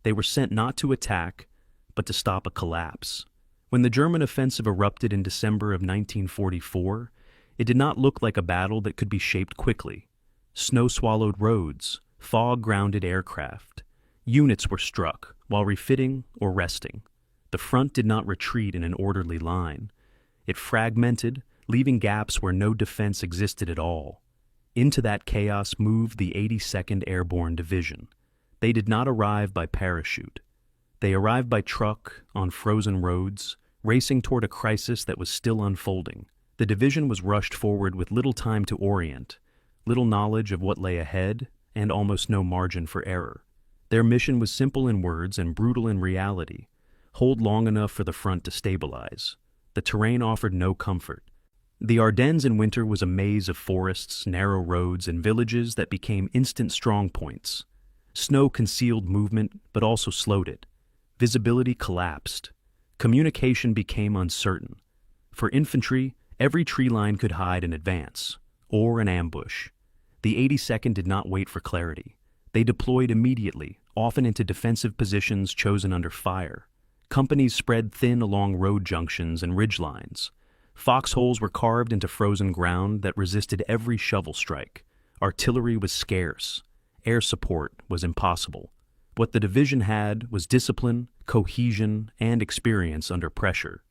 They were sent not to attack, but to stop a collapse. When the German offensive erupted in December of 1944, it did not look like a battle that could be shaped quickly. Snow-swallowed roads, fog-grounded aircraft. Units were struck while refitting or resting. The front did not retreat in an orderly line. It fragmented, leaving gaps where no defense existed at all. Into that chaos moved the 82nd Airborne Division. They did not arrive by parachute. They arrived by truck, on frozen roads, racing toward a crisis that was still unfolding. The division was rushed forward with little time to orient, little knowledge of what lay ahead, and almost no margin for error. Their mission was simple in words and brutal in reality: hold long enough for the front to stabilize. The terrain offered no comfort. The Ardennes in winter was a maze of forests, narrow roads, and villages that became instant strongpoints. Snow concealed movement, but also slowed it. Visibility collapsed. Communication became uncertain. For infantry, every tree line could hide an advance, or an ambush. The 82nd did not wait for clarity. They deployed immediately, often into defensive positions chosen under fire. Companies spread thin along road junctions and ridgelines. Foxholes were carved into frozen ground that resisted every shovel strike. Artillery was scarce. Air support was impossible. What the division had was discipline, cohesion, and experience under pressure.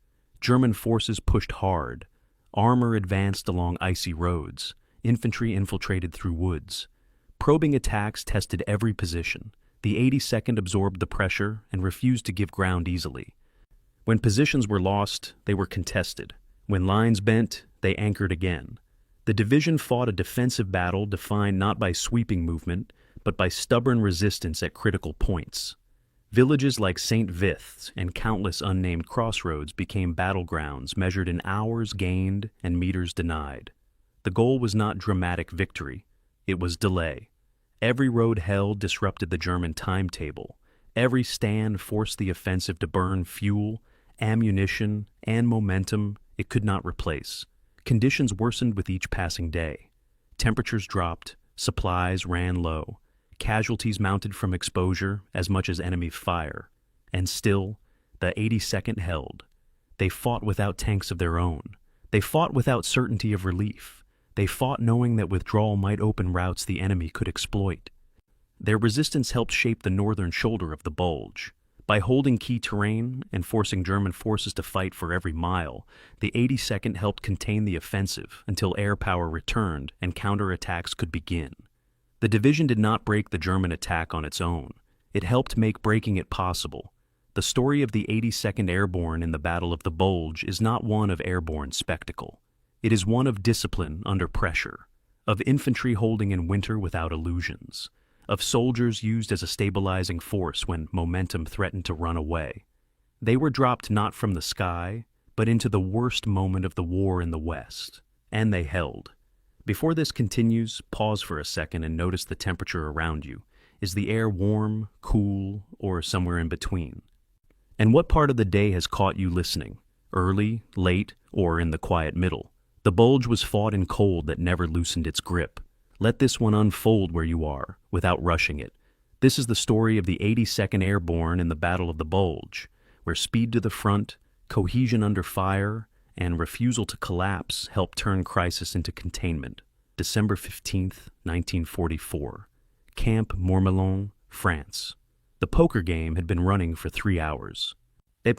German forces pushed hard. Armor advanced along icy roads. Infantry infiltrated through woods. Probing attacks tested every position. The 82nd absorbed the pressure and refused to give ground easily. When positions were lost, they were contested. When lines bent, they anchored again. The division fought a defensive battle defined not by sweeping movement, but by stubborn resistance at critical points. Villages like St. Vith and countless unnamed crossroads became battlegrounds measured in hours gained and meters denied. The goal was not dramatic victory. It was delay. Every road held disrupted the German timetable. Every stand forced the offensive to burn fuel, ammunition, and momentum it could not replace. Conditions worsened with each passing day. Temperatures dropped, supplies ran low, casualties mounted from exposure as much as enemy fire. And still, the 82nd held. They fought without tanks of their own. They fought without certainty of relief. They fought knowing that withdrawal might open routes the enemy could exploit. Their resistance helped shape the northern shoulder of the Bulge. By holding key terrain and forcing German forces to fight for every mile, the 82nd helped contain the offensive until air power returned and counterattacks could begin. The division did not break the German attack on its own. It helped make breaking it possible. The story of the 82nd Airborne in the Battle of the Bulge is not one of airborne spectacle. It is one of discipline under pressure, of infantry holding in winter without illusions, of soldiers used as a stabilizing force when momentum threatened to run away. They were dropped not from the sky, but into the worst moment of the war in the West, and they held. Before this continues, pause for a second and notice the temperature around you. Is the air warm, cool, or somewhere in between? And what part of the day has caught you listening? Early, late, or in the quiet middle? The Bulge was fought in cold that never loosened its grip. Let this one unfold where you are, without rushing it. This is the story of the 82nd Airborne in the Battle of the Bulge, where speed to the front, cohesion under fire, and refusal to collapse helped turn crisis into containment. December 15th, 1944. Camp Mourmelon, France. The poker game had been running for 3 hours.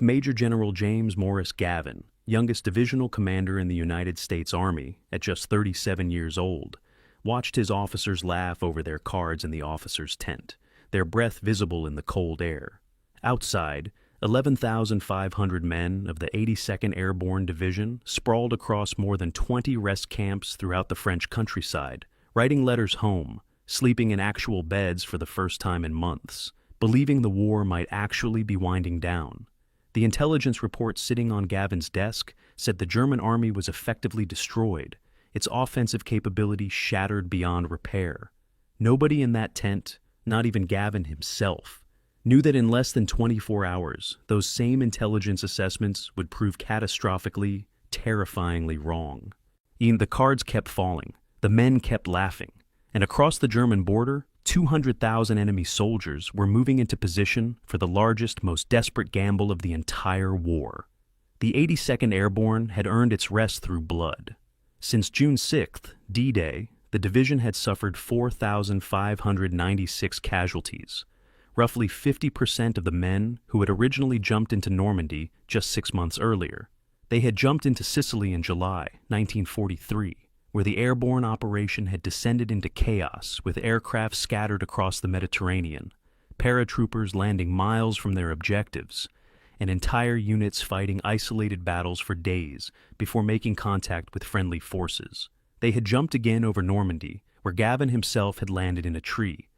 Major General James Morris Gavin, youngest divisional commander in the United States Army at just 37 years old, watched his officers laugh over their cards in the officers' tent, their breath visible in the cold air. Outside, 11,500 men of the 82nd Airborne Division sprawled across more than 20 rest camps throughout the French countryside, writing letters home, sleeping in actual beds for the first time in months, believing the war might actually be winding down. The intelligence report sitting on Gavin's desk said the German army was effectively destroyed, its offensive capability shattered beyond repair. Nobody in that tent, not even Gavin himself, knew that in less than 24 hours, those same intelligence assessments would prove catastrophically, terrifyingly wrong. The cards kept falling, the men kept laughing, and across the German border, 200,000 enemy soldiers were moving into position for the largest, most desperate gamble of the entire war. The 82nd Airborne had earned its rest through blood. Since June 6th, D-Day, the division had suffered 4,596 casualties, roughly 50% of the men who had originally jumped into Normandy just 6 months earlier. They had jumped into Sicily in July 1943, where the airborne operation had descended into chaos with aircraft scattered across the Mediterranean, paratroopers landing miles from their objectives, and entire units fighting isolated battles for days before making contact with friendly forces. They had jumped again over Normandy, where Gavin himself had landed in a tree.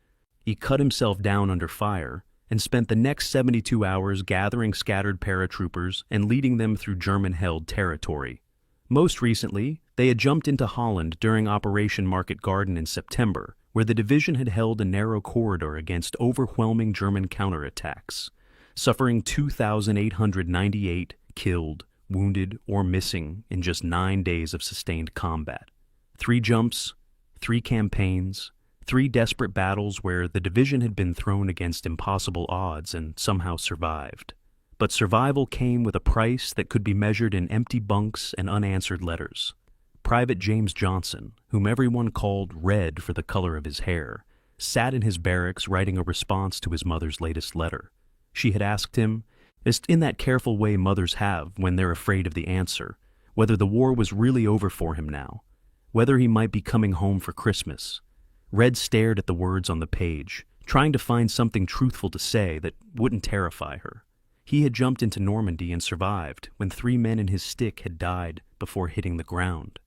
He cut himself down under fire and spent the next 72 hours gathering scattered paratroopers and leading them through German-held territory. Most recently, they had jumped into Holland during Operation Market Garden in September, where the division had held a narrow corridor against overwhelming German counterattacks, suffering 2,898 killed, wounded, or missing in just 9 days of sustained combat. 3 jumps, 3 campaigns, 3 desperate battles where the division had been thrown against impossible odds and somehow survived. But survival came with a price that could be measured in empty bunks and unanswered letters. Private James Johnson, whom everyone called Red for the color of his hair, sat in his barracks writing a response to his mother's latest letter. She had asked him, just in that careful way mothers have when they're afraid of the answer, whether the war was really over for him now, whether he might be coming home for Christmas. Red stared at the words on the page, trying to find something truthful to say that wouldn't terrify her. He had jumped into Normandy and survived when 3 men in his stick had died before hitting the ground.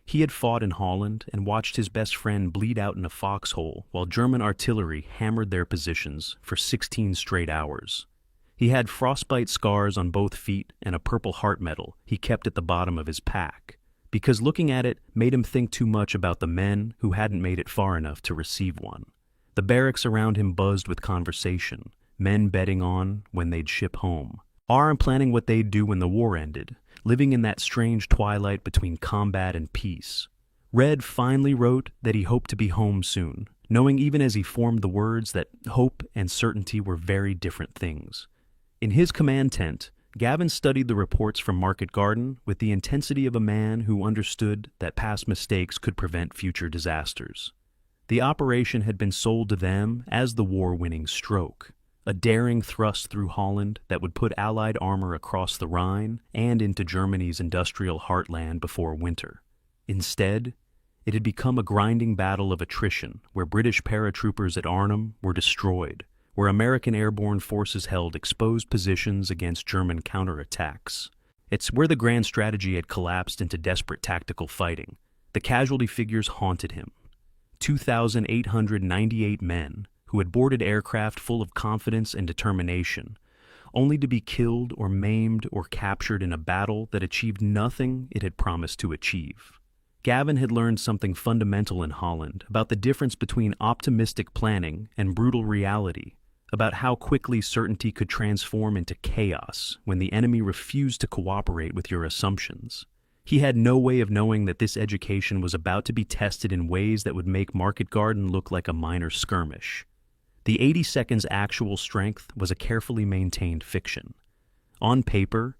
He had fought in Holland and watched his best friend bleed out in a foxhole while German artillery hammered their positions for 16 straight hours. He had frostbite scars on both feet and a purple heart medal he kept at the bottom of his pack, because looking at it made him think too much about the men who hadn't made it far enough to receive one. The barracks around him buzzed with conversation, men betting on when they'd ship home, or planning what they'd do when the war ended, living in that strange twilight between combat and peace. Red finally wrote that he hoped to be home soon, knowing even as he formed the words that hope and certainty were very different things. In his command tent, Gavin studied the reports from Market Garden with the intensity of a man who understood that past mistakes could prevent future disasters. The operation had been sold to them as the war-winning stroke, a daring thrust through Holland that would put Allied armor across the Rhine and into Germany's industrial heartland before winter. Instead, it had become a grinding battle of attrition where British paratroopers at Arnhem were destroyed, where American airborne forces held exposed positions against German counterattacks. It's where the grand strategy had collapsed into desperate tactical fighting. The casualty figures haunted him. 2,898 men who had boarded aircraft full of confidence and determination, only to be killed or maimed or captured in a battle that achieved nothing it had promised to achieve. Gavin had learned something fundamental in Holland about the difference between optimistic planning and brutal reality, about how quickly certainty could transform into chaos when the enemy refused to cooperate with your assumptions. He had no way of knowing that this education was about to be tested in ways that would make Market Garden look like a minor skirmish. The 82nd's actual strength was a carefully maintained fiction. On paper,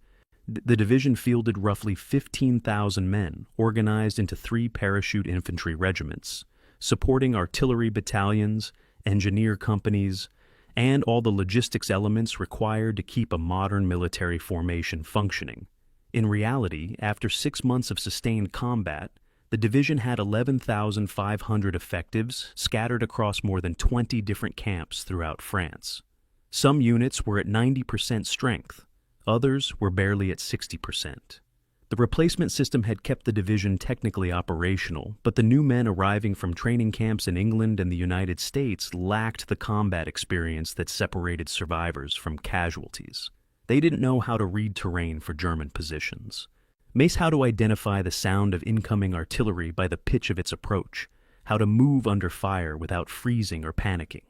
the division fielded roughly 15,000 men organized into 3 parachute infantry regiments, supporting artillery battalions, engineer companies, and all the logistics elements required to keep a modern military formation functioning. In reality, after 6 months of sustained combat, the division had 11,500 effectives scattered across more than 20 different camps throughout France. Some units were at 90% strength, others were barely at 60%. The replacement system had kept the division technically operational, but the new men arriving from training camps in England and the United States lacked the combat experience that separated survivors from casualties. They didn't know how to read terrain for German positions, how to identify the sound of incoming artillery by the pitch of its approach, how to move under fire without freezing or panicking.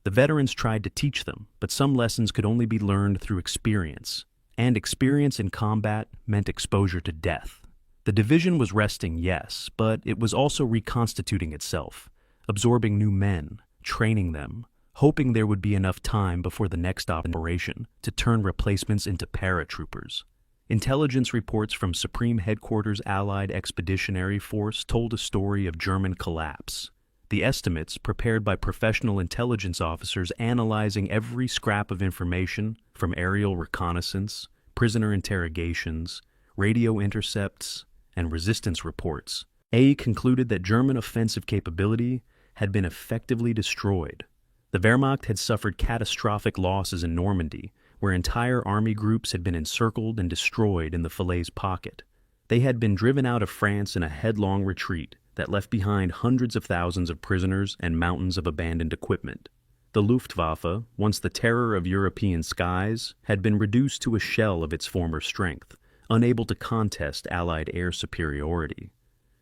The veterans tried to teach them, but some lessons could only be learned through experience, and experience in combat meant exposure to death. The division was resting, yes, but it was also reconstituting itself, absorbing new men, training them, hoping there would be enough time before the next operation to turn replacements into paratroopers. Intelligence reports from Supreme Headquarters Allied Expeditionary Force told a story of German collapse. The estimates, prepared by professional intelligence officers analyzing every scrap of information from aerial reconnaissance, prisoner interrogations, radio intercepts, and resistance reports, concluded that German offensive capability had been effectively destroyed. The Wehrmacht had suffered catastrophic losses in Normandy, where entire army groups had been encircled and destroyed in the Falaise pocket. They had been driven out of France in a headlong retreat that left behind hundreds of thousands of prisoners and mountains of abandoned equipment. The Luftwaffe, once the terror of European skies, had been reduced to a shell of its former strength, unable to contest Allied air superiority.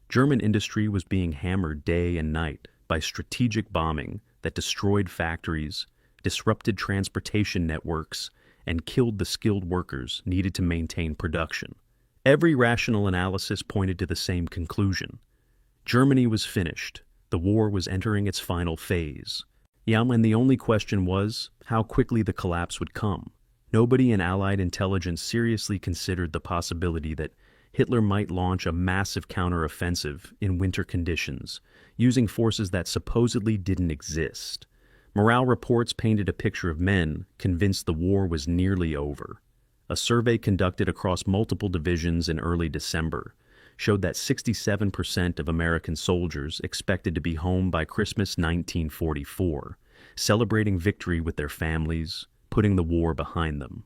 German industry was being hammered day and night by strategic bombing that destroyed factories, disrupted transportation networks, and killed the skilled workers needed to maintain production. Every rational analysis pointed to the same conclusion. Germany was finished. The war was entering its final phase. And the only question was how quickly the collapse would come. Nobody in Allied intelligence seriously considered the possibility that Hitler might launch a massive counteroffensive in winter conditions, using forces that supposedly didn't exist. Morale reports painted a picture of men convinced the war was nearly over. A survey conducted across multiple divisions in early December showed that 67% of American soldiers expected to be home by Christmas 1944, celebrating victory with their families, putting the war behind them.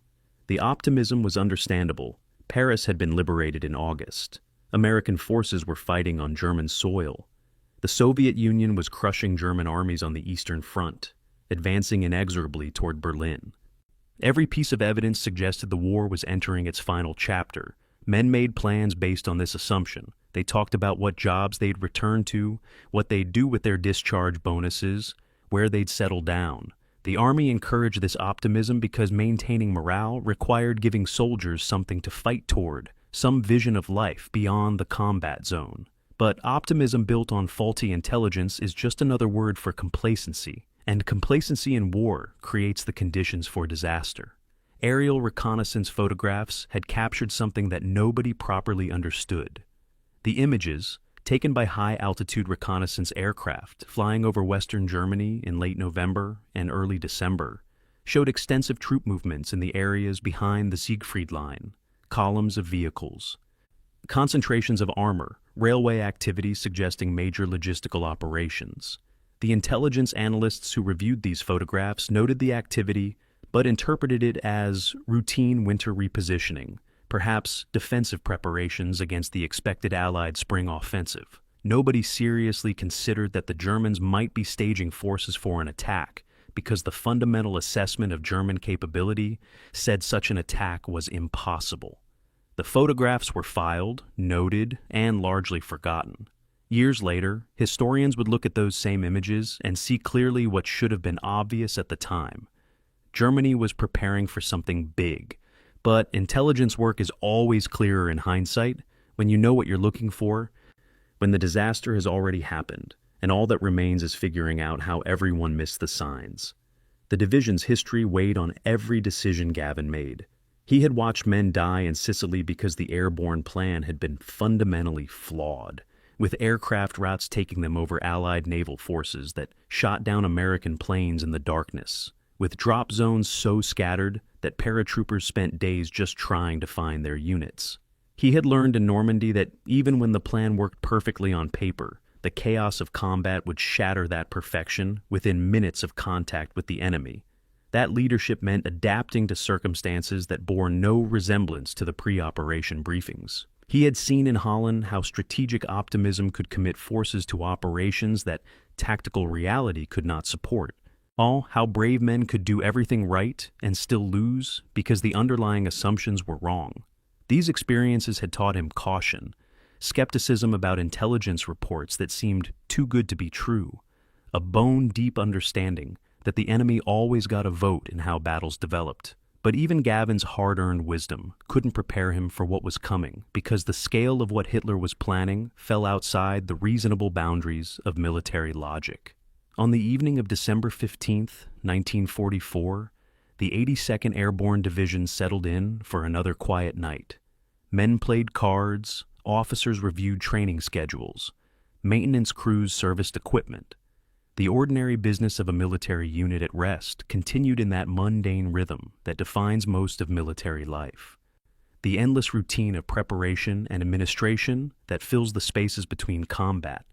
The optimism was understandable. Paris had been liberated in August. American forces were fighting on German soil. The Soviet Union was crushing German armies on the Eastern Front, advancing inexorably toward Berlin. Every piece of evidence suggested the war was entering its final chapter. Men made plans based on this assumption. They talked about what jobs they'd return to, what they'd do with their discharge bonuses, where they'd settle down. The army encouraged this optimism because maintaining morale required giving soldiers something to fight toward, some vision of life beyond the combat zone. But optimism built on faulty intelligence is just another word for complacency, and complacency in war creates the conditions for disaster. Aerial reconnaissance photographs had captured something that nobody properly understood. The images, taken by high-altitude reconnaissance aircraft flying over western Germany in late November and early December, showed extensive troop movements in the areas behind the Siegfried Line, columns of vehicles, concentrations of armor, railway activity suggesting major logistical operations. The intelligence analysts who reviewed these photographs noted the activity but interpreted it as routine winter repositioning, perhaps defensive preparations against the expected Allied spring offensive. Nobody seriously considered that the Germans might be staging forces for an attack, because the fundamental assessment of German capability said such an attack was impossible. The photographs were filed, noted, and largely forgotten. Years later, historians would look at those same images and see clearly what should have been obvious at the time. Germany was preparing for something big, but intelligence work is always clearer in hindsight when you know what you're looking for, when the disaster has already happened, and all that remains is figuring out how everyone missed the signs. The division's history weighed on every decision Gavin made. He had watched men die in Sicily because the airborne plan had been fundamentally flawed, with aircraft routes taking them over Allied naval forces that shot down American planes in the darkness, with drop zones so scattered that paratroopers spent days just trying to find their units. He had learned in Normandy that even when the plan worked perfectly on paper, the chaos of combat would shatter that perfection within minutes of contact with the enemy. That leadership meant adapting to circumstances that bore no resemblance to the pre-operation briefings. He had seen in Holland how strategic optimism could commit forces to operations that tactical reality could not support. How brave men could do everything right and still lose because the underlying assumptions were wrong. These experiences had taught him caution, skepticism about intelligence reports that seemed too good to be true, a bone-deep understanding that the enemy always got a vote in how battles developed. But even Gavin's hard-earned wisdom couldn't prepare him for what was coming because the scale of what Hitler was planning fell outside the reasonable boundaries of military logic. On the evening of December 15th, 1944, the 82nd Airborne Division settled in for another quiet night. Men played cards, officers reviewed training schedules, maintenance crews serviced equipment. The ordinary business of a military unit at rest continued in that mundane rhythm that defines most of military life. The endless routine of preparation and administration that fills the spaces between combat.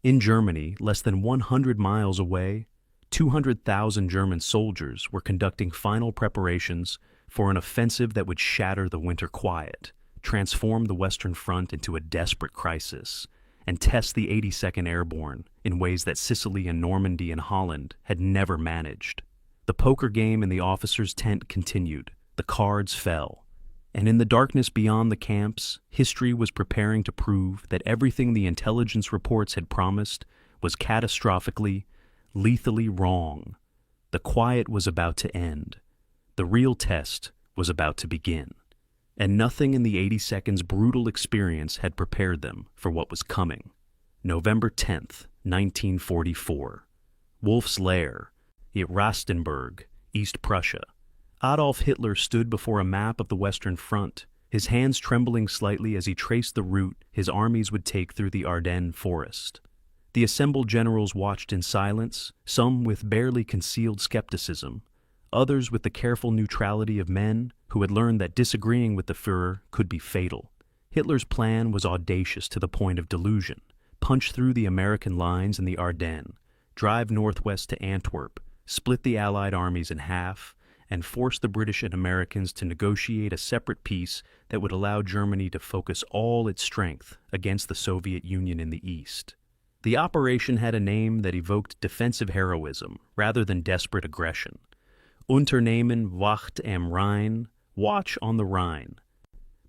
In Germany, less than 100 miles away, 200,000 German soldiers were conducting final preparations for an offensive that would shatter the winter quiet, transform the Western Front into a desperate crisis, and test the 82nd Airborne in ways that Sicily and Normandy and Holland had never managed. The poker game in the officers' tent continued. The cards fell. And in the darkness beyond the camps, history was preparing to prove that everything the intelligence reports had promised was catastrophically, lethally wrong. The quiet was about to end. The real test was about to begin. And nothing in the 82nd's brutal experience had prepared them for what was coming. November 10th, 1944. Wolf's Lair, at Rastenburg, East Prussia. Adolf Hitler stood before a map of the Western Front, his hands trembling slightly as he traced the route his armies would take through the Ardennes forest. The assembled generals watched in silence, some with barely concealed skepticism, others with the careful neutrality of men who had learned that disagreeing with the Führer could be fatal. Hitler's plan was audacious to the point of delusion: punch through the American lines in the Ardennes, drive northwest to Antwerp, split the Allied armies in half, and force the British and Americans to negotiate a separate peace that would allow Germany to focus all its strength against the Soviet Union in the East. The operation had a name that evoked defensive heroism rather than desperate aggression. Unternehmen Wacht am Rhein, watch on the Rhine.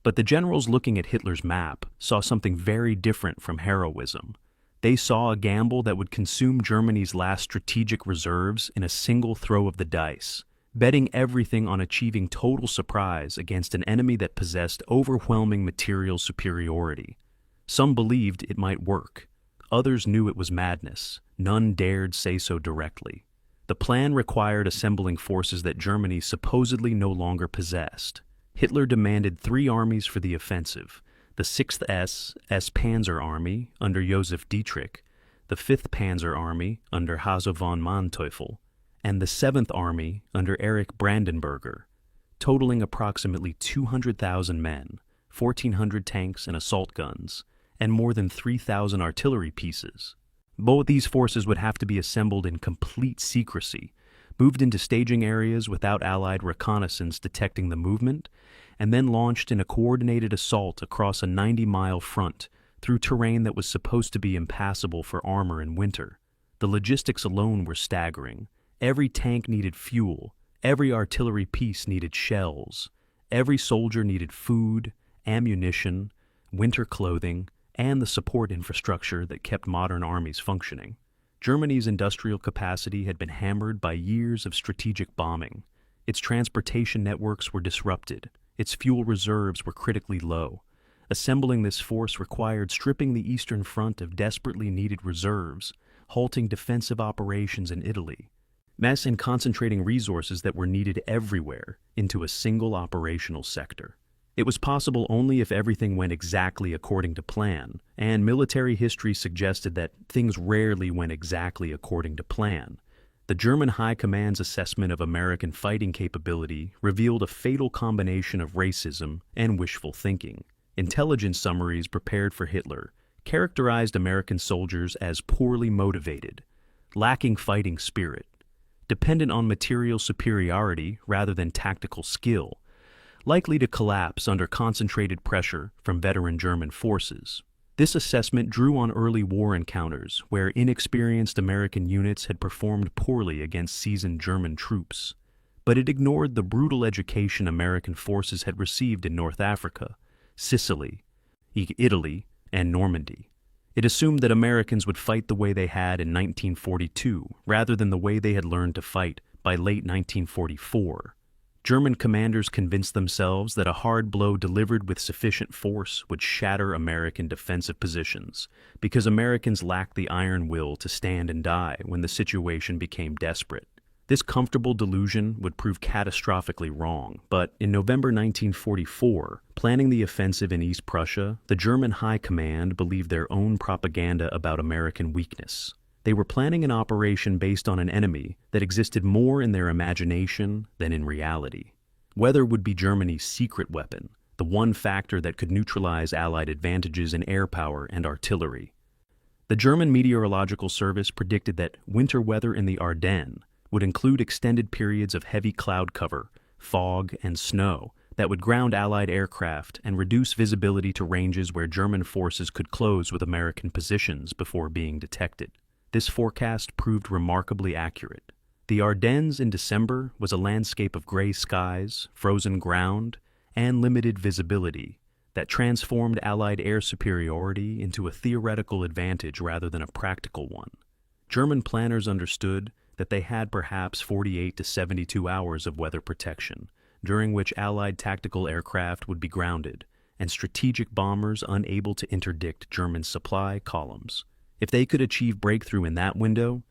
But the generals looking at Hitler's map saw something very different from heroism. They saw a gamble that would consume Germany's last strategic reserves in a single throw of the dice, betting everything on achieving total surprise against an enemy that possessed overwhelming material superiority. Some believed it might work. Others knew it was madness. None dared say so directly. The plan required assembling forces that Germany supposedly no longer possessed. Hitler demanded 3 armies for the offensive: the 6th SS Panzer Army under Josef Dietrich, the 5th Panzer Army under Hasso von Manteuffel, and the 7th Army under Erich Brandenburger, totaling approximately 200,000 men, 1,400 tanks and assault guns, and more than 3,000 artillery pieces. Both these forces would have to be assembled in complete secrecy, moved into staging areas without Allied reconnaissance detecting the movement, and then launched in a coordinated assault across a 90-mile front through terrain that was supposed to be impassable for armor in winter. The logistics alone were staggering. Every tank needed fuel, every artillery piece needed shells, every soldier needed food, ammunition, winter clothing, and the support infrastructure that kept modern armies functioning. Germany's industrial capacity had been hammered by years of strategic bombing. Its transportation networks were disrupted. Its fuel reserves were critically low. Assembling this force required stripping the Eastern Front of desperately needed reserves, halting defensive operations in Italy, and concentrating resources that were needed everywhere into a single operational sector. It was possible only if everything went exactly according to plan, and military history suggested that things rarely went exactly according to plan. The German High Command's assessment of American fighting capability revealed a fatal combination of racism and wishful thinking. Intelligence summaries prepared for Hitler characterized American soldiers as poorly motivated, lacking fighting spirit, dependent on material superiority rather than tactical skill, likely to collapse under concentrated pressure from veteran German forces. This assessment drew on early war encounters where inexperienced American units had performed poorly against seasoned German troops. But it ignored the brutal education American forces had received in North Africa, Sicily, Italy, and Normandy. It assumed that Americans would fight the way they had in 1942 rather than the way they had learned to fight by late 1944. German commanders convinced themselves that a hard blow delivered with sufficient force would shatter American defensive positions, because Americans lacked the iron will to stand and die when the situation became desperate. This comfortable delusion would prove catastrophically wrong, but in November 1944, planning the offensive in East Prussia, the German High Command believed their own propaganda about American weakness. They were planning an operation based on an enemy that existed more in their imagination than in reality. Weather would be Germany's secret weapon, the one factor that could neutralize Allied advantages in air power and artillery. The German Meteorological Service predicted that winter weather in the Ardennes would include extended periods of heavy cloud cover, fog, and snow that would ground Allied aircraft and reduce visibility to ranges where German forces could close with American positions before being detected. This forecast proved remarkably accurate. The Ardennes in December was a landscape of gray skies, frozen ground, and limited visibility that transformed Allied air superiority into a theoretical advantage rather than a practical one. German planners understood that they had perhaps 48 to 72 hours of weather protection, during which Allied tactical aircraft would be grounded, and strategic bombers unable to interdict German supply columns. If they could achieve breakthrough in that window,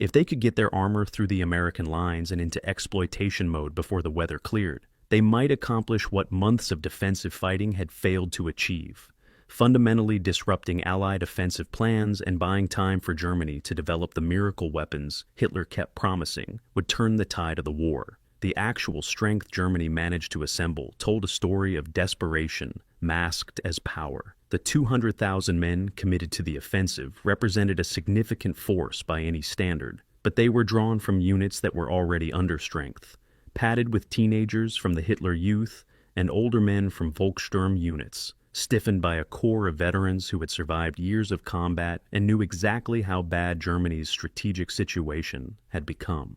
if they could get their armor through the American lines and into exploitation mode before the weather cleared, they might accomplish what months of defensive fighting had failed to achieve, fundamentally disrupting Allied offensive plans and buying time for Germany to develop the miracle weapons Hitler kept promising would turn the tide of the war. The actual strength Germany managed to assemble told a story of desperation masked as power. The 200,000 men committed to the offensive represented a significant force by any standard, but they were drawn from units that were already understrength, padded with teenagers from the Hitler Youth and older men from Volkssturm units, stiffened by a core of veterans who had survived years of combat and knew exactly how bad Germany's strategic situation had become.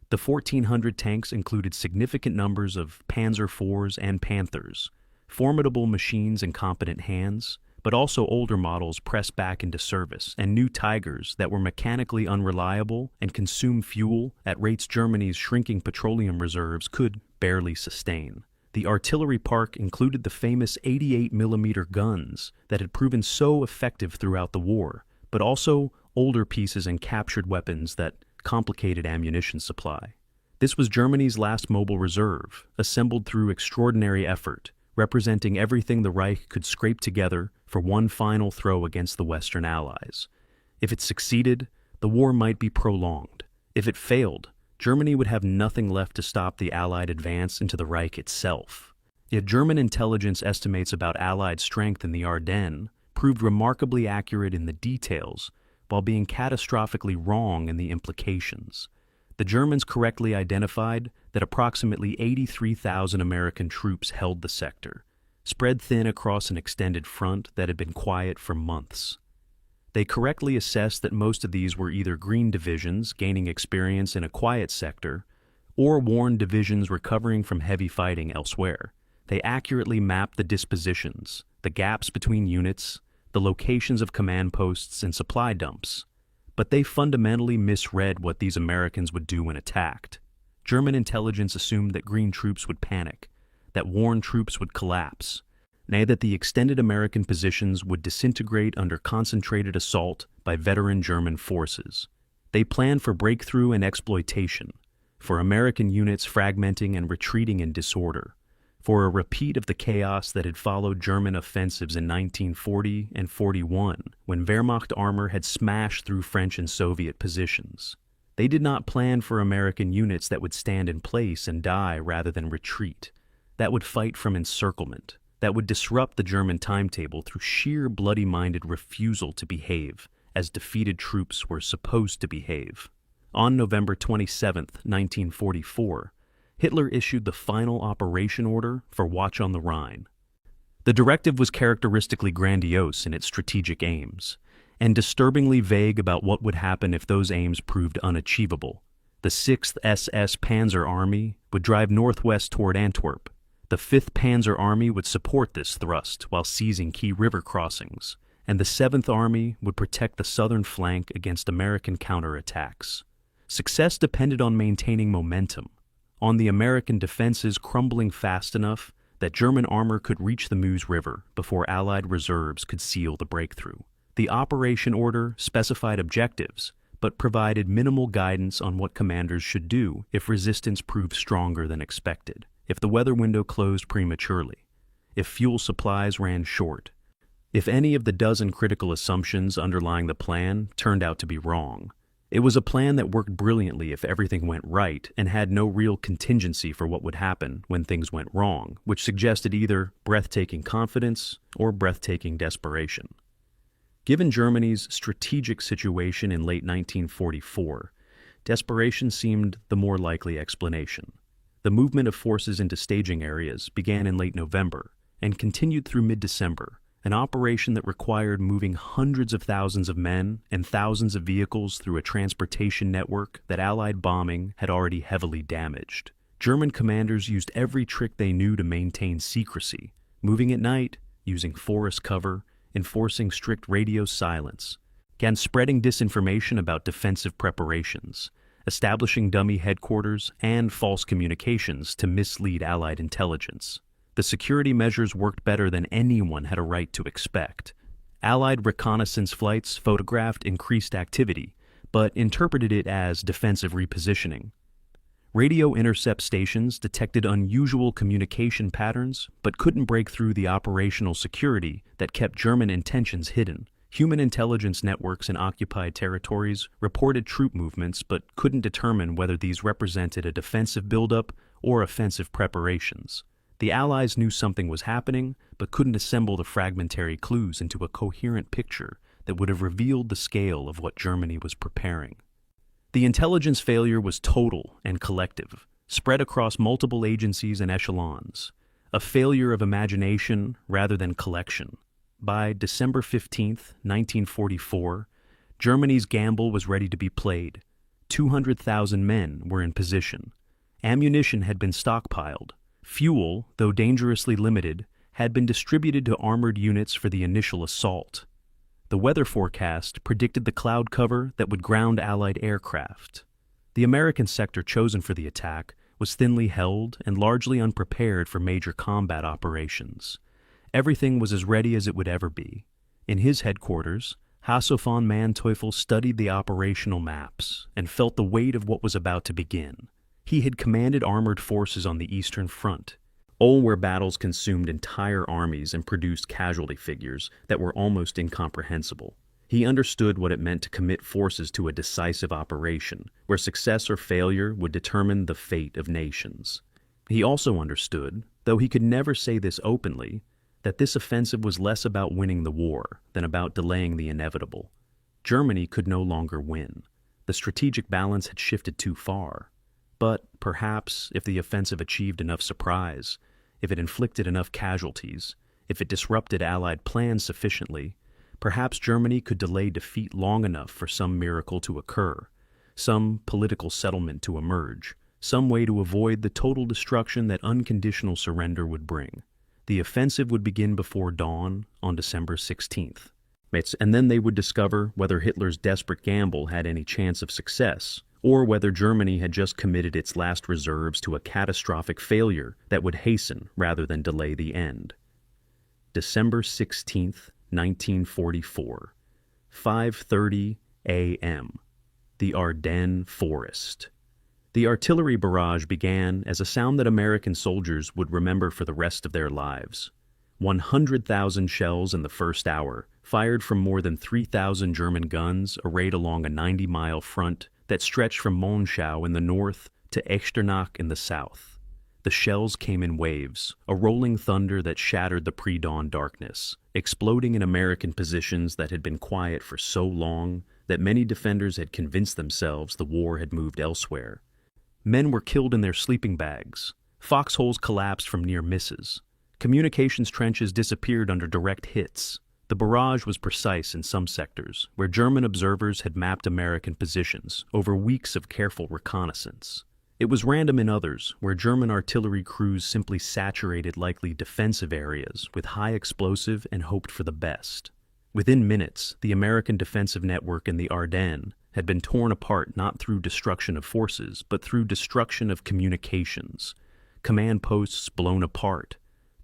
The 1,400 tanks included significant numbers of Panzer IVs and Panthers, formidable machines in competent hands, but also older models pressed back into service, and new Tigers that were mechanically unreliable and consumed fuel at rates Germany's shrinking petroleum reserves could barely sustain. The artillery park included the famous 88mm guns that had proven so effective throughout the war, but also older pieces and captured weapons that complicated ammunition supply. This was Germany's last mobile reserve, assembled through extraordinary effort, representing everything the Reich could scrape together for one final throw against the Western Allies. If it succeeded, the war might be prolonged. If it failed, Germany would have nothing left to stop the Allied advance into the Reich itself. Yet German intelligence estimates about Allied strength in the Ardennes proved remarkably accurate in the details, while being catastrophically wrong in the implications. The Germans correctly identified that approximately 83,000 American troops held the sector, spread thin across an extended front that had been quiet for months. They correctly assessed that most of these were either green divisions gaining experience in a quiet sector, or worn divisions recovering from heavy fighting elsewhere. They accurately mapped the dispositions, the gaps between units, the locations of command posts and supply dumps. But they fundamentally misread what these Americans would do when attacked. German intelligence assumed that green troops would panic, that worn troops would collapse, nay, that the extended American positions would disintegrate under concentrated assault by veteran German forces. They planned for breakthrough and exploitation, for American units fragmenting and retreating in disorder, for a repeat of the chaos that had followed German offensives in 1940 and 41, when Wehrmacht armor had smashed through French and Soviet positions. They did not plan for American units that would stand in place and die rather than retreat, that would fight from encirclement, that would disrupt the German timetable through sheer bloody-minded refusal to behave as defeated troops were supposed to behave. On November 27, 1944, Hitler issued the final operation order for Watch on the Rhine. The directive was characteristically grandiose in its strategic aims, and disturbingly vague about what would happen if those aims proved unachievable. The 6th SS Panzer Army would drive northwest toward Antwerp. The 5th Panzer Army would support this thrust while seizing key river crossings, and the 7th Army would protect the southern flank against American counterattacks. Success depended on maintaining momentum, on the American defenses crumbling fast enough that German armor could reach the Meuse River before Allied reserves could seal the breakthrough. The operation order specified objectives, but provided minimal guidance on what commanders should do if resistance proved stronger than expected, if the weather window closed prematurely, if fuel supplies ran short, if any of the dozen critical assumptions underlying the plan turned out to be wrong. It was a plan that worked brilliantly if everything went right and had no real contingency for what would happen when things went wrong, which suggested either breathtaking confidence or breathtaking desperation. Given Germany's strategic situation in late 1944, desperation seemed the more likely explanation. The movement of forces into staging areas began in late November and continued through mid-December, an operation that required moving hundreds of thousands of men and thousands of vehicles through a transportation network that Allied bombing had already heavily damaged. German commanders used every trick they knew to maintain secrecy, moving at night, using forest cover, enforcing strict radio silence, began spreading disinformation about defensive preparations, establishing dummy headquarters and false communications to mislead Allied intelligence. The security measures worked better than anyone had a right to expect. Allied reconnaissance flights photographed increased activity, but interpreted it as defensive repositioning. Radio intercept stations detected unusual communication patterns, but couldn't break through the operational security that kept German intentions hidden. Human intelligence networks in occupied territories reported troop movements, but couldn't determine whether these represented a defensive buildup or offensive preparations. The Allies knew something was happening, but couldn't assemble the fragmentary clues into a coherent picture that would have revealed the scale of what Germany was preparing. The intelligence failure was total and collective, spread across multiple agencies and echelons, a failure of imagination rather than collection. By December 15, 1944, Germany's gamble was ready to be played. 200,000 men were in position. Ammunition had been stockpiled. Fuel, though dangerously limited, had been distributed to armored units for the initial assault. The weather forecast predicted the cloud cover that would ground Allied aircraft. The American sector chosen for the attack was thinly held and largely unprepared for major combat operations. Everything was as ready as it would ever be. In his headquarters, Hasso von Manteuffel studied the operational maps and felt the weight of what was about to begin. He had commanded armored forces on the Eastern Front, all where battles consumed entire armies and produced casualty figures that were almost incomprehensible. He understood what it meant to commit forces to a decisive operation, where success or failure would determine the fate of nations. He also understood, though he could never say this openly, that this offensive was less about winning the war than about delaying the inevitable. Germany could no longer win. The strategic balance had shifted too far. But perhaps if the offensive achieved enough surprise, if it inflicted enough casualties, if it disrupted Allied plans sufficiently, perhaps Germany could delay defeat long enough for some miracle to occur, some political settlement to emerge, some way to avoid the total destruction that unconditional surrender would bring. The offensive would begin before dawn on December 16th. And then they would discover whether Hitler's desperate gamble had any chance of success, or whether Germany had just committed its last reserves to a catastrophic failure that would hasten rather than delay the end. December 16th, 1944, 5:30 a.m., the Ardennes Forest. The artillery barrage began as a sound that American soldiers would remember for the rest of their lives. 100,000 shells in the first hour, fired from more than 3,000 German guns arrayed along a 90-mile front that stretched from Monschau in the north to Echternach in the south. The shells came in waves, a rolling thunder that shattered the pre-dawn darkness, exploding in American positions that had been quiet for so long that many defenders had convinced themselves the war had moved elsewhere. Men were killed in their sleeping bags. Foxholes collapsed from near misses. Communications trenches disappeared under direct hits. The barrage was precise in some sectors, where German observers had mapped American positions over weeks of careful reconnaissance. It was random in others, where German artillery crews simply saturated likely defensive areas with high explosive and hoped for the best. Within minutes, the American defensive network in the Ardennes had been torn apart not through destruction of forces, but through destruction of communications. Command posts blown apart,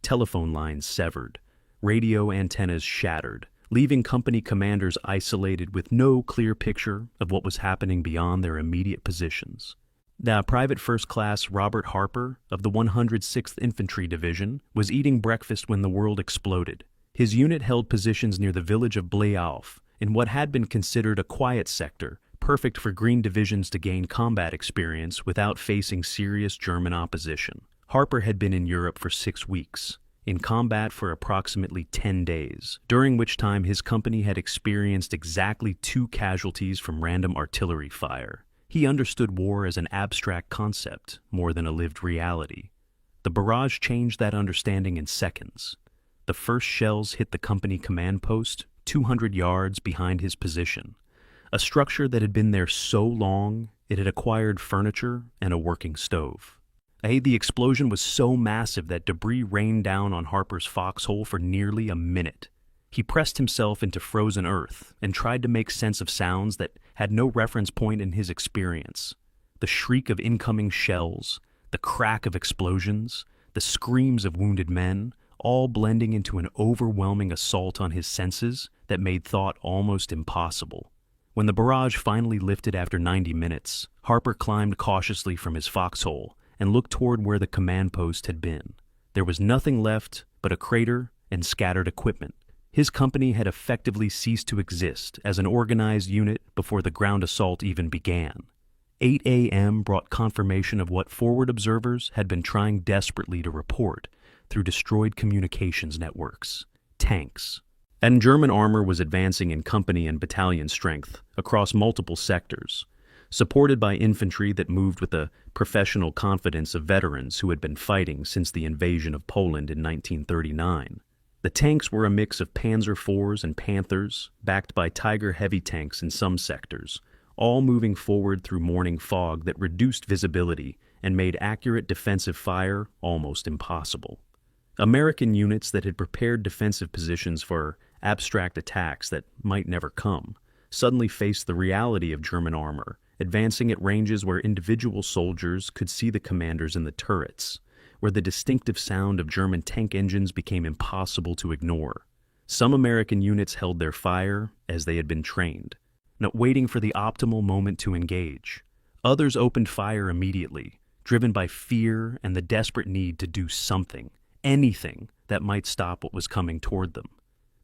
telephone lines severed, radio antennas shattered, leaving company commanders isolated with no clear picture of what was happening beyond their immediate positions. Now, Private First Class Robert Harper of the 106th Infantry Division was eating breakfast when the world exploded. His unit held positions near the village of Bleauf, in what had been considered a quiet sector, perfect for Green divisions to gain combat experience without facing serious German opposition. Harper had been in Europe for 6 weeks, in combat for approximately 10 days, during which time his company had experienced exactly 2 casualties from random artillery fire. He understood war as an abstract concept more than a lived reality. The barrage changed that understanding in seconds. The first shells hit the company command post 200 yards behind his position, a structure that had been there so long it had acquired furniture and a working stove. The explosion was so massive that debris rained down on Harper's foxhole for nearly a minute. He pressed himself into frozen earth and tried to make sense of sounds that had no reference point in his experience. The shriek of incoming shells, the crack of explosions, the screams of wounded men, all blending into an overwhelming assault on his senses that made thought almost impossible. When the barrage finally lifted after 90 minutes, Harper climbed cautiously from his foxhole and looked toward where the command post had been. There was nothing left but a crater and scattered equipment. His company had effectively ceased to exist as an organized unit before the ground assault even began. 8 a.m. brought confirmation of what forward observers had been trying desperately to report through destroyed communications networks: tanks. And German armor was advancing in company and battalion strength across multiple sectors, supported by infantry that moved with the professional confidence of veterans who had been fighting since the invasion of Poland in 1939. The tanks were a mix of Panzer IVs and Panthers, backed by Tiger heavy tanks in some sectors, all moving forward through morning fog that reduced visibility and made accurate defensive fire almost impossible. American units that had prepared defensive positions for abstract attacks that might never come suddenly faced the reality of German armor, advancing at ranges where individual soldiers could see the commanders in the turrets, where the distinctive sound of German tank engines became impossible to ignore. Some American units held their fire as they had been trained, not waiting for the optimal moment to engage. Others opened fire immediately, driven by fear and the desperate need to do something, anything that might stop what was coming toward them.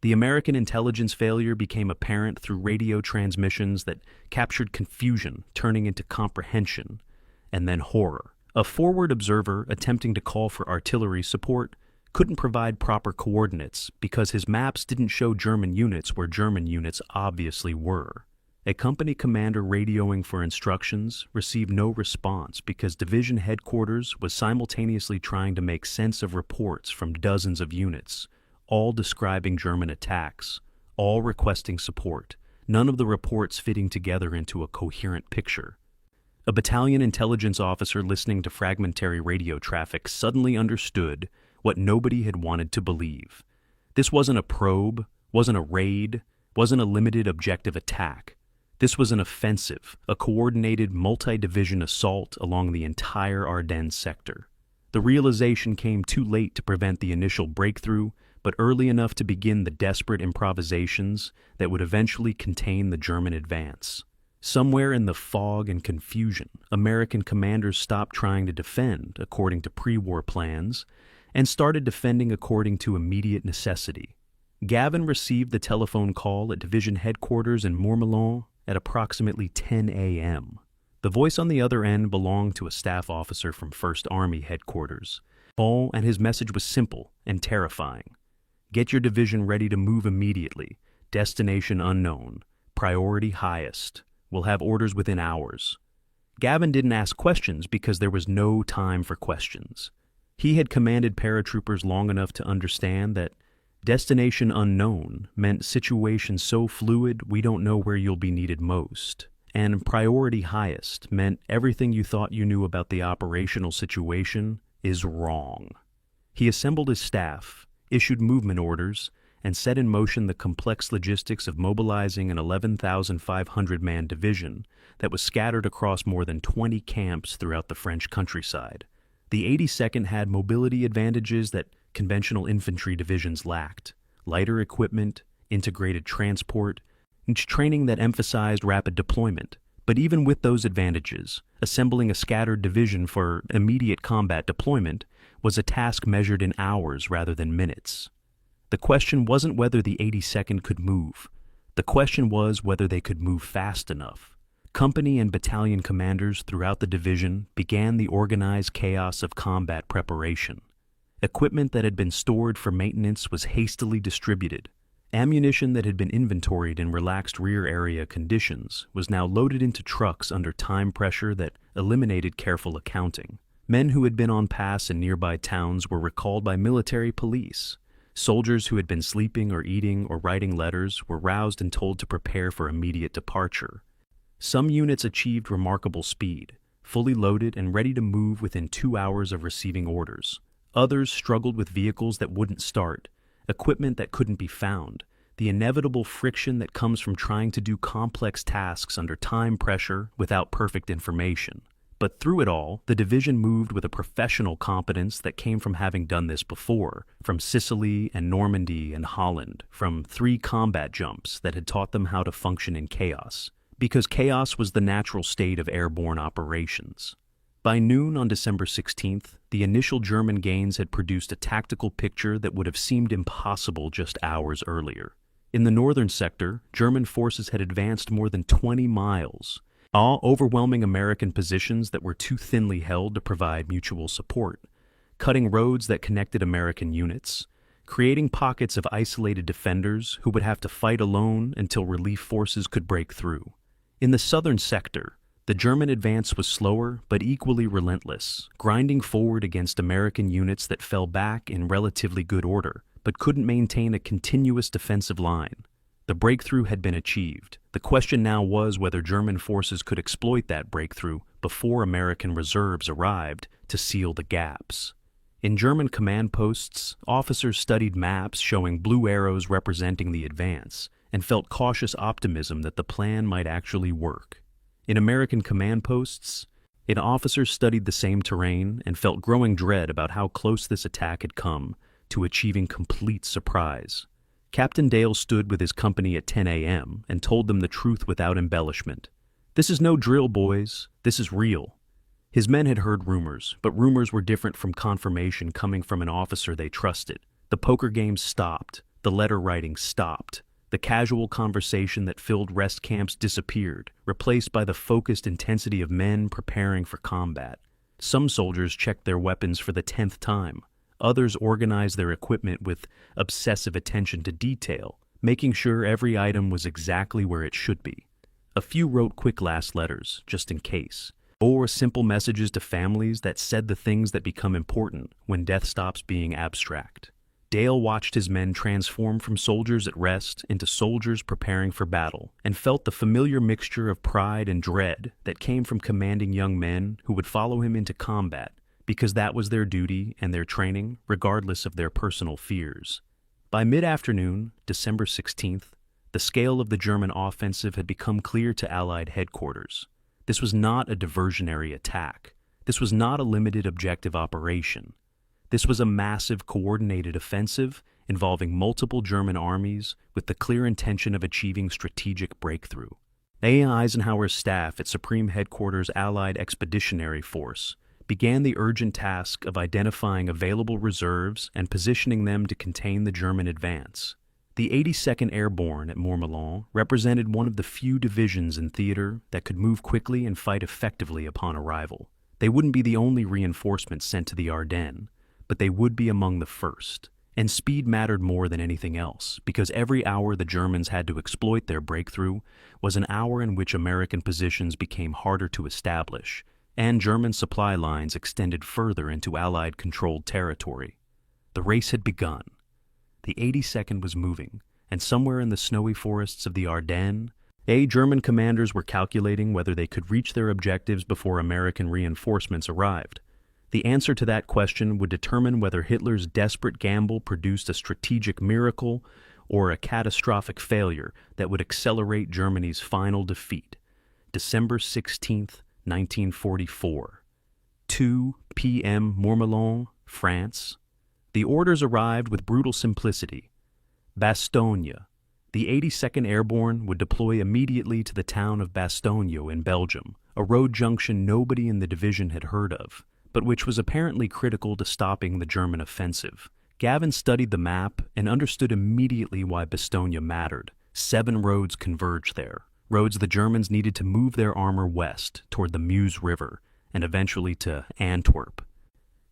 The American intelligence failure became apparent through radio transmissions that captured confusion, turning into comprehension, and then horror. A forward observer attempting to call for artillery support couldn't provide proper coordinates because his maps didn't show German units where German units obviously were. A company commander radioing for instructions received no response because division headquarters was simultaneously trying to make sense of reports from dozens of units, all describing German attacks, all requesting support, none of the reports fitting together into a coherent picture. A battalion intelligence officer listening to fragmentary radio traffic suddenly understood what nobody had wanted to believe. This wasn't a probe, wasn't a raid, wasn't a limited objective attack. This was an offensive, a coordinated multi-division assault along the entire Ardennes sector. The realization came too late to prevent the initial breakthrough, but early enough to begin the desperate improvisations that would eventually contain the German advance. Somewhere in the fog and confusion, American commanders stopped trying to defend according to pre-war plans and started defending according to immediate necessity. Gavin received the telephone call at division headquarters in Mourmelon at approximately 10 a.m. The voice on the other end belonged to a staff officer from 1st Army headquarters. And his message was simple and terrifying. Get your division ready to move immediately. Destination unknown. Priority highest. We'll have orders within hours. Gavin didn't ask questions because there was no time for questions. He had commanded paratroopers long enough to understand that destination unknown meant situation so fluid we don't know where you'll be needed most. And priority highest meant everything you thought you knew about the operational situation is wrong. He assembled his staff, issued movement orders, and set in motion the complex logistics of mobilizing an 11,500-man division that was scattered across more than 20 camps throughout the French countryside. The 82nd had mobility advantages that conventional infantry divisions lacked: lighter equipment, integrated transport, and training that emphasized rapid deployment. But even with those advantages, assembling a scattered division for immediate combat deployment was a task measured in hours rather than minutes. The question wasn't whether the 82nd could move. The question was whether they could move fast enough. Company and battalion commanders throughout the division began the organized chaos of combat preparation. Equipment that had been stored for maintenance was hastily distributed. Ammunition that had been inventoried in relaxed rear area conditions was now loaded into trucks under time pressure that eliminated careful accounting. Men who had been on pass in nearby towns were recalled by military police. Soldiers who had been sleeping or eating or writing letters were roused and told to prepare for immediate departure. Some units achieved remarkable speed, fully loaded and ready to move within 2 hours of receiving orders. Others struggled with vehicles that wouldn't start, equipment that couldn't be found, the inevitable friction that comes from trying to do complex tasks under time pressure without perfect information. But through it all, the division moved with a professional competence that came from having done this before, from Sicily and Normandy and Holland, from 3 combat jumps that had taught them how to function in chaos, because chaos was the natural state of airborne operations. By noon on December 16th, the initial German gains had produced a tactical picture that would have seemed impossible just hours earlier. In the northern sector, German forces had advanced more than 20 miles, all overwhelming American positions that were too thinly held to provide mutual support, cutting roads that connected American units, creating pockets of isolated defenders who would have to fight alone until relief forces could break through. In the southern sector, the German advance was slower but equally relentless, grinding forward against American units that fell back in relatively good order, but couldn't maintain a continuous defensive line. The breakthrough had been achieved. The question now was whether German forces could exploit that breakthrough before American reserves arrived to seal the gaps. In German command posts, officers studied maps showing blue arrows representing the advance and felt cautious optimism that the plan might actually work. In American command posts, officers studied the same terrain and felt growing dread about how close this attack had come to achieving complete surprise. Captain Dale stood with his company at 10 a.m. and told them the truth without embellishment. "This is no drill, boys. This is real." His men had heard rumors, but rumors were different from confirmation coming from an officer they trusted. The poker games stopped. The letter writing stopped. The casual conversation that filled rest camps disappeared, replaced by the focused intensity of men preparing for combat. Some soldiers checked their weapons for the 10th time. Others organized their equipment with obsessive attention to detail, making sure every item was exactly where it should be. A few wrote quick last letters, just in case, or simple messages to families that said the things that become important when death stops being abstract. Dale watched his men transform from soldiers at rest into soldiers preparing for battle, and felt the familiar mixture of pride and dread that came from commanding young men who would follow him into combat, because that was their duty and their training, regardless of their personal fears. By mid-afternoon, December 16th, the scale of the German offensive had become clear to Allied headquarters. This was not a diversionary attack. This was not a limited objective operation. This was a massive, coordinated offensive involving multiple German armies with the clear intention of achieving strategic breakthrough. Eisenhower's staff at Supreme Headquarters Allied Expeditionary Force began the urgent task of identifying available reserves and positioning them to contain the German advance. The 82nd Airborne at Mourmelon represented one of the few divisions in theater that could move quickly and fight effectively upon arrival. They wouldn't be the only reinforcements sent to the Ardennes, but they would be among the first. And speed mattered more than anything else, because every hour the Germans had to exploit their breakthrough was an hour in which American positions became harder to establish, and German supply lines extended further into Allied-controlled territory. The race had begun. The 82nd was moving, and somewhere in the snowy forests of the Ardennes, German commanders were calculating whether they could reach their objectives before American reinforcements arrived. The answer to that question would determine whether Hitler's desperate gamble produced a strategic miracle or a catastrophic failure that would accelerate Germany's final defeat. December 16th, 1944. 2 p.m. Mourmelon, France. The orders arrived with brutal simplicity. Bastogne. The 82nd Airborne would deploy immediately to the town of Bastogne in Belgium, a road junction nobody in the division had heard of, but which was apparently critical to stopping the German offensive. Gavin studied the map and understood immediately why Bastogne mattered. 7 roads converged there, roads the Germans needed to move their armor west toward the Meuse River and eventually to Antwerp.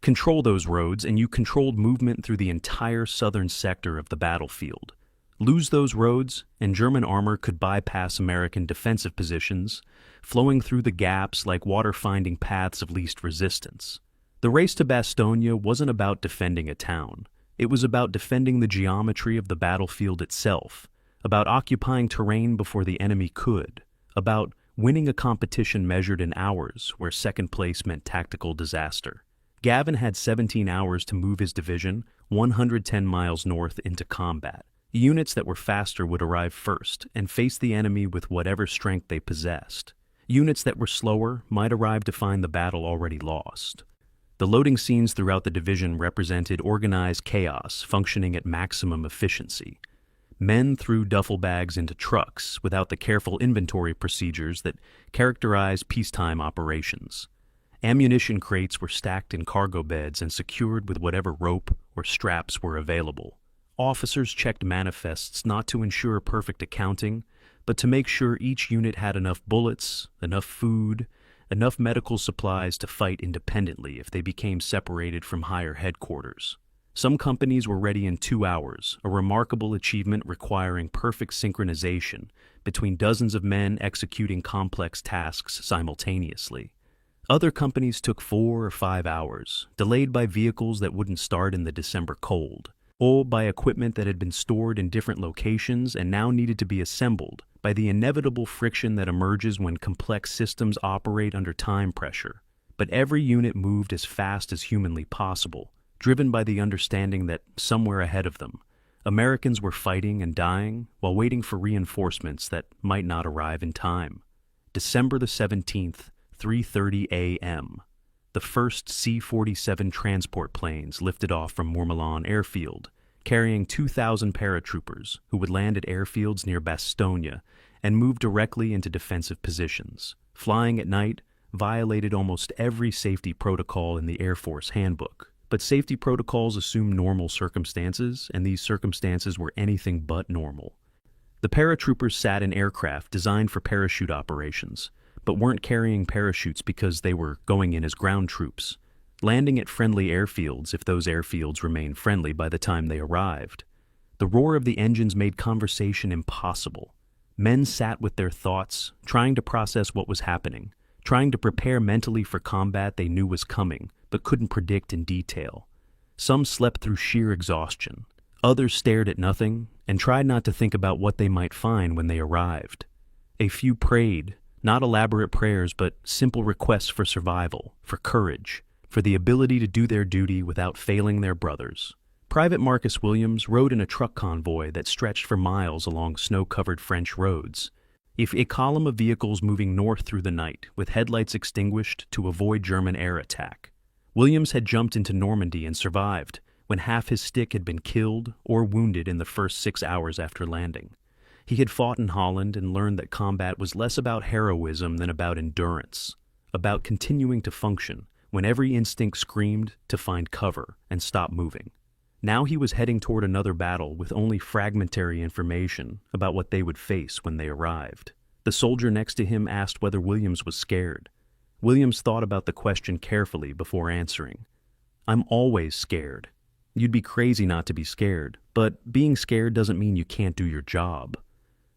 Control those roads and you controlled movement through the entire southern sector of the battlefield. Lose those roads and German armor could bypass American defensive positions, flowing through the gaps like water-finding paths of least resistance. The race to Bastogne wasn't about defending a town. It was about defending the geometry of the battlefield itself, about occupying terrain before the enemy could, about winning a competition measured in hours where second place meant tactical disaster. Gavin had 17 hours to move his division 110 miles north into combat. Units that were faster would arrive first and face the enemy with whatever strength they possessed. Units that were slower might arrive to find the battle already lost. The loading scenes throughout the division represented organized chaos functioning at maximum efficiency. Men threw duffel bags into trucks without the careful inventory procedures that characterize peacetime operations. Ammunition crates were stacked in cargo beds and secured with whatever rope or straps were available. Officers checked manifests not to ensure perfect accounting, but to make sure each unit had enough bullets, enough food, enough medical supplies to fight independently if they became separated from higher headquarters. Some companies were ready in 2 hours, a remarkable achievement requiring perfect synchronization between dozens of men executing complex tasks simultaneously. Other companies took 4 or 5 hours, delayed by vehicles that wouldn't start in the December cold, or by equipment that had been stored in different locations and now needed to be assembled by the inevitable friction that emerges when complex systems operate under time pressure. But every unit moved as fast as humanly possible, driven by the understanding that somewhere ahead of them, Americans were fighting and dying while waiting for reinforcements that might not arrive in time. December the 17th, 3:30 a.m. The first C-47 transport planes lifted off from Mourmelon airfield, carrying 2,000 paratroopers who would land at airfields near Bastogne and move directly into defensive positions. Flying at night violated almost every safety protocol in the Air Force handbook. But safety protocols assume normal circumstances, and these circumstances were anything but normal. The paratroopers sat in aircraft designed for parachute operations, but weren't carrying parachutes because they were going in as ground troops, landing at friendly airfields if those airfields remained friendly by the time they arrived. The roar of the engines made conversation impossible. Men sat with their thoughts, trying to process what was happening, trying to prepare mentally for combat they knew was coming, but couldn't predict in detail. Some slept through sheer exhaustion. Others stared at nothing and tried not to think about what they might find when they arrived. A few prayed, not elaborate prayers, but simple requests for survival, for courage, for the ability to do their duty without failing their brothers. Private Marcus Williams rode in a truck convoy that stretched for miles along snow-covered French roads. A column of vehicles moving north through the night, with headlights extinguished to avoid German air attack. Williams had jumped into Normandy and survived when half his stick had been killed or wounded in the first 6 hours after landing. He had fought in Holland and learned that combat was less about heroism than about endurance, about continuing to function when every instinct screamed to find cover and stop moving. Now he was heading toward another battle with only fragmentary information about what they would face when they arrived. The soldier next to him asked whether Williams was scared. Williams thought about the question carefully before answering. "I'm always scared. You'd be crazy not to be scared, but being scared doesn't mean you can't do your job."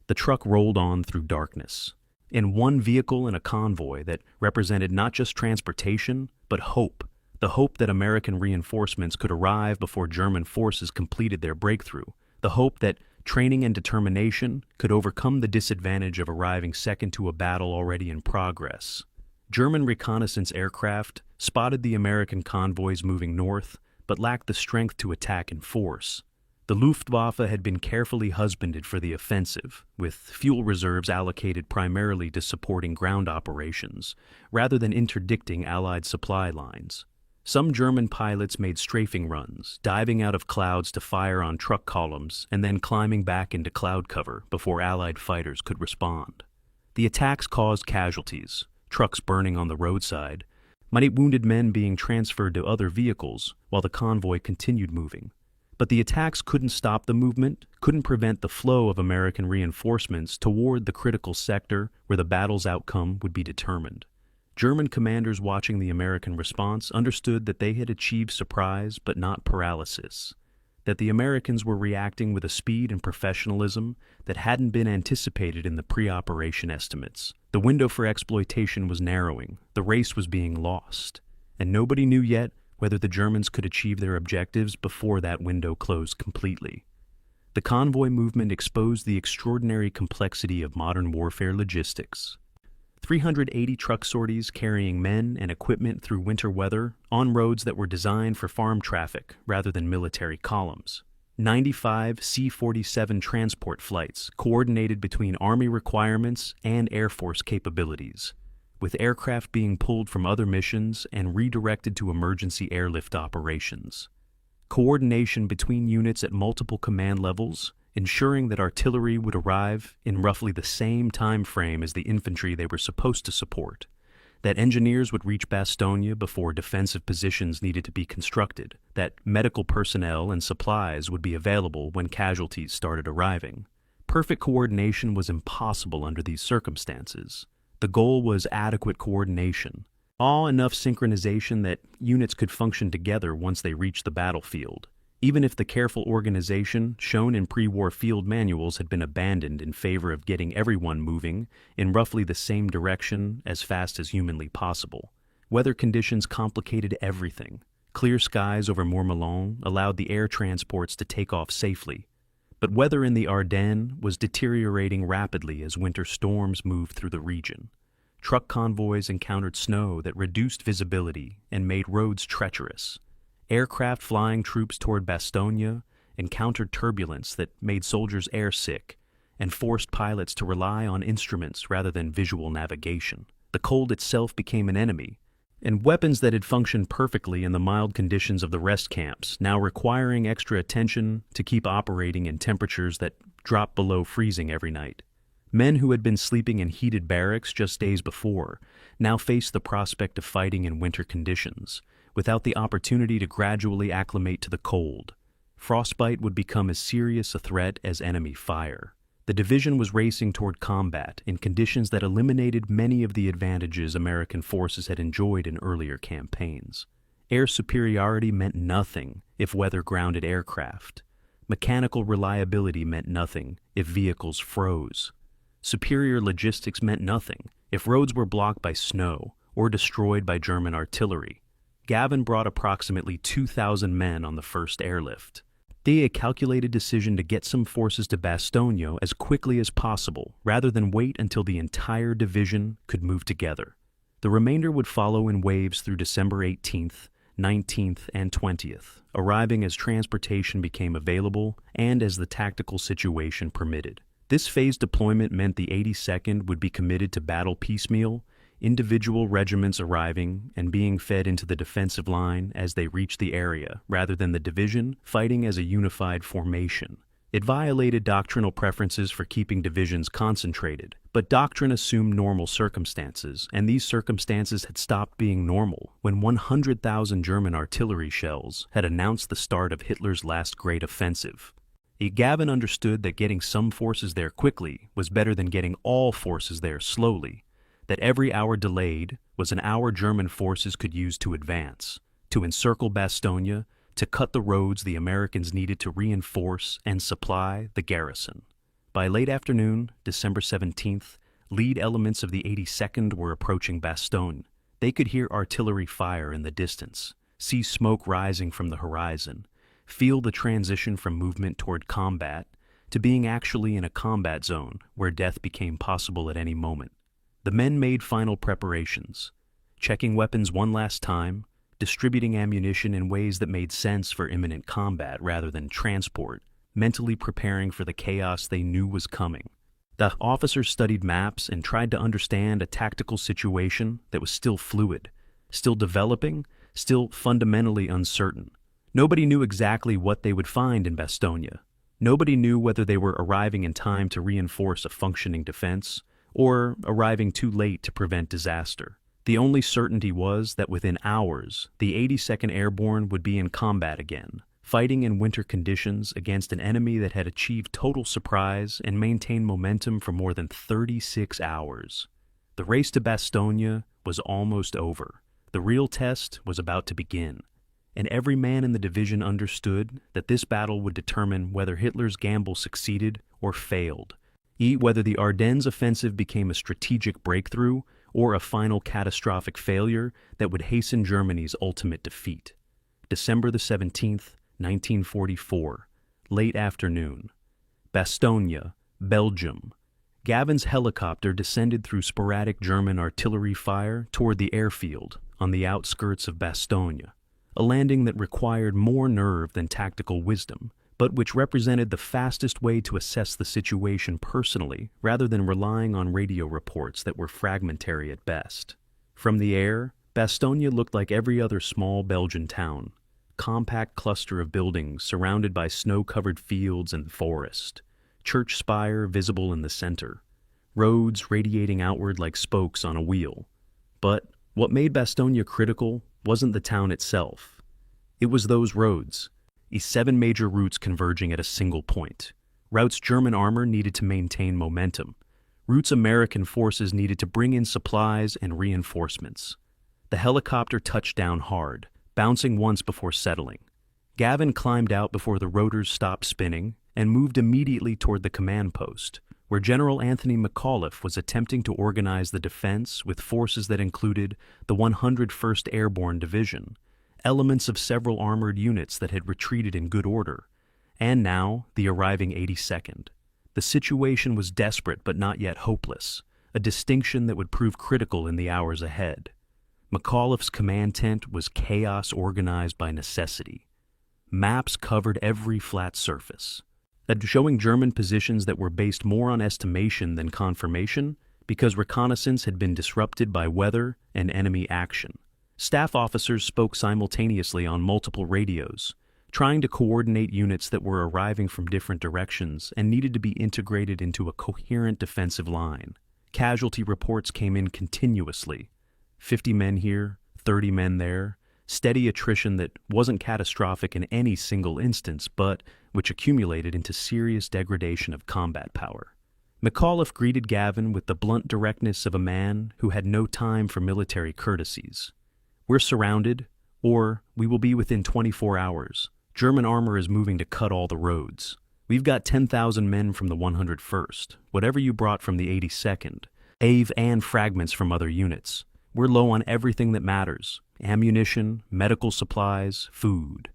The truck rolled on through darkness. In one vehicle in a convoy that represented not just transportation, but hope. The hope that American reinforcements could arrive before German forces completed their breakthrough. The hope that training and determination could overcome the disadvantage of arriving second to a battle already in progress. German reconnaissance aircraft spotted the American convoys moving north, but lacked the strength to attack in force. The Luftwaffe had been carefully husbanded for the offensive, with fuel reserves allocated primarily to supporting ground operations, rather than interdicting Allied supply lines. Some German pilots made strafing runs, diving out of clouds to fire on truck columns and then climbing back into cloud cover before Allied fighters could respond. The attacks caused casualties, trucks burning on the roadside, many wounded men being transferred to other vehicles while the convoy continued moving. But the attacks couldn't stop the movement, couldn't prevent the flow of American reinforcements toward the critical sector where the battle's outcome would be determined. German commanders watching the American response understood that they had achieved surprise but not paralysis, that the Americans were reacting with a speed and professionalism that hadn't been anticipated in the pre-operation estimates. The window for exploitation was narrowing, the race was being lost, and nobody knew yet whether the Germans could achieve their objectives before that window closed completely. The convoy movement exposed the extraordinary complexity of modern warfare logistics. 380 truck sorties carrying men and equipment through winter weather on roads that were designed for farm traffic rather than military columns. 95 C-47 transport flights coordinated between Army requirements and Air Force capabilities, with aircraft being pulled from other missions and redirected to emergency airlift operations. Coordination between units at multiple command levels, ensuring that artillery would arrive in roughly the same time frame as the infantry they were supposed to support, that engineers would reach Bastogne before defensive positions needed to be constructed, that medical personnel and supplies would be available when casualties started arriving. Perfect coordination was impossible under these circumstances. The goal was adequate coordination, all enough synchronization that units could function together once they reached the battlefield, even if the careful organization shown in pre-war field manuals had been abandoned in favor of getting everyone moving in roughly the same direction as fast as humanly possible. Weather conditions complicated everything. Clear skies over Mourmelon allowed the air transports to take off safely, but weather in the Ardennes was deteriorating rapidly as winter storms moved through the region. Truck convoys encountered snow that reduced visibility and made roads treacherous. Aircraft flying troops toward Bastogne encountered turbulence that made soldiers airsick and forced pilots to rely on instruments rather than visual navigation. The cold itself became an enemy, and weapons that had functioned perfectly in the mild conditions of the rest camps now requiring extra attention to keep operating in temperatures that dropped below freezing every night. Men who had been sleeping in heated barracks just days before now faced the prospect of fighting in winter conditions, without the opportunity to gradually acclimate to the cold. Frostbite would become as serious a threat as enemy fire. The division was racing toward combat in conditions that eliminated many of the advantages American forces had enjoyed in earlier campaigns. Air superiority meant nothing if weather grounded aircraft. Mechanical reliability meant nothing if vehicles froze. Superior logistics meant nothing if roads were blocked by snow or destroyed by German artillery. Gavin brought approximately 2,000 men on the first airlift. They had a calculated decision to get some forces to Bastogne as quickly as possible, rather than wait until the entire division could move together. The remainder would follow in waves through December 18th, 19th, and 20th, arriving as transportation became available and as the tactical situation permitted. This phased deployment meant the 82nd would be committed to battle piecemeal, individual regiments arriving and being fed into the defensive line as they reached the area, rather than the division fighting as a unified formation. It violated doctrinal preferences for keeping divisions concentrated, but doctrine assumed normal circumstances, and these circumstances had stopped being normal when 100,000 German artillery shells had announced the start of Hitler's last great offensive. Gavin understood that getting some forces there quickly was better than getting all forces there slowly, that every hour delayed was an hour German forces could use to advance, to encircle Bastogne, to cut the roads the Americans needed to reinforce and supply the garrison. By late afternoon, December 17th, lead elements of the 82nd were approaching Bastogne. They could hear artillery fire in the distance, see smoke rising from the horizon, feel the transition from movement toward combat to being actually in a combat zone where death became possible at any moment. The men made final preparations, checking weapons one last time, distributing ammunition in ways that made sense for imminent combat rather than transport, mentally preparing for the chaos they knew was coming. The officers studied maps and tried to understand a tactical situation that was still fluid, still developing, still fundamentally uncertain. Nobody knew exactly what they would find in Bastogne. Nobody knew whether they were arriving in time to reinforce a functioning defense or arriving too late to prevent disaster. The only certainty was that within hours, the 82nd Airborne would be in combat again, fighting in winter conditions against an enemy that had achieved total surprise and maintained momentum for more than 36 hours. The race to Bastogne was almost over. The real test was about to begin, and every man in the division understood that this battle would determine whether Hitler's gamble succeeded or failed, whether the Ardennes offensive became a strategic breakthrough or a final catastrophic failure that would hasten Germany's ultimate defeat. December the 17th, 1944, late afternoon. Bastogne, Belgium. Gavin's helicopter descended through sporadic German artillery fire toward the airfield on the outskirts of Bastogne, a landing that required more nerve than tactical wisdom, but which represented the fastest way to assess the situation personally rather than relying on radio reports that were fragmentary at best. From the air, Bastogne looked like every other small Belgian town, compact cluster of buildings surrounded by snow-covered fields and forest, church spire visible in the center, roads radiating outward like spokes on a wheel. But what made Bastogne critical wasn't the town itself. It was those roads, 7 major routes converging at a single point. Routes German armor needed to maintain momentum. Routes American forces needed to bring in supplies and reinforcements. The helicopter touched down hard, bouncing once before settling. Gavin climbed out before the rotors stopped spinning and moved immediately toward the command post, where General Anthony McAuliffe was attempting to organize the defense with forces that included the 101st Airborne Division, elements of several armored units that had retreated in good order, and now the arriving 82nd. The situation was desperate but not yet hopeless, a distinction that would prove critical in the hours ahead. McAuliffe's command tent was chaos organized by necessity. Maps covered every flat surface, showing German positions that were based more on estimation than confirmation because reconnaissance had been disrupted by weather and enemy action. Staff officers spoke simultaneously on multiple radios, trying to coordinate units that were arriving from different directions and needed to be integrated into a coherent defensive line. Casualty reports came in continuously. 50 men here, 30 men there, steady attrition that wasn't catastrophic in any single instance, but which accumulated into serious degradation of combat power. McAuliffe greeted Gavin with the blunt directness of a man who had no time for military courtesies. "We're surrounded, or we will be within 24 hours. German armor is moving to cut all the roads. We've got 10,000 men from the 101st, whatever you brought from the 82nd, and fragments from other units. We're low on everything that matters: ammunition, medical supplies, food.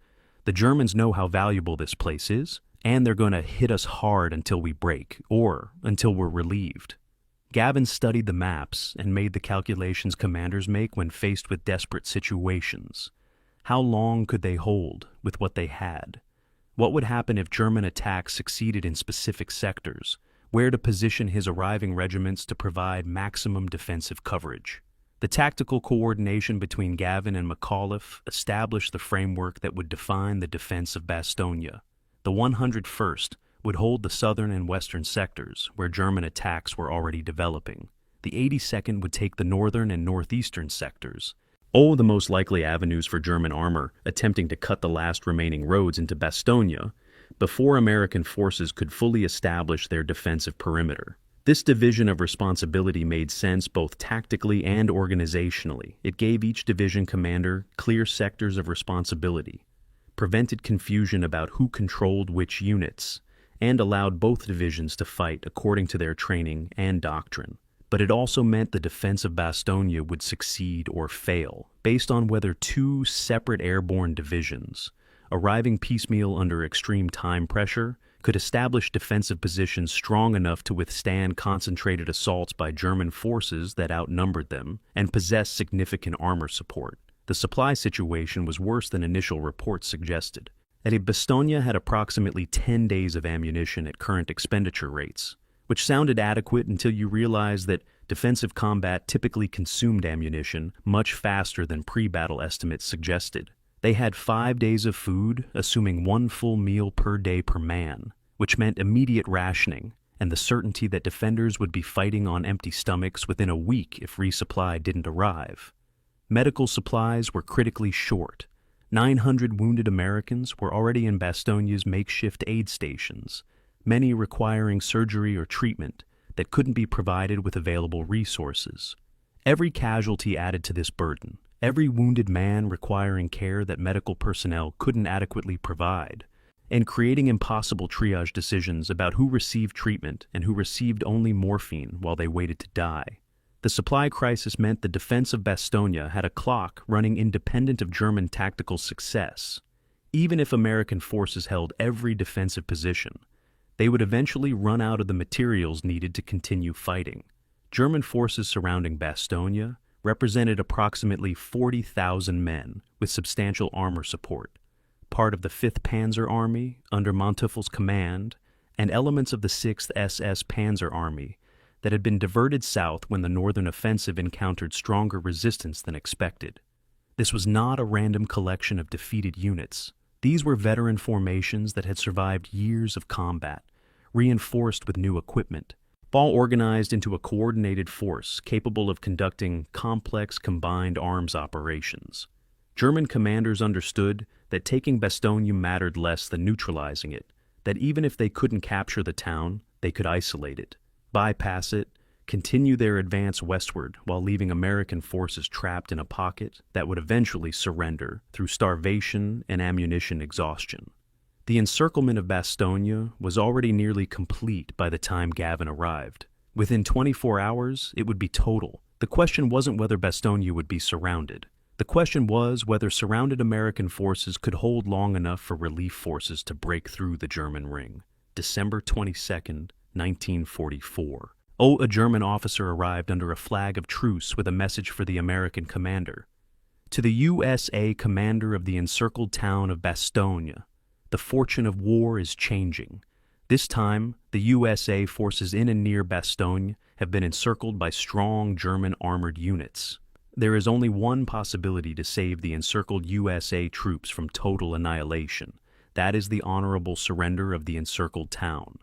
The Germans know how valuable this place is, and they're going to hit us hard until we break, or until we're relieved." Gavin studied the maps and made the calculations commanders make when faced with desperate situations. How long could they hold with what they had? What would happen if German attacks succeeded in specific sectors? Where to position his arriving regiments to provide maximum defensive coverage? The tactical coordination between Gavin and McAuliffe established the framework that would define the defense of Bastogne. The 101st would hold the southern and western sectors, where German attacks were already developing. The 82nd would take the northern and northeastern sectors, the most likely avenues for German armor attempting to cut the last remaining roads into Bastogne before American forces could fully establish their defensive perimeter. This division of responsibility made sense both tactically and organizationally. It gave each division commander clear sectors of responsibility, prevented confusion about who controlled which units, and allowed both divisions to fight according to their training and doctrine. But it also meant the defense of Bastogne would succeed or fail, based on whether 2 separate airborne divisions, arriving piecemeal under extreme time pressure, could establish defensive positions strong enough to withstand concentrated assaults by German forces that outnumbered them and possessed significant armor support. The supply situation was worse than initial reports suggested. Bastogne had approximately 10 days of ammunition at current expenditure rates, which sounded adequate until you realized that defensive combat typically consumed ammunition much faster than pre-battle estimates suggested. They had 5 days of food, assuming 1 full meal per day per man, which meant immediate rationing and the certainty that defenders would be fighting on empty stomachs within a week if resupply didn't arrive. Medical supplies were critically short. 900 wounded Americans were already in Bastogne's makeshift aid stations, many requiring surgery or treatment that couldn't be provided with available resources. Every casualty added to this burden, every wounded man requiring care that medical personnel couldn't adequately provide, and creating impossible triage decisions about who received treatment and who received only morphine while they waited to die. The supply crisis meant the defense of Bastogne had a clock running independent of German tactical success. Even if American forces held every defensive position, they would eventually run out of the materials needed to continue fighting. German forces surrounding Bastogne represented approximately 40,000 men with substantial armor support, part of the 5th Panzer Army under Monteufel's command, and elements of the 6th SS Panzer Army that had been diverted south when the northern offensive encountered stronger resistance than expected. This was not a random collection of defeated units. These were veteran formations that had survived years of combat, reinforced with new equipment, all organized into a coordinated force capable of conducting complex combined arms operations. German commanders understood that taking Bastogne mattered less than neutralizing it, that even if they couldn't capture the town, they could isolate it, bypass it, continue their advance westward while leaving American forces trapped in a pocket that would eventually surrender through starvation and ammunition exhaustion. The encirclement of Bastogne was already nearly complete by the time Gavin arrived. Within 24 hours, it would be total. The question wasn't whether Bastogne would be surrounded. The question was whether surrounded American forces could hold long enough for relief forces to break through the German ring. December 22nd, 1944. A German officer arrived under a flag of truce with a message for the American commander. To the USA commander of the encircled town of Bastogne, the fortune of war is changing. This time, the USA forces in and near Bastogne have been encircled by strong German armored units. There is only one possibility to save the encircled USA troops from total annihilation. That is the honorable surrender of the encircled town.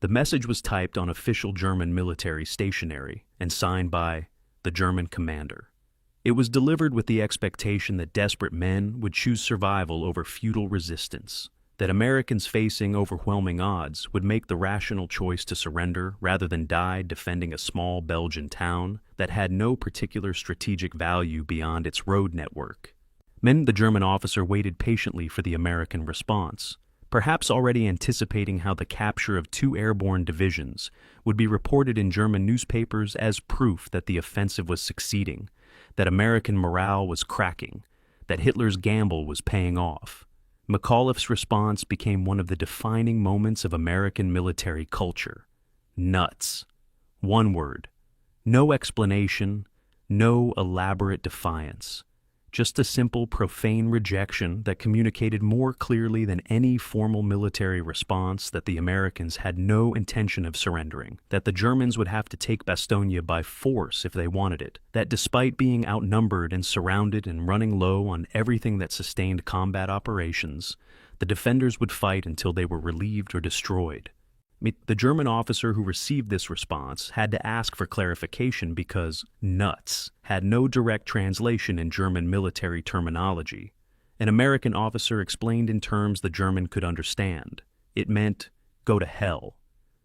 The message was typed on official German military stationery and signed by the German commander. It was delivered with the expectation that desperate men would choose survival over futile resistance, that Americans facing overwhelming odds would make the rational choice to surrender rather than die defending a small Belgian town that had no particular strategic value beyond its road network. The German officer waited patiently for the American response, perhaps already anticipating how the capture of 2 airborne divisions would be reported in German newspapers as proof that the offensive was succeeding, that American morale was cracking, that Hitler's gamble was paying off. McAuliffe's response became one of the defining moments of American military culture. Nuts. One word. No explanation, no elaborate defiance. Just a simple, profane rejection that communicated more clearly than any formal military response that the Americans had no intention of surrendering, that the Germans would have to take Bastogne by force if they wanted it, that despite being outnumbered and surrounded and running low on everything that sustained combat operations, the defenders would fight until they were relieved or destroyed. The German officer who received this response had to ask for clarification because nuts had no direct translation in German military terminology. An American officer explained in terms the German could understand. It meant, go to hell.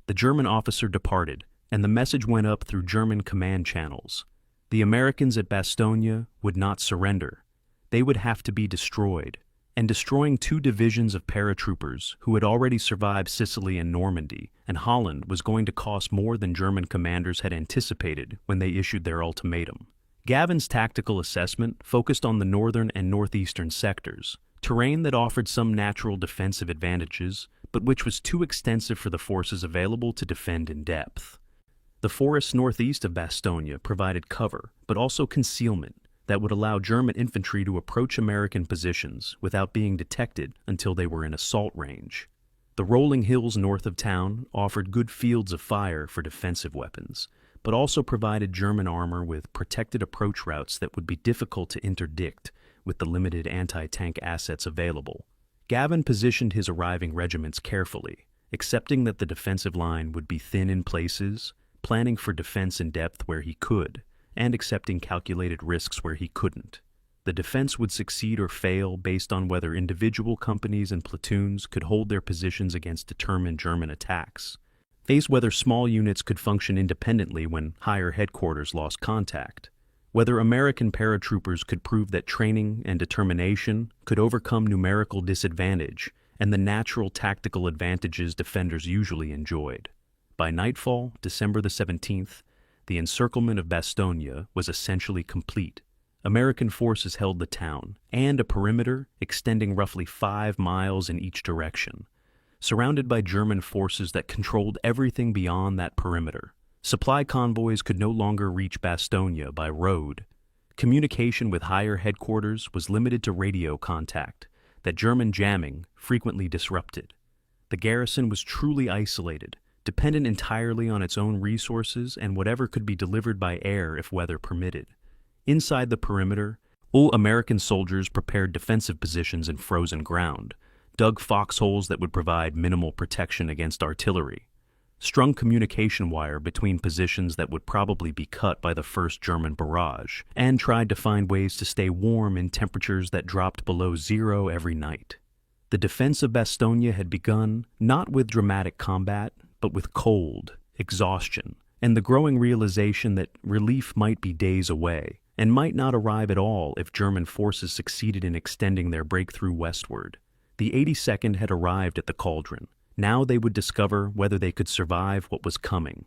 The German officer departed, and the message went up through German command channels. The Americans at Bastogne would not surrender. They would have to be destroyed. And destroying 2 divisions of paratroopers who had already survived Sicily and Normandy and Holland was going to cost more than German commanders had anticipated when they issued their ultimatum. Gavin's tactical assessment focused on the northern and northeastern sectors, terrain that offered some natural defensive advantages, but which was too extensive for the forces available to defend in depth. The forests northeast of Bastogne provided cover, but also concealment, that would allow German infantry to approach American positions without being detected until they were in assault range. The rolling hills north of town offered good fields of fire for defensive weapons, but also provided German armor with protected approach routes that would be difficult to interdict with the limited anti-tank assets available. Gavin positioned his arriving regiments carefully, accepting that the defensive line would be thin in places, planning for defense in depth where he could, and accepting calculated risks where he couldn't. The defense would succeed or fail based on whether individual companies and platoons could hold their positions against determined German attacks, whether small units could function independently when higher headquarters lost contact, whether American paratroopers could prove that training and determination could overcome numerical disadvantage and the natural tactical advantages defenders usually enjoyed. By nightfall, December the 17th, the encirclement of Bastogne was essentially complete. American forces held the town, and a perimeter extending roughly 5 miles in each direction, surrounded by German forces that controlled everything beyond that perimeter. Supply convoys could no longer reach Bastogne by road. Communication with higher headquarters was limited to radio contact that German jamming frequently disrupted. The garrison was truly isolated, dependent entirely on its own resources and whatever could be delivered by air if weather permitted. Inside the perimeter, all American soldiers prepared defensive positions in frozen ground, dug foxholes that would provide minimal protection against artillery, strung communication wire between positions that would probably be cut by the first German barrage, and tried to find ways to stay warm in temperatures that dropped below zero every night. The defense of Bastogne had begun not with dramatic combat, but with cold, exhaustion, and the growing realization that relief might be days away, and might not arrive at all if German forces succeeded in extending their breakthrough westward. The 82nd had arrived at the cauldron. Now they would discover whether they could survive what was coming,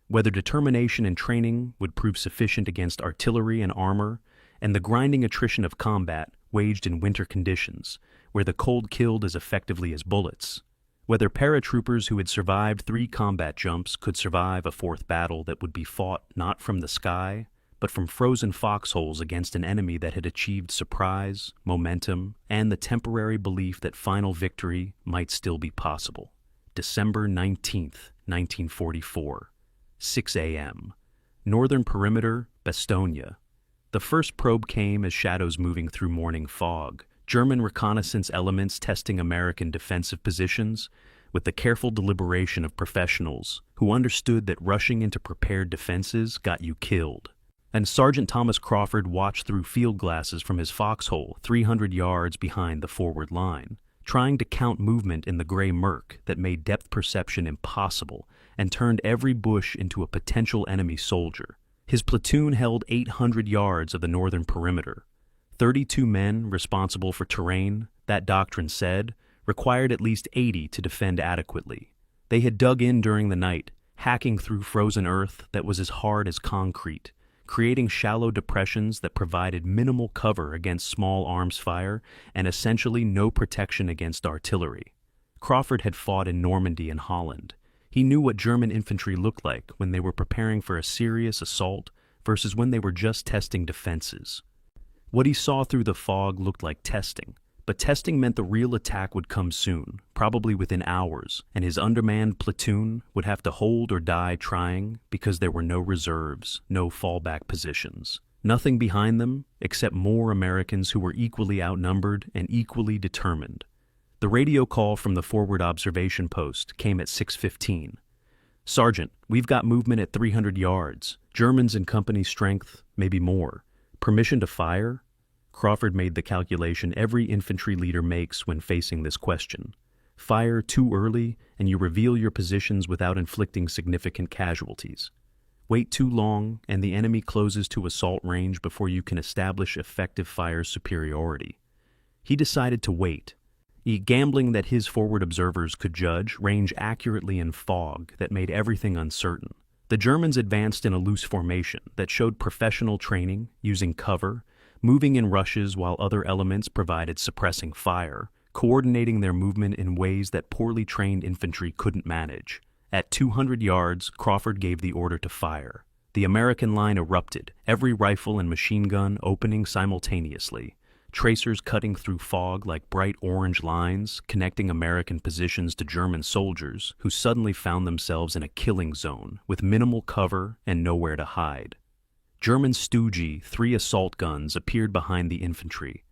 whether determination and training would prove sufficient against artillery and armor, and the grinding attrition of combat waged in winter conditions, where the cold killed as effectively as bullets. Whether paratroopers who had survived 3 combat jumps could survive a 4th battle that would be fought not from the sky, but from frozen foxholes against an enemy that had achieved surprise, momentum, and the temporary belief that final victory might still be possible. December 19th, 1944, 6 a.m. Northern perimeter, Bastogne. The first probe came as shadows moving through morning fog, German reconnaissance elements testing American defensive positions with the careful deliberation of professionals who understood that rushing into prepared defenses got you killed. And Sergeant Thomas Crawford watched through field glasses from his foxhole 300 yards behind the forward line, trying to count movement in the gray murk that made depth perception impossible and turned every bush into a potential enemy soldier. His platoon held 800 yards of the northern perimeter. 32 men responsible for terrain, that doctrine said, required at least 80 to defend adequately. They had dug in during the night, hacking through frozen earth that was as hard as concrete, creating shallow depressions that provided minimal cover against small arms fire and essentially no protection against artillery. Crawford had fought in Normandy and Holland. He knew what German infantry looked like when they were preparing for a serious assault versus when they were just testing defenses. What he saw through the fog looked like testing, but testing meant the real attack would come soon, probably within hours, and his undermanned platoon would have to hold or die trying because there were no reserves, no fallback positions. Nothing behind them except more Americans who were equally outnumbered and equally determined. The radio call from the forward observation post came at 6:15. "Sergeant, we've got movement at 300 yards. Germans in company strength, maybe more. Permission to fire?" Crawford made the calculation every infantry leader makes when facing this question. Fire too early, and you reveal your positions without inflicting significant casualties. Wait too long, and the enemy closes to assault range before you can establish effective fire superiority. He decided to wait, gambling that his forward observers could judge range accurately in fog that made everything uncertain. The Germans advanced in a loose formation that showed professional training, using cover, moving in rushes while other elements provided suppressing fire, coordinating their movement in ways that poorly trained infantry couldn't manage. At 200 yards, Crawford gave the order to fire. The American line erupted, every rifle and machine gun opening simultaneously, tracers cutting through fog like bright orange lines, connecting American positions to German soldiers who suddenly found themselves in a killing zone with minimal cover and nowhere to hide. German Stoogie 3 assault guns appeared behind the infantry,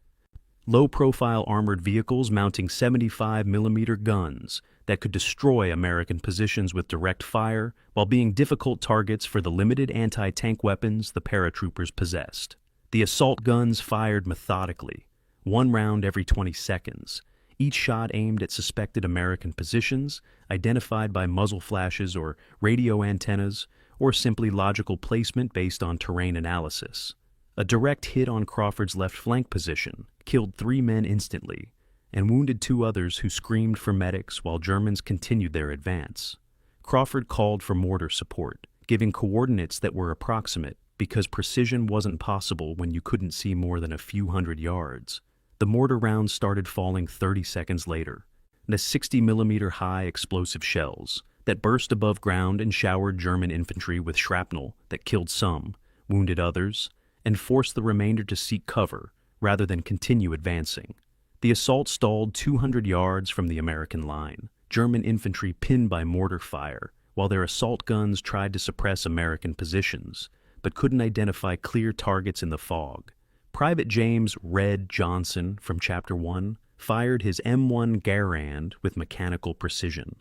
low-profile armored vehicles mounting 75mm guns that could destroy American positions with direct fire while being difficult targets for the limited anti-tank weapons the paratroopers possessed. The assault guns fired methodically, one round every 20 seconds, each shot aimed at suspected American positions, identified by muzzle flashes or radio antennas, or simply logical placement based on terrain analysis. A direct hit on Crawford's left flank position killed 3 men instantly and wounded 2 others who screamed for medics while Germans continued their advance. Crawford called for mortar support, giving coordinates that were approximate because precision wasn't possible when you couldn't see more than a few hundred yards. The mortar rounds started falling 30 seconds later, the 60mm high explosive shells that burst above ground and showered German infantry with shrapnel that killed some, wounded others, and forced the remainder to seek cover rather than continue advancing. The assault stalled 200 yards from the American line, German infantry pinned by mortar fire, while their assault guns tried to suppress American positions, but couldn't identify clear targets in the fog. Private James "Red" Johnson from Chapter 1 fired his M1 Garand with mechanical precision.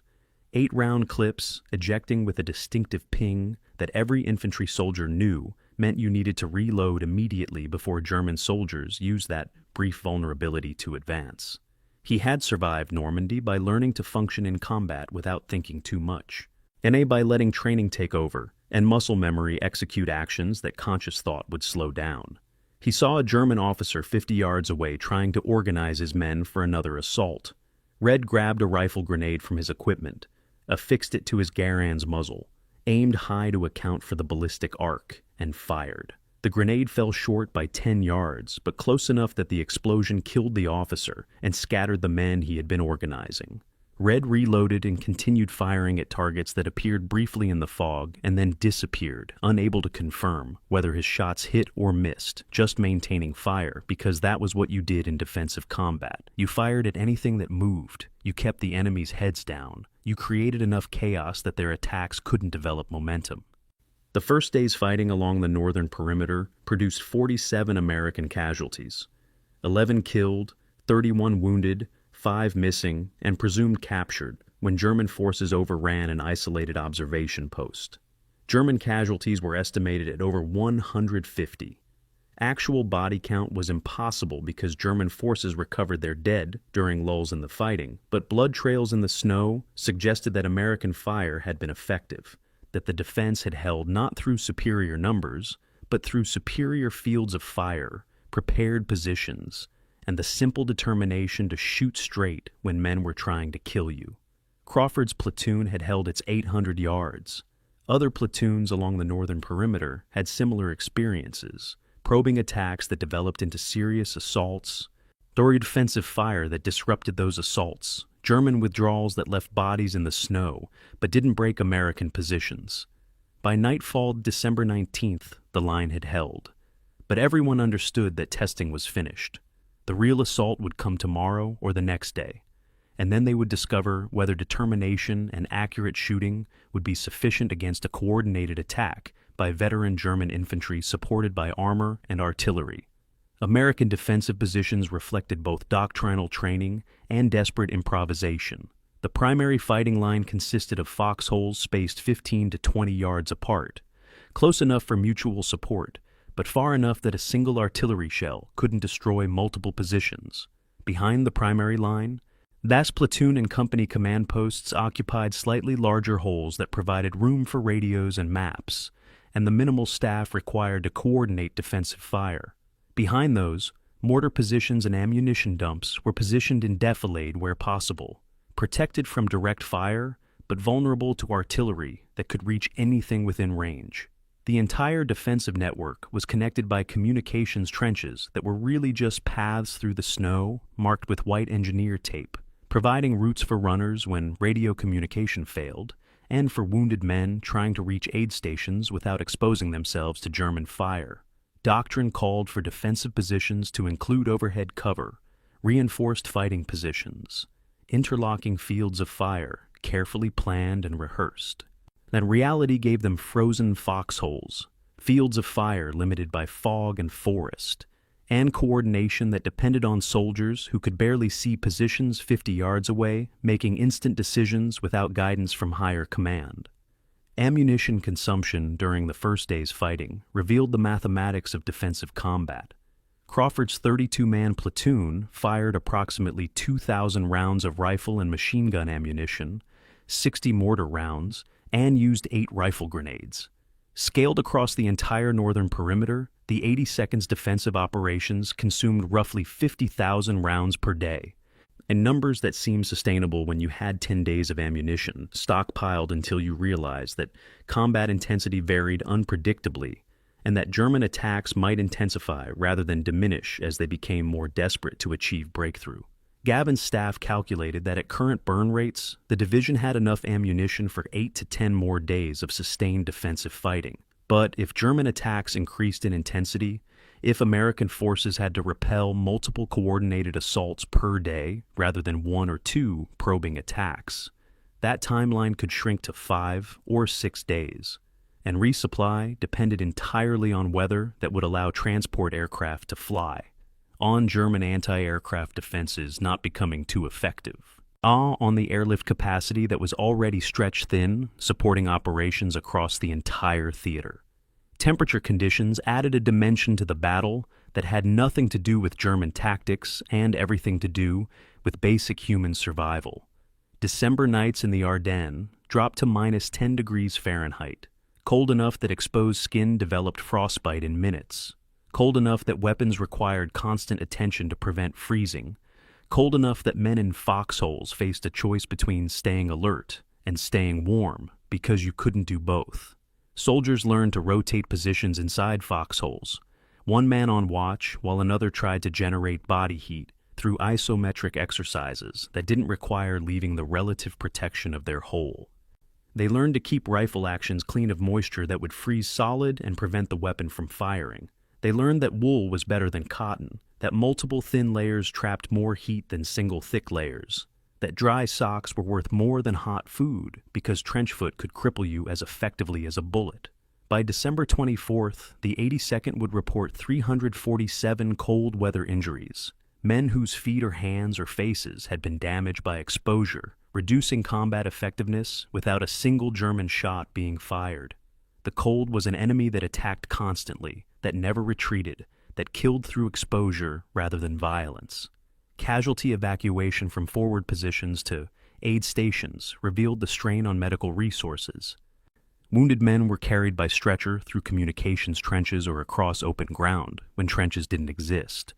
8-round clips, ejecting with a distinctive ping that every infantry soldier knew meant you needed to reload immediately before German soldiers used that brief vulnerability to advance. He had survived Normandy by learning to function in combat without thinking too much, and by letting training take over and muscle memory execute actions that conscious thought would slow down. He saw a German officer 50 yards away trying to organize his men for another assault. Red grabbed a rifle grenade from his equipment, affixed it to his Garand's muzzle, aimed high to account for the ballistic arc, and fired. The grenade fell short by 10 yards, but close enough that the explosion killed the officer and scattered the men he had been organizing. Red reloaded and continued firing at targets that appeared briefly in the fog and then disappeared, unable to confirm whether his shots hit or missed, just maintaining fire, because that was what you did in defensive combat. You fired at anything that moved. You kept the enemy's heads down. You created enough chaos that their attacks couldn't develop momentum. The first day's fighting along the northern perimeter produced 47 American casualties, 11 killed, 31 wounded, 5 missing, and presumed captured when German forces overran an isolated observation post. German casualties were estimated at over 150. Actual body count was impossible because German forces recovered their dead during lulls in the fighting, but blood trails in the snow suggested that American fire had been effective, that the defense had held not through superior numbers, but through superior fields of fire, prepared positions, and the simple determination to shoot straight when men were trying to kill you. Crawford's platoon had held its 800 yards. Other platoons along the northern perimeter had similar experiences, probing attacks that developed into serious assaults, or defensive fire that disrupted those assaults, German withdrawals that left bodies in the snow but didn't break American positions. By nightfall December 19th, the line had held, but everyone understood that testing was finished. The real assault would come tomorrow or the next day, and then they would discover whether determination and accurate shooting would be sufficient against a coordinated attack by veteran German infantry supported by armor and artillery. American defensive positions reflected both doctrinal training and desperate improvisation. The primary fighting line consisted of foxholes spaced 15 to 20 yards apart, close enough for mutual support, but far enough that a single artillery shell couldn't destroy multiple positions. Behind the primary line, vast platoon and company command posts occupied slightly larger holes that provided room for radios and maps, and the minimal staff required to coordinate defensive fire. Behind those, mortar positions and ammunition dumps were positioned in defilade where possible, protected from direct fire, but vulnerable to artillery that could reach anything within range. The entire defensive network was connected by communications trenches that were really just paths through the snow marked with white engineer tape, providing routes for runners when radio communication failed, and for wounded men trying to reach aid stations without exposing themselves to German fire. Doctrine called for defensive positions to include overhead cover, reinforced fighting positions, interlocking fields of fire, carefully planned and rehearsed. Then reality gave them frozen foxholes, fields of fire limited by fog and forest, and coordination that depended on soldiers who could barely see positions 50 yards away, making instant decisions without guidance from higher command. Ammunition consumption during the first day's fighting revealed the mathematics of defensive combat. Crawford's 32-man platoon fired approximately 2,000 rounds of rifle and machine gun ammunition, 60 mortar rounds, and used 8 rifle grenades. Scaled across the entire northern perimeter, the 82nd's defensive operations consumed roughly 50,000 rounds per day, and numbers that seemed sustainable when you had 10 days of ammunition, stockpiled until you realized that combat intensity varied unpredictably, and that German attacks might intensify rather than diminish as they became more desperate to achieve breakthrough. Gavin's staff calculated that at current burn rates, the division had enough ammunition for 8 to 10 more days of sustained defensive fighting. But if German attacks increased in intensity, if American forces had to repel multiple coordinated assaults per day rather than 1 or 2 probing attacks, that timeline could shrink to 5 or 6 days, and resupply depended entirely on weather that would allow transport aircraft to fly, on German anti-aircraft defenses not becoming too effective, on the airlift capacity that was already stretched thin, supporting operations across the entire theater. Temperature conditions added a dimension to the battle that had nothing to do with German tactics and everything to do with basic human survival. December nights in the Ardennes dropped to minus 10 degrees Fahrenheit, cold enough that exposed skin developed frostbite in minutes, cold enough that weapons required constant attention to prevent freezing, cold enough that men in foxholes faced a choice between staying alert and staying warm because you couldn't do both. Soldiers learned to rotate positions inside foxholes, one man on watch while another tried to generate body heat through isometric exercises that didn't require leaving the relative protection of their hole. They learned to keep rifle actions clean of moisture that would freeze solid and prevent the weapon from firing. They learned that wool was better than cotton, that multiple thin layers trapped more heat than single thick layers, that dry socks were worth more than hot food because trench foot could cripple you as effectively as a bullet. By December 24th, the 82nd would report 347 cold weather injuries, men whose feet or hands or faces had been damaged by exposure, reducing combat effectiveness without a single German shot being fired. The cold was an enemy that attacked constantly, that never retreated, that killed through exposure rather than violence. Casualty evacuation from forward positions to aid stations revealed the strain on medical resources. Wounded men were carried by stretcher through communications trenches or across open ground when trenches didn't exist,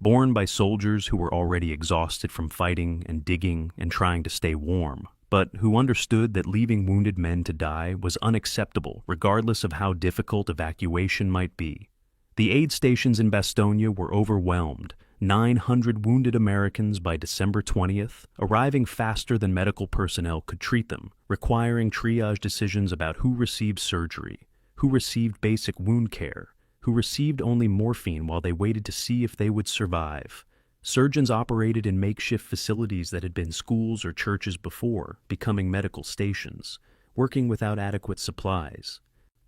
borne by soldiers who were already exhausted from fighting and digging and trying to stay warm, but who understood that leaving wounded men to die was unacceptable regardless of how difficult evacuation might be. The aid stations in Bastogne were overwhelmed, 900 wounded Americans by December 20th, arriving faster than medical personnel could treat them, requiring triage decisions about who received surgery, who received basic wound care, who received only morphine while they waited to see if they would survive. Surgeons operated in makeshift facilities that had been schools or churches before, becoming medical stations, working without adequate supplies,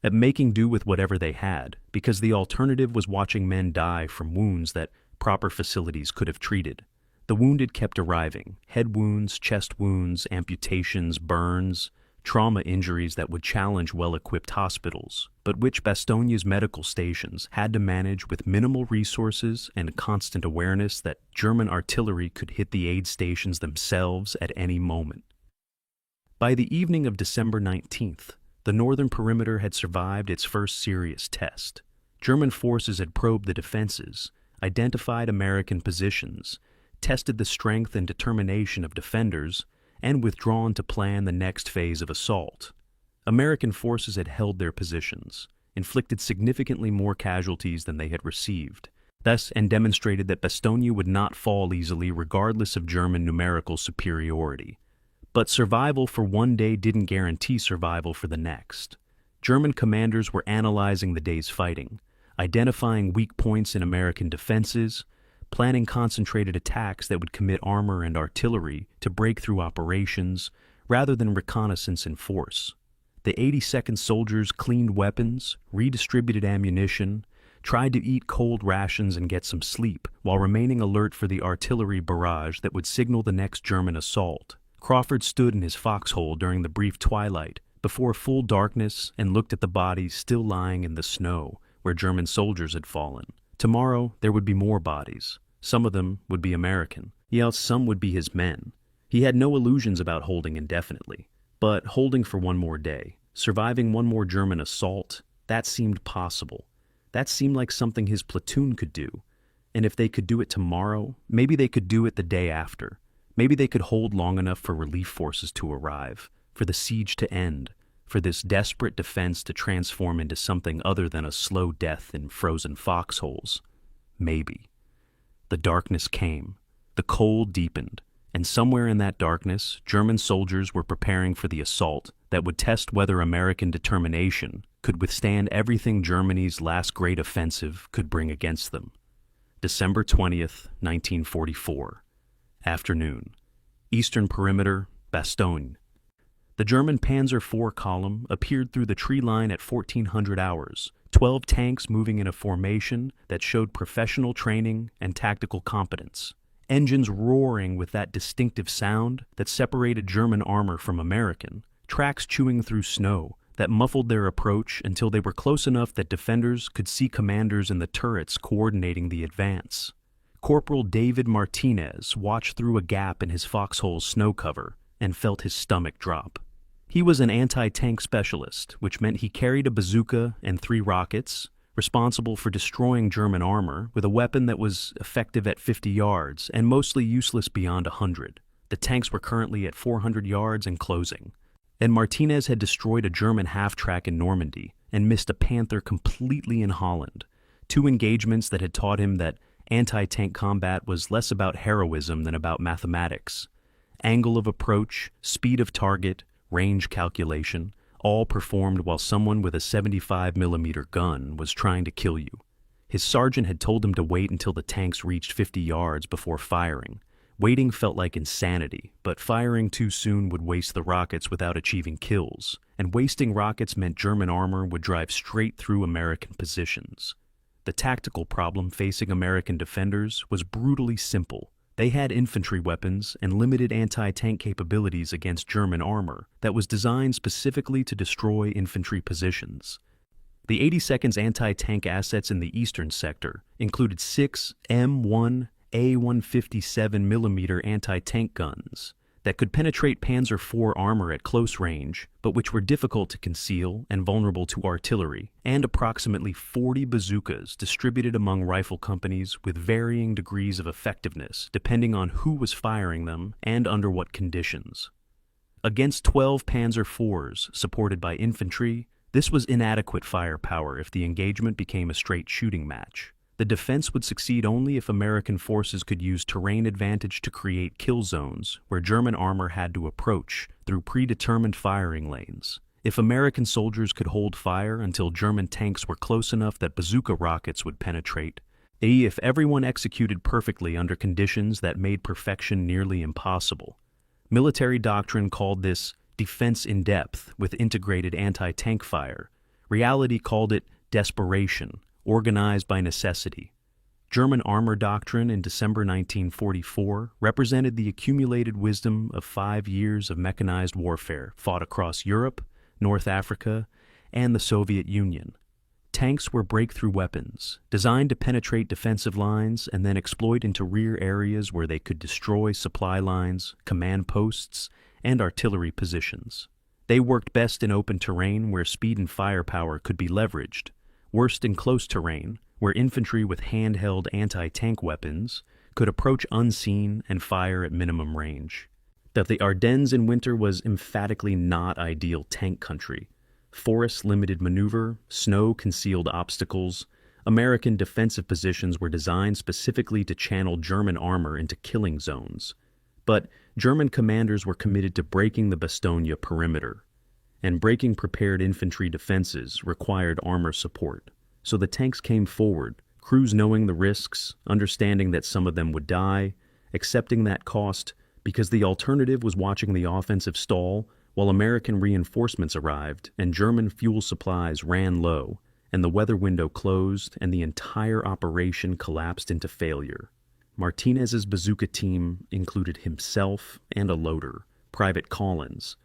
at making do with whatever they had, because the alternative was watching men die from wounds that proper facilities could have treated. The wounded kept arriving, head wounds, chest wounds, amputations, burns, trauma injuries that would challenge well-equipped hospitals, but which Bastogne's medical stations had to manage with minimal resources and constant awareness that German artillery could hit the aid stations themselves at any moment. By the evening of December 19th, the northern perimeter had survived its first serious test. German forces had probed the defenses, identified American positions, tested the strength and determination of defenders, and withdrawn to plan the next phase of assault. American forces had held their positions, inflicted significantly more casualties than they had received, thus and demonstrated that Bastogne would not fall easily regardless of German numerical superiority. But survival for one day didn't guarantee survival for the next. German commanders were analyzing the day's fighting, identifying weak points in American defenses, planning concentrated attacks that would commit armor and artillery to breakthrough operations rather than reconnaissance in force. The 82nd soldiers cleaned weapons, redistributed ammunition, tried to eat cold rations and get some sleep, while remaining alert for the artillery barrage that would signal the next German assault. Crawford stood in his foxhole during the brief twilight, before full darkness, and looked at the bodies still lying in the snow where German soldiers had fallen. Tomorrow there would be more bodies. Some of them would be American. Yet some would be his men. He had no illusions about holding indefinitely. But holding for one more day, surviving one more German assault, that seemed possible. That seemed like something his platoon could do. And if they could do it tomorrow, maybe they could do it the day after. Maybe they could hold long enough for relief forces to arrive, for the siege to end, for this desperate defense to transform into something other than a slow death in frozen foxholes. Maybe. The darkness came. The cold deepened. And somewhere in that darkness, German soldiers were preparing for the assault that would test whether American determination could withstand everything Germany's last great offensive could bring against them. December 20th, 1944. Afternoon. Eastern perimeter, Bastogne. The German Panzer IV column appeared through the tree line at 1400 hours, 12 tanks moving in a formation that showed professional training and tactical competence. Engines roaring with that distinctive sound that separated German armor from American, tracks chewing through snow that muffled their approach until they were close enough that defenders could see commanders in the turrets coordinating the advance. Corporal David Martinez watched through a gap in his foxhole's snow cover and felt his stomach drop. He was an anti-tank specialist, which meant he carried a bazooka and 3 rockets, responsible for destroying German armor with a weapon that was effective at 50 yards and mostly useless beyond 100. The tanks were currently at 400 yards and closing. And Martinez had destroyed a German half-track in Normandy and missed a Panther completely in Holland. 2 engagements that had taught him that anti-tank combat was less about heroism than about mathematics. Angle of approach, speed of target, range calculation, all performed while someone with a 75mm gun was trying to kill you. His sergeant had told him to wait until the tanks reached 50 yards before firing. Waiting felt like insanity, but firing too soon would waste the rockets without achieving kills, and wasting rockets meant German armor would drive straight through American positions. The tactical problem facing American defenders was brutally simple. They had infantry weapons and limited anti-tank capabilities against German armor that was designed specifically to destroy infantry positions. The 82nd's anti-tank assets in the eastern sector included 6 M1 A157mm anti-tank guns that could penetrate Panzer IV armor at close range, but which were difficult to conceal and vulnerable to artillery, and approximately 40 bazookas distributed among rifle companies with varying degrees of effectiveness depending on who was firing them and under what conditions. Against 12 Panzer IVs supported by infantry, this was inadequate firepower if the engagement became a straight shooting match. The defense would succeed only if American forces could use terrain advantage to create kill zones where German armor had to approach through predetermined firing lanes. If American soldiers could hold fire until German tanks were close enough that bazooka rockets would penetrate, i.e. if everyone executed perfectly under conditions that made perfection nearly impossible. Military doctrine called this defense in depth with integrated anti-tank fire. Reality called it desperation, organized by necessity. German armor doctrine in December 1944 represented the accumulated wisdom of 5 years of mechanized warfare fought across Europe, North Africa, and the Soviet Union. Tanks were breakthrough weapons, designed to penetrate defensive lines and then exploit into rear areas where they could destroy supply lines, command posts, and artillery positions. They worked best in open terrain where speed and firepower could be leveraged, worst in close terrain, where infantry with handheld anti-tank weapons could approach unseen and fire at minimum range. That the Ardennes in winter was emphatically not ideal tank country. Forests limited maneuver, snow concealed obstacles. American defensive positions were designed specifically to channel German armor into killing zones. But German commanders were committed to breaking the Bastogne perimeter, and breaking prepared infantry defenses required armor support. So the tanks came forward, crews knowing the risks, understanding that some of them would die, accepting that cost, because the alternative was watching the offensive stall while American reinforcements arrived and German fuel supplies ran low, and the weather window closed and the entire operation collapsed into failure. Martinez's bazooka team included himself and a loader, Private Collins,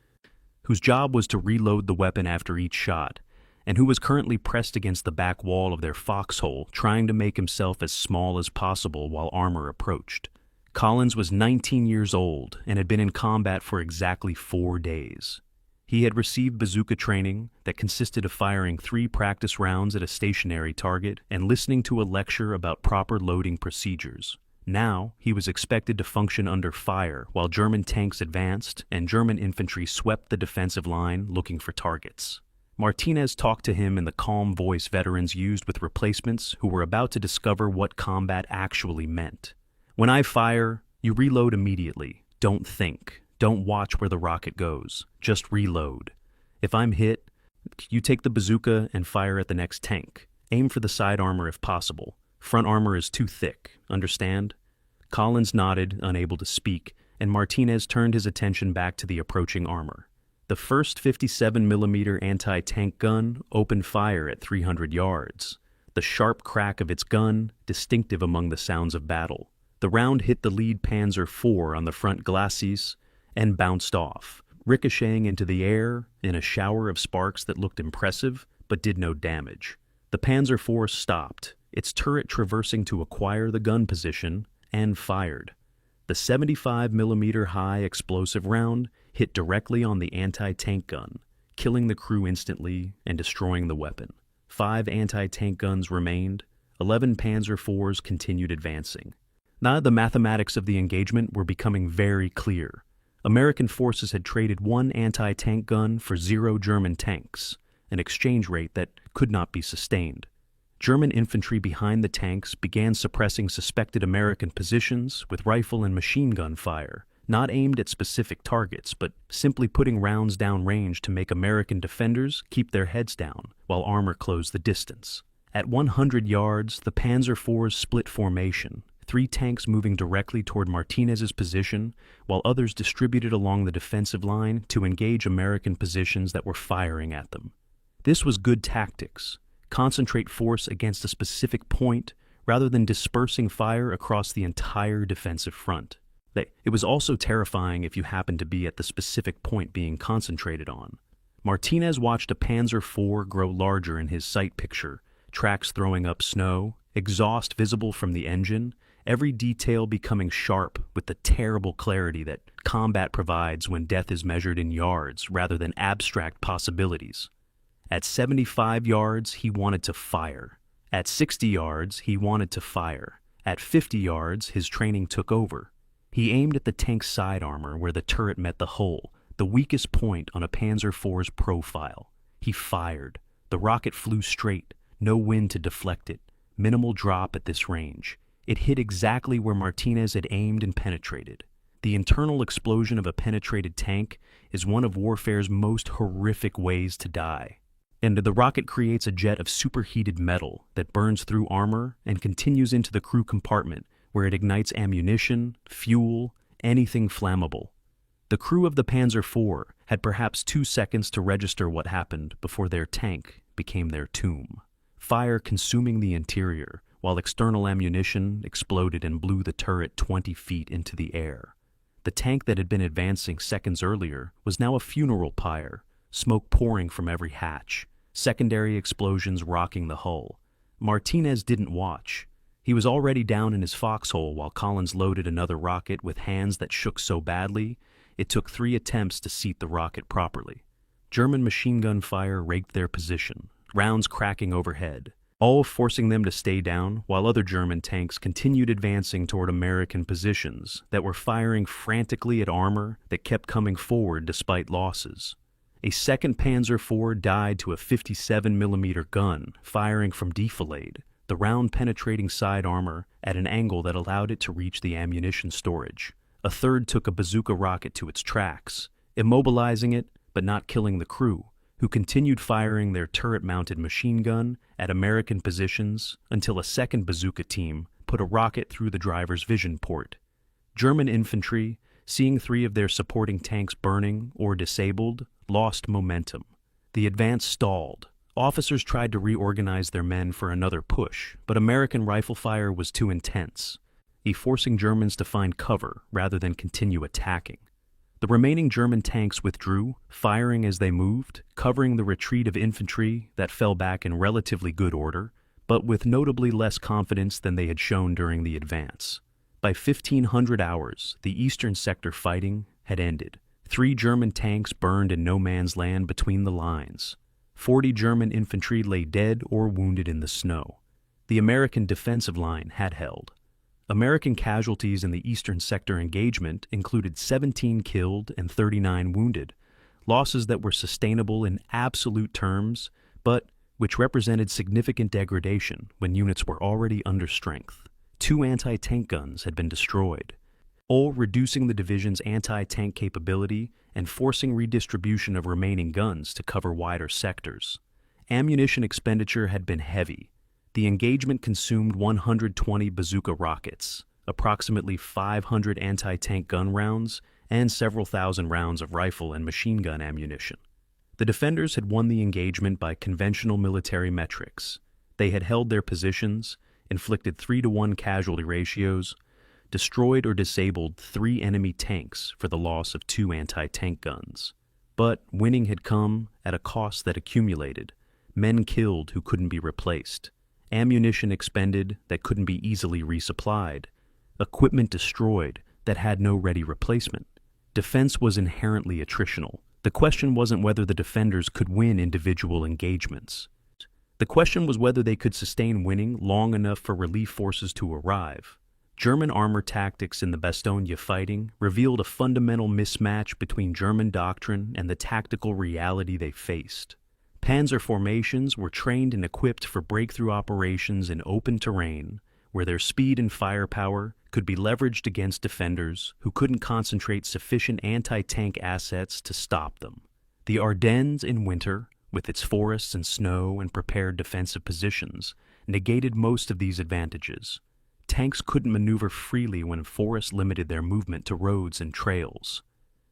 whose job was to reload the weapon after each shot, and who was currently pressed against the back wall of their foxhole, trying to make himself as small as possible while armor approached. Collins was 19 years old and had been in combat for exactly 4 days. He had received bazooka training that consisted of firing 3 practice rounds at a stationary target and listening to a lecture about proper loading procedures. Now, he was expected to function under fire while German tanks advanced and German infantry swept the defensive line looking for targets. Martinez talked to him in the calm voice veterans used with replacements who were about to discover what combat actually meant. When I fire, you reload immediately. Don't think. Don't watch where the rocket goes. Just reload. If I'm hit, you take the bazooka and fire at the next tank. Aim for the side armor if possible. Front armor is too thick. Understand? Collins nodded, unable to speak, and Martinez turned his attention back to the approaching armor. The first 57mm anti-tank gun opened fire at 300 yards. The sharp crack of its gun, distinctive among the sounds of battle. The round hit the lead Panzer IV on the front glacis and bounced off, ricocheting into the air in a shower of sparks that looked impressive but did no damage. The Panzer IV stopped, its turret traversing to acquire the gun position, and fired. The 75mm high explosive round hit directly on the anti-tank gun, killing the crew instantly and destroying the weapon. 5 anti-tank guns remained. 11 Panzer IVs continued advancing. Now the mathematics of the engagement were becoming very clear. American forces had traded 1 anti-tank gun for 0 German tanks, an exchange rate that could not be sustained. German infantry behind the tanks began suppressing suspected American positions with rifle and machine gun fire, not aimed at specific targets, but simply putting rounds downrange to make American defenders keep their heads down while armor closed the distance. At 100 yards, the Panzer IVs split formation, 3 tanks moving directly toward Martinez's position, while others distributed along the defensive line to engage American positions that were firing at them. This was good tactics. Concentrate force against a specific point rather than dispersing fire across the entire defensive front. It was also terrifying if you happened to be at the specific point being concentrated on. Martinez watched a Panzer IV grow larger in his sight picture, tracks throwing up snow, exhaust visible from the engine, every detail becoming sharp with the terrible clarity that combat provides when death is measured in yards rather than abstract possibilities. At 75 yards, he wanted to fire. At 60 yards, he wanted to fire. At 50 yards, his training took over. He aimed at the tank's side armor where the turret met the hull, the weakest point on a Panzer IV's profile. He fired. The rocket flew straight, no wind to deflect it, minimal drop at this range. It hit exactly where Martinez had aimed and penetrated. The internal explosion of a penetrated tank is one of warfare's most horrific ways to die. And the rocket creates a jet of superheated metal that burns through armor and continues into the crew compartment where it ignites ammunition, fuel, anything flammable. The crew of the Panzer IV had perhaps 2 seconds to register what happened before their tank became their tomb. Fire consuming the interior, while external ammunition exploded and blew the turret 20 feet into the air. The tank that had been advancing seconds earlier was now a funeral pyre, smoke pouring from every hatch, secondary explosions rocking the hull. Martinez didn't watch. He was already down in his foxhole while Collins loaded another rocket with hands that shook so badly it took 3 attempts to seat the rocket properly. German machine gun fire raked their position, rounds cracking overhead, all forcing them to stay down while other German tanks continued advancing toward American positions that were firing frantically at armor that kept coming forward despite losses. A second Panzer IV died to a 57mm gun firing from defilade, the round penetrating side armor at an angle that allowed it to reach the ammunition storage. A third took a bazooka rocket to its tracks, immobilizing it but not killing the crew, who continued firing their turret-mounted machine gun at American positions until a second bazooka team put a rocket through the driver's vision port. German infantry, seeing 3 of their supporting tanks burning or disabled, lost momentum. The advance stalled. Officers tried to reorganize their men for another push, but American rifle fire was too intense, forcing Germans to find cover rather than continue attacking. The remaining German tanks withdrew, firing as they moved, covering the retreat of infantry that fell back in relatively good order, but with notably less confidence than they had shown during the advance. By 1500 hours, the eastern sector fighting had ended. 3 German tanks burned in no man's land between the lines. 40 German infantry lay dead or wounded in the snow. The American defensive line had held. American casualties in the eastern sector engagement included 17 killed and 39 wounded, losses that were sustainable in absolute terms, but which represented significant degradation when units were already under strength. 2 anti-tank guns had been destroyed, all reducing the division's anti-tank capability and forcing redistribution of remaining guns to cover wider sectors. Ammunition expenditure had been heavy. The engagement consumed 120 bazooka rockets, approximately 500 anti-tank gun rounds, and several thousand rounds of rifle and machine gun ammunition. The defenders had won the engagement by conventional military metrics. They had held their positions, inflicted 3-to-1 casualty ratios, destroyed or disabled 3 enemy tanks for the loss of 2 anti-tank guns. But winning had come at a cost that accumulated, men killed who couldn't be replaced, ammunition expended that couldn't be easily resupplied, equipment destroyed that had no ready replacement. Defense was inherently attritional. The question wasn't whether the defenders could win individual engagements. The question was whether they could sustain winning long enough for relief forces to arrive. German armor tactics in the Bastogne fighting revealed a fundamental mismatch between German doctrine and the tactical reality they faced. Panzer formations were trained and equipped for breakthrough operations in open terrain, where their speed and firepower could be leveraged against defenders who couldn't concentrate sufficient anti-tank assets to stop them. The Ardennes in winter, with its forests and snow and prepared defensive positions, negated most of these advantages. Tanks couldn't maneuver freely when forests limited their movement to roads and trails.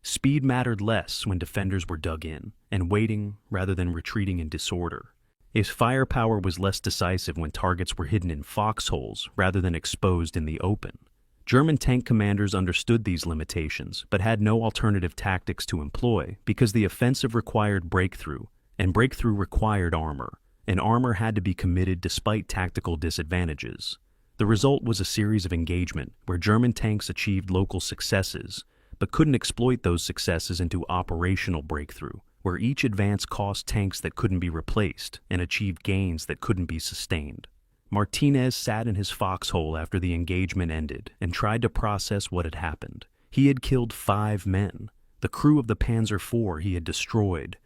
Speed mattered less when defenders were dug in and waiting rather than retreating in disorder. Its firepower was less decisive when targets were hidden in foxholes rather than exposed in the open. German tank commanders understood these limitations but had no alternative tactics to employ because the offensive required breakthrough, and breakthrough required armor, and armor had to be committed despite tactical disadvantages. The result was a series of engagement where German tanks achieved local successes, but couldn't exploit those successes into operational breakthrough, where each advance cost tanks that couldn't be replaced and achieved gains that couldn't be sustained. Martinez sat in his foxhole after the engagement ended and tried to process what had happened. He had killed 5 men, the crew of the Panzer IV he had destroyed,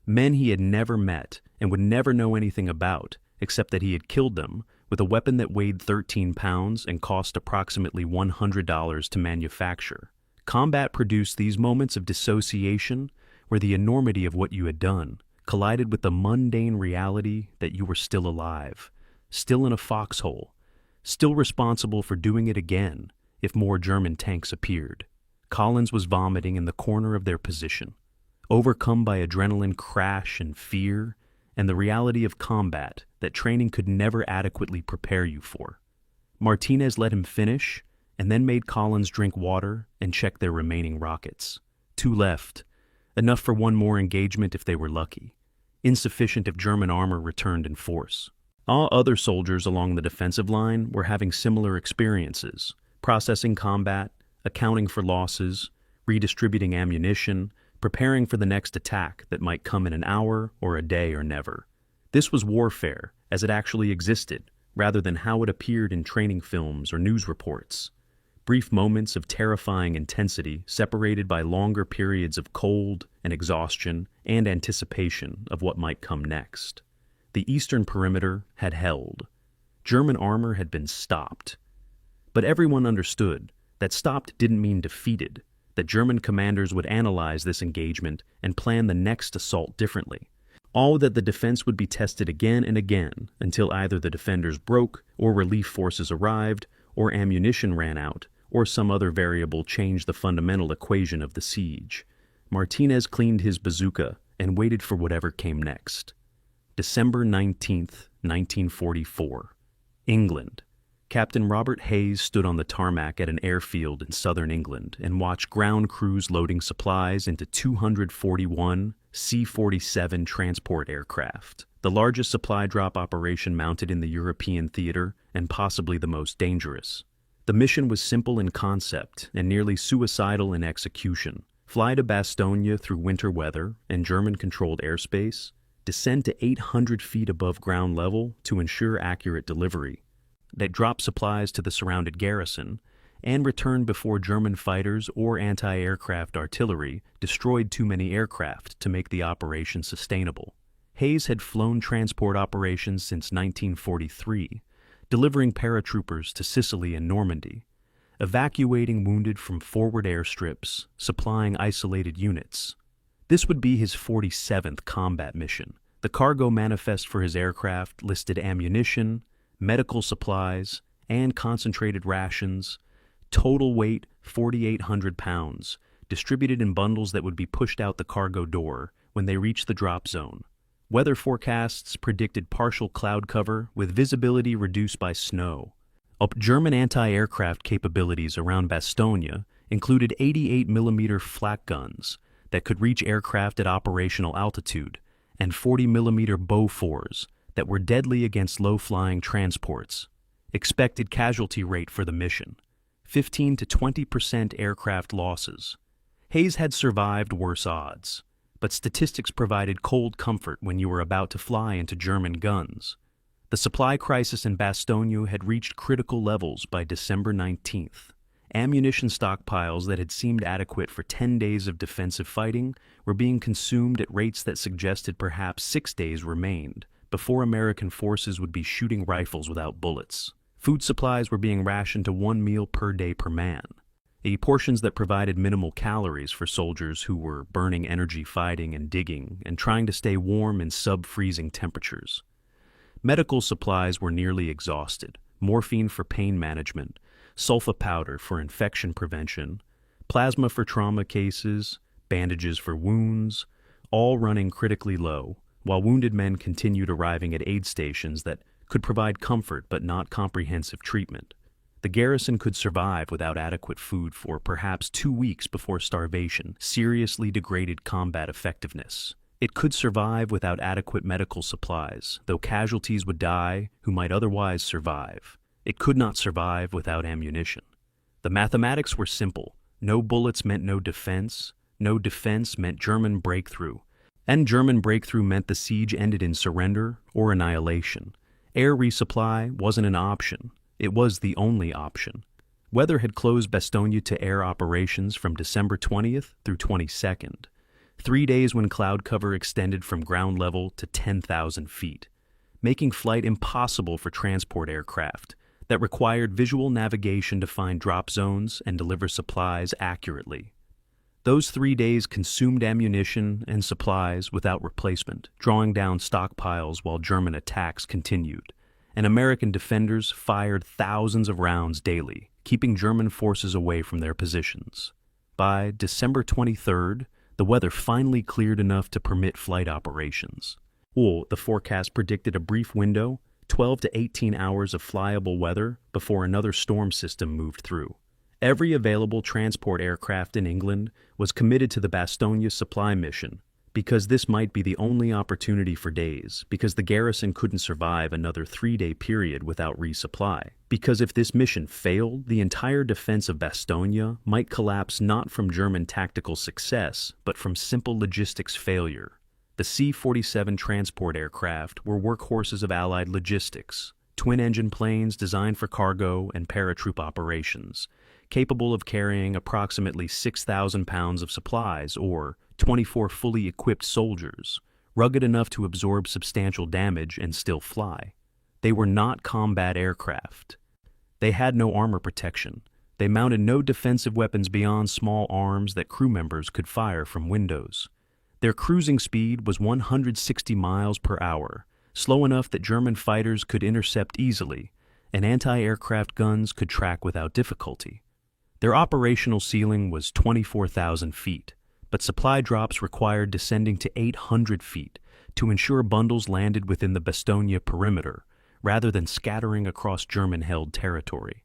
men he had never met and would never know anything about, except that he had killed them with a weapon that weighed 13 pounds and cost approximately $100 to manufacture. Combat produced these moments of dissociation where the enormity of what you had done collided with the mundane reality that you were still alive, still in a foxhole, still responsible for doing it again if more German tanks appeared. Collins was vomiting in the corner of their position, overcome by adrenaline crash and fear and the reality of combat that training could never adequately prepare you for. Martinez let him finish and then made Collins drink water and check their remaining rockets. 2 left, enough for 1 more engagement if they were lucky, insufficient if German armor returned in force. All other soldiers along the defensive line were having similar experiences, processing combat, accounting for losses, redistributing ammunition, preparing for the next attack that might come in an hour or a day or never. This was warfare as it actually existed, rather than how it appeared in training films or news reports. Brief moments of terrifying intensity separated by longer periods of cold and exhaustion and anticipation of what might come next. The eastern perimeter had held. German armor had been stopped. But everyone understood That stopped didn't mean defeated, that German commanders would analyze this engagement and plan the next assault differently. All that the defense would be tested again and again until either the defenders broke, or relief forces arrived, or ammunition ran out, or some other variable changed the fundamental equation of the siege. Martinez cleaned his bazooka and waited for whatever came next. December 19th, 1944. England. Captain Robert Hayes stood on the tarmac at an airfield in southern England and watched ground crews loading supplies into 241 C-47 transport aircraft, the largest supply drop operation mounted in the European theater and possibly the most dangerous. The mission was simple in concept and nearly suicidal in execution. Fly to Bastogne through winter weather and German-controlled airspace, descend to 800 feet above ground level to ensure accurate delivery, that drop supplies to the surrounded garrison, and return before German fighters or anti-aircraft artillery destroyed too many aircraft to make the operation sustainable. Hayes had flown transport operations since 1943, delivering paratroopers to Sicily and Normandy, evacuating wounded from forward airstrips, supplying isolated units. This would be his 47th combat mission. The cargo manifest for his aircraft listed ammunition, medical supplies, and concentrated rations. Total weight 4,800 pounds, distributed in bundles that would be pushed out the cargo door when they reached the drop zone. Weather forecasts predicted partial cloud cover with visibility reduced by snow. German anti-aircraft capabilities around Bastogne included 88mm flak guns that could reach aircraft at operational altitude, and 40mm Bofors that were deadly against low-flying transports. Expected casualty rate for the mission: 15 to 20% aircraft losses. Hayes had survived worse odds, but statistics provided cold comfort when you were about to fly into German guns. The supply crisis in Bastogne had reached critical levels by December 19th. Ammunition stockpiles that had seemed adequate for 10 days of defensive fighting were being consumed at rates that suggested perhaps 6 days remained before American forces would be shooting rifles without bullets. Food supplies were being rationed to 1 meal per day per man, portions that provided minimal calories for soldiers who were burning energy fighting and digging and trying to stay warm in sub-freezing temperatures. Medical supplies were nearly exhausted: morphine for pain management, sulfa powder for infection prevention, plasma for trauma cases, bandages for wounds, all running critically low, while wounded men continued arriving at aid stations that could provide comfort but not comprehensive treatment. The garrison could survive without adequate food for perhaps 2 weeks before starvation seriously degraded combat effectiveness. It could survive without adequate medical supplies, though casualties would die who might otherwise survive. It could not survive without ammunition. The mathematics were simple. No bullets meant no defense meant German breakthrough, and German breakthrough meant the siege ended in surrender or annihilation. Air resupply wasn't an option. It was the only option. Weather had closed Bastogne to air operations from December 20th through 22nd, 3 days when cloud cover extended from ground level to 10,000 feet, making flight impossible for transport aircraft that required visual navigation to find drop zones and deliver supplies accurately. Those 3 days consumed ammunition and supplies without replacement, drawing down stockpiles while German attacks continued, and American defenders fired thousands of rounds daily, keeping German forces away from their positions. By December 23rd, the weather finally cleared enough to permit flight operations. The forecast predicted a brief window, 12 to 18 hours of flyable weather before another storm system moved through. Every available transport aircraft in England was committed to the Bastogne supply mission, because this might be the only opportunity for days, because the garrison couldn't survive another 3-day period without resupply, because if this mission failed, the entire defense of Bastogne might collapse not from German tactical success, but from simple logistics failure. The C-47 transport aircraft were workhorses of Allied logistics, twin-engine planes designed for cargo and paratroop operations, capable of carrying approximately 6,000 pounds of supplies or 24 fully equipped soldiers, rugged enough to absorb substantial damage and still fly. They were not combat aircraft. They had no armor protection. They mounted no defensive weapons beyond small arms that crew members could fire from windows. Their cruising speed was 160 miles per hour, slow enough that German fighters could intercept easily, and anti-aircraft guns could track without difficulty. Their operational ceiling was 24,000 feet, but supply drops required descending to 800 feet to ensure bundles landed within the Bastogne perimeter, rather than scattering across German-held territory.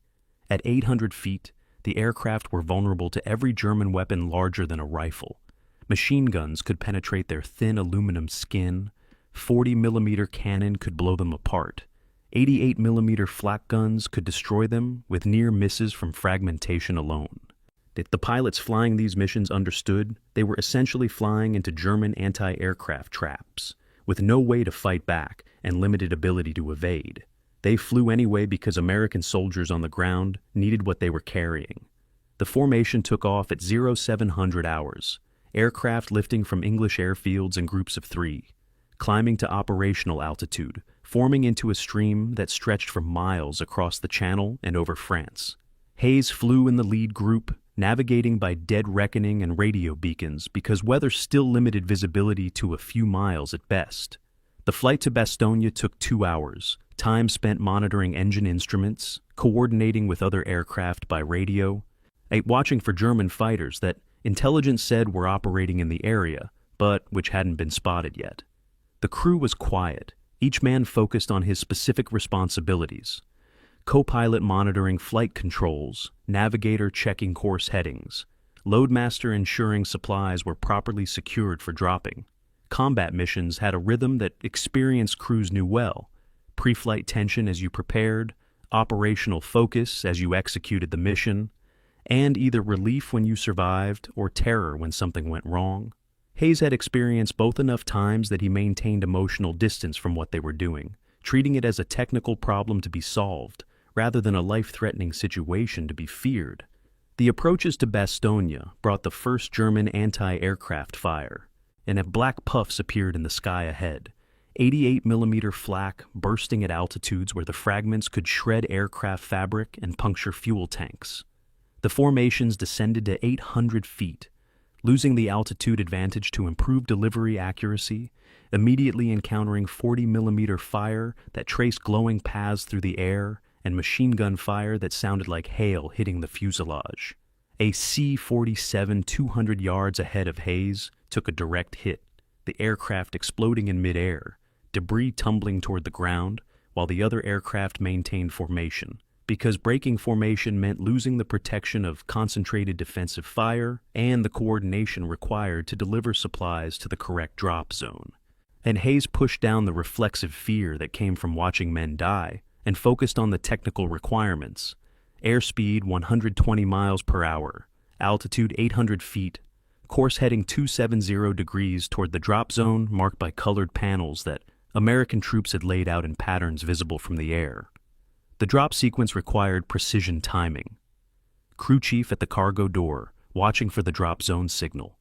At 800 feet, the aircraft were vulnerable to every German weapon larger than a rifle. Machine guns could penetrate their thin aluminum skin, 40mm cannon could blow them apart, 88mm flak guns could destroy them with near misses from fragmentation alone. If the pilots flying these missions understood, they were essentially flying into German anti-aircraft traps, with no way to fight back and limited ability to evade. They flew anyway because American soldiers on the ground needed what they were carrying. The formation took off at 0700 hours, aircraft lifting from English airfields in groups of 3, climbing to operational altitude, forming into a stream that stretched for miles across the Channel and over France. Hayes flew in the lead group, navigating by dead reckoning and radio beacons because weather still limited visibility to a few miles at best. The flight to Bastogne took 2 hours, time spent monitoring engine instruments, coordinating with other aircraft by radio, watching for German fighters that intelligence said were operating in the area, but which hadn't been spotted yet. The crew was quiet, each man focused on his specific responsibilities. Co-pilot monitoring flight controls, navigator checking course headings, loadmaster ensuring supplies were properly secured for dropping. Combat missions had a rhythm that experienced crews knew well: pre-flight tension as you prepared, operational focus as you executed the mission, and either relief when you survived or terror when something went wrong. Hayes had experienced both enough times that he maintained emotional distance from what they were doing, treating it as a technical problem to be solved, rather than a life-threatening situation to be feared. The approaches to Bastogne brought the first German anti-aircraft fire, and black puffs appeared in the sky ahead, 88mm flak bursting at altitudes where the fragments could shred aircraft fabric and puncture fuel tanks. The formations descended to 800 feet, losing the altitude advantage to improve delivery accuracy, immediately encountering 40mm fire that traced glowing paths through the air and machine gun fire that sounded like hail hitting the fuselage. A C-47 200 yards ahead of Hayes took a direct hit, the aircraft exploding in midair, debris tumbling toward the ground, while the other aircraft maintained formation, because breaking formation meant losing the protection of concentrated defensive fire and the coordination required to deliver supplies to the correct drop zone. And Hayes pushed down the reflexive fear that came from watching men die and focused on the technical requirements: airspeed 120 miles per hour, altitude 800 feet, course heading 270 degrees toward the drop zone marked by colored panels that American troops had laid out in patterns visible from the air. The drop sequence required precision timing. Crew chief at the cargo door, watching for the drop zone signal.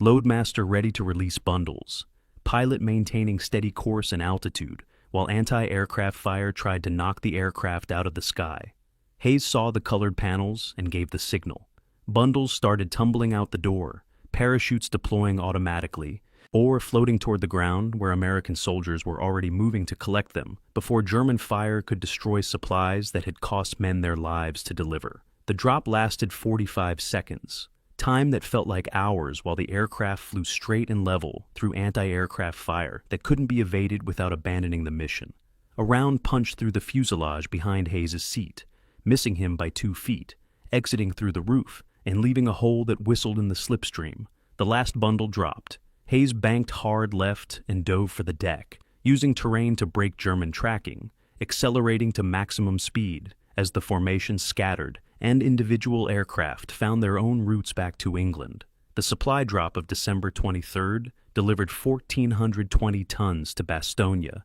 Loadmaster ready to release bundles. Pilot maintaining steady course and altitude, while anti-aircraft fire tried to knock the aircraft out of the sky. Hayes saw the colored panels and gave the signal. Bundles started tumbling out the door, parachutes deploying automatically, or floating toward the ground where American soldiers were already moving to collect them before German fire could destroy supplies that had cost men their lives to deliver. The drop lasted 45 seconds, time that felt like hours while the aircraft flew straight and level through anti-aircraft fire that couldn't be evaded without abandoning the mission. A round punched through the fuselage behind Hayes' seat, missing him by 2 feet, exiting through the roof, and leaving a hole that whistled in the slipstream. The last bundle dropped. Hayes banked hard left and dove for the deck, using terrain to break German tracking, accelerating to maximum speed as the formation scattered and individual aircraft found their own routes back to England. The supply drop of December 23rd delivered 1,420 tons to Bastogne,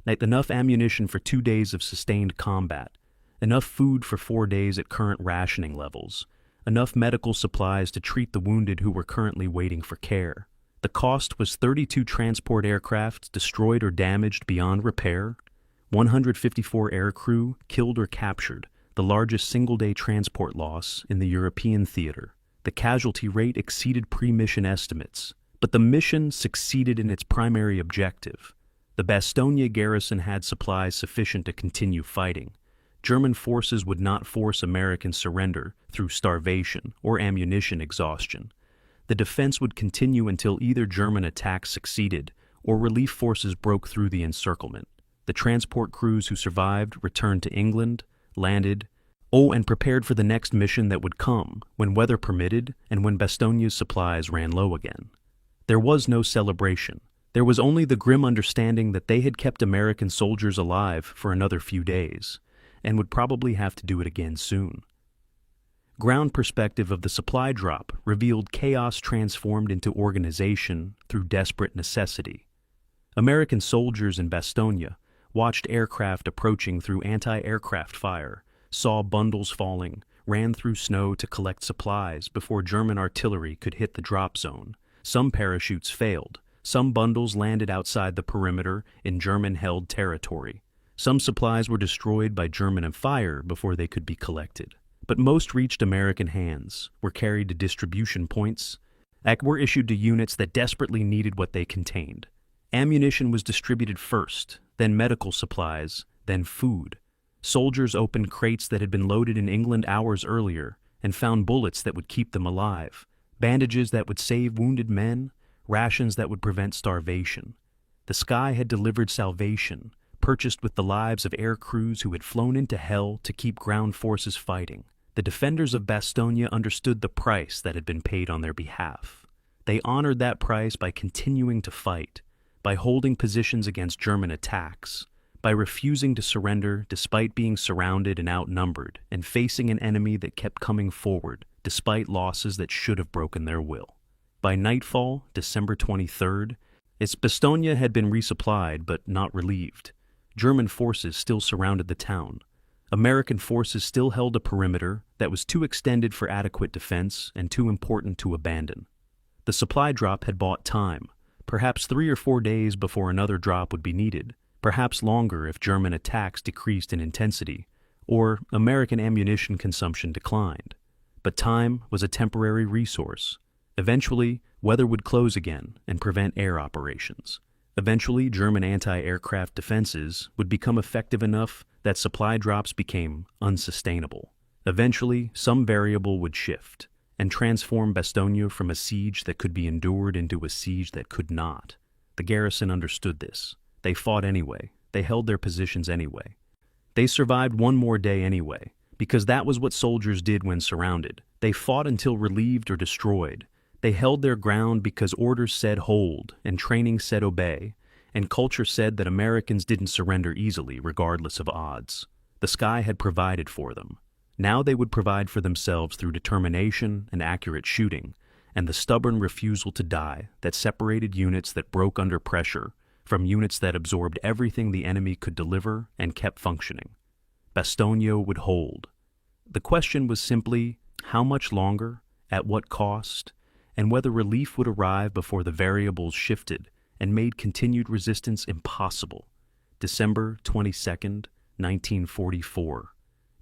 enough ammunition for 2 days of sustained combat, enough food for 4 days at current rationing levels, enough medical supplies to treat the wounded who were currently waiting for care. The cost was 32 transport aircraft destroyed or damaged beyond repair, 154 aircrew killed or captured, the largest single-day transport loss in the European theater. The casualty rate exceeded pre-mission estimates, but the mission succeeded in its primary objective. The Bastogne garrison had supplies sufficient to continue fighting. German forces would not force American surrender through starvation or ammunition exhaustion. The defense would continue until either German attack succeeded or relief forces broke through the encirclement. The transport crews who survived returned to England, landed, and prepared for the next mission that would come when weather permitted and when Bastogne's supplies ran low again. There was no celebration. There was only the grim understanding that they had kept American soldiers alive for another few days, and would probably have to do it again soon. Ground perspective of the supply drop revealed chaos transformed into organization through desperate necessity. American soldiers in Bastogne watched aircraft approaching through anti-aircraft fire, saw bundles falling, ran through snow to collect supplies before German artillery could hit the drop zone. Some parachutes failed. Some bundles landed outside the perimeter in German-held territory. Some supplies were destroyed by German fire before they could be collected. But most reached American hands, were carried to distribution points, were issued to units that desperately needed what they contained. Ammunition was distributed first, then medical supplies, then food. Soldiers opened crates that had been loaded in England hours earlier and found bullets that would keep them alive, bandages that would save wounded men, rations that would prevent starvation. The sky had delivered salvation, purchased with the lives of air crews who had flown into hell to keep ground forces fighting. The defenders of Bastogne understood the price that had been paid on their behalf. They honored that price by continuing to fight, by holding positions against German attacks, by refusing to surrender despite being surrounded and outnumbered, and facing an enemy that kept coming forward despite losses that should have broken their will. By nightfall, December 23rd, Bastogne had been resupplied but not relieved. German forces still surrounded the town. American forces still held a perimeter that was too extended for adequate defense and too important to abandon. The supply drop had bought time, perhaps 3 or 4 days before another drop would be needed, perhaps longer if German attacks decreased in intensity, or American ammunition consumption declined. But time was a temporary resource. Eventually, weather would close again and prevent air operations. Eventually, German anti-aircraft defenses would become effective enough that supply drops became unsustainable. Eventually, some variable would shift and transform Bastogne from a siege that could be endured into a siege that could not. The garrison understood this. They fought anyway. They held their positions anyway. They survived one more day anyway, because that was what soldiers did when surrounded. They fought until relieved or destroyed. They held their ground because orders said hold, and training said obey, and culture said that Americans didn't surrender easily, regardless of odds. The sky had provided for them. Now they would provide for themselves through determination and accurate shooting, and the stubborn refusal to die that separated units that broke under pressure from units that absorbed everything the enemy could deliver and kept functioning. Bastogne would hold. The question was simply, how much longer, at what cost, and whether relief would arrive before the variables shifted and made continued resistance impossible. December 22nd, 1944.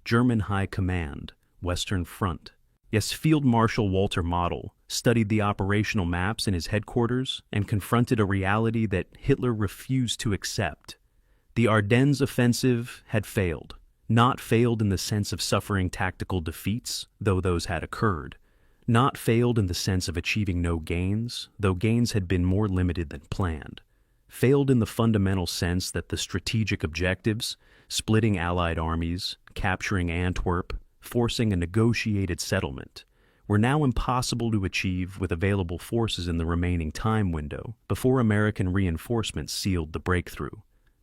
German High Command, Western Front. Yes, Field Marshal Walter Model studied the operational maps in his headquarters and confronted a reality that Hitler refused to accept. The Ardennes offensive had failed. Not failed in the sense of suffering tactical defeats, though those had occurred. Not failed in the sense of achieving no gains, though gains had been more limited than planned. Failed in the fundamental sense that the strategic objectives, splitting Allied armies, capturing Antwerp, forcing a negotiated settlement, were now impossible to achieve with available forces in the remaining time window before American reinforcements sealed the breakthrough.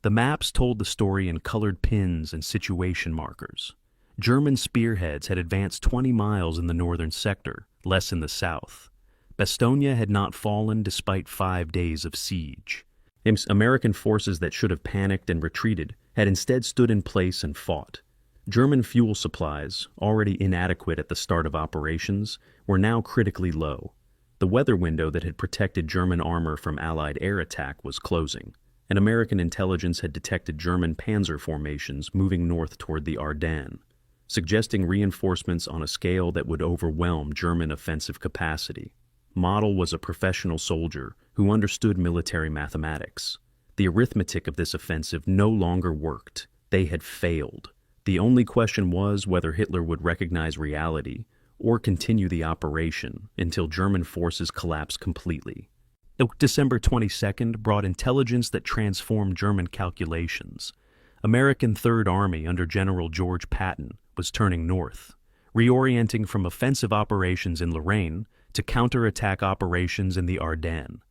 The maps told the story in colored pins and situation markers. German spearheads had advanced 20 miles in the northern sector, less in the south. Bastogne had not fallen despite 5 days of siege. American forces that should have panicked and retreated had instead stood in place and fought. German fuel supplies, already inadequate at the start of operations, were now critically low. The weather window that had protected German armor from Allied air attack was closing, and American intelligence had detected German panzer formations moving north toward the Ardennes. suggesting reinforcements on a scale that would overwhelm German offensive capacity. Model was a professional soldier who understood military mathematics. The arithmetic of this offensive no longer worked. They had failed. The only question was whether Hitler would recognize reality or continue the operation until German forces collapsed completely. December 22nd brought intelligence that transformed German calculations. American Third Army under General George Patton was turning north, reorienting from offensive operations in Lorraine to counterattack operations in the Ardennes.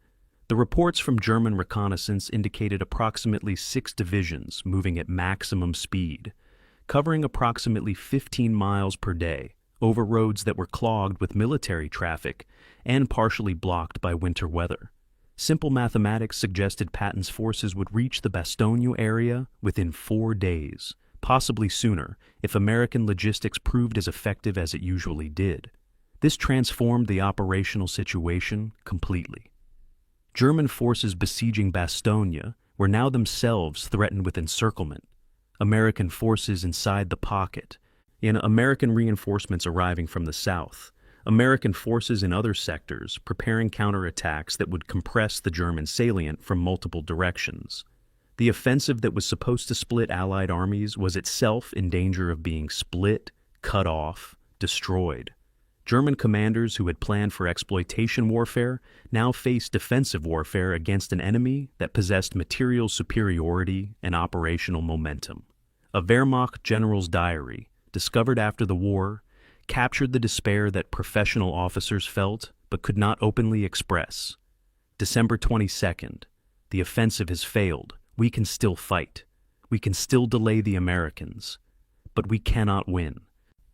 The reports from German reconnaissance indicated approximately 6 divisions moving at maximum speed, covering approximately 15 miles per day over roads that were clogged with military traffic and partially blocked by winter weather. Simple mathematics suggested Patton's forces would reach the Bastogne area within 4 days, possibly sooner if American logistics proved as effective as it usually did. This transformed the operational situation completely. German forces besieging Bastogne were now themselves threatened with encirclement. American forces inside the pocket, and American reinforcements arriving from the south, American forces in other sectors preparing counterattacks that would compress the German salient from multiple directions. The offensive that was supposed to split Allied armies was itself in danger of being split, cut off, destroyed. German commanders who had planned for exploitation warfare now faced defensive warfare against an enemy that possessed material superiority and operational momentum. A Wehrmacht general's diary, discovered after the war, captured the despair that professional officers felt but could not openly express. December 22nd, the offensive has failed. We can still fight. We can still delay the Americans. But we cannot win.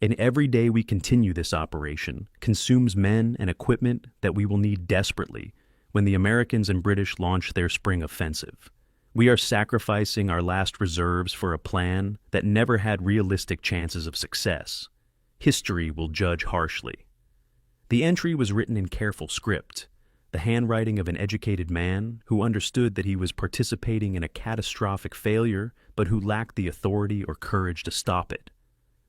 And every day we continue this operation consumes men and equipment that we will need desperately when the Americans and British launch their spring offensive. We are sacrificing our last reserves for a plan that never had realistic chances of success. History will judge harshly. The entry was written in careful script, the handwriting of an educated man who understood that he was participating in a catastrophic failure but who lacked the authority or courage to stop it.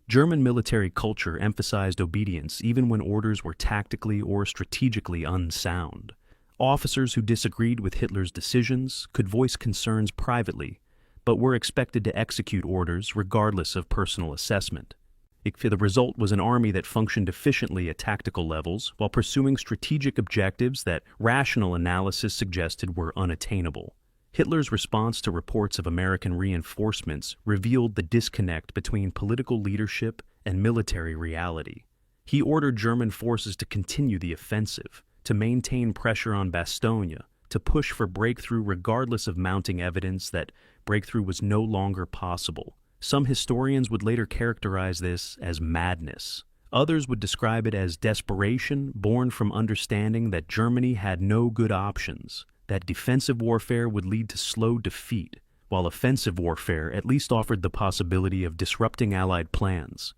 German military culture emphasized obedience even when orders were tactically or strategically unsound. Officers who disagreed with Hitler's decisions could voice concerns privately, but were expected to execute orders regardless of personal assessment. The result was an army that functioned efficiently at tactical levels while pursuing strategic objectives that rational analysis suggested were unattainable. Hitler's response to reports of American reinforcements revealed the disconnect between political leadership and military reality. He ordered German forces to continue the offensive, to maintain pressure on Bastogne, to push for breakthrough regardless of mounting evidence that breakthrough was no longer possible. Some historians would later characterize this as madness. Others would describe it as desperation born from understanding that Germany had no good options, that defensive warfare would lead to slow defeat, while offensive warfare at least offered the possibility of disrupting Allied plans.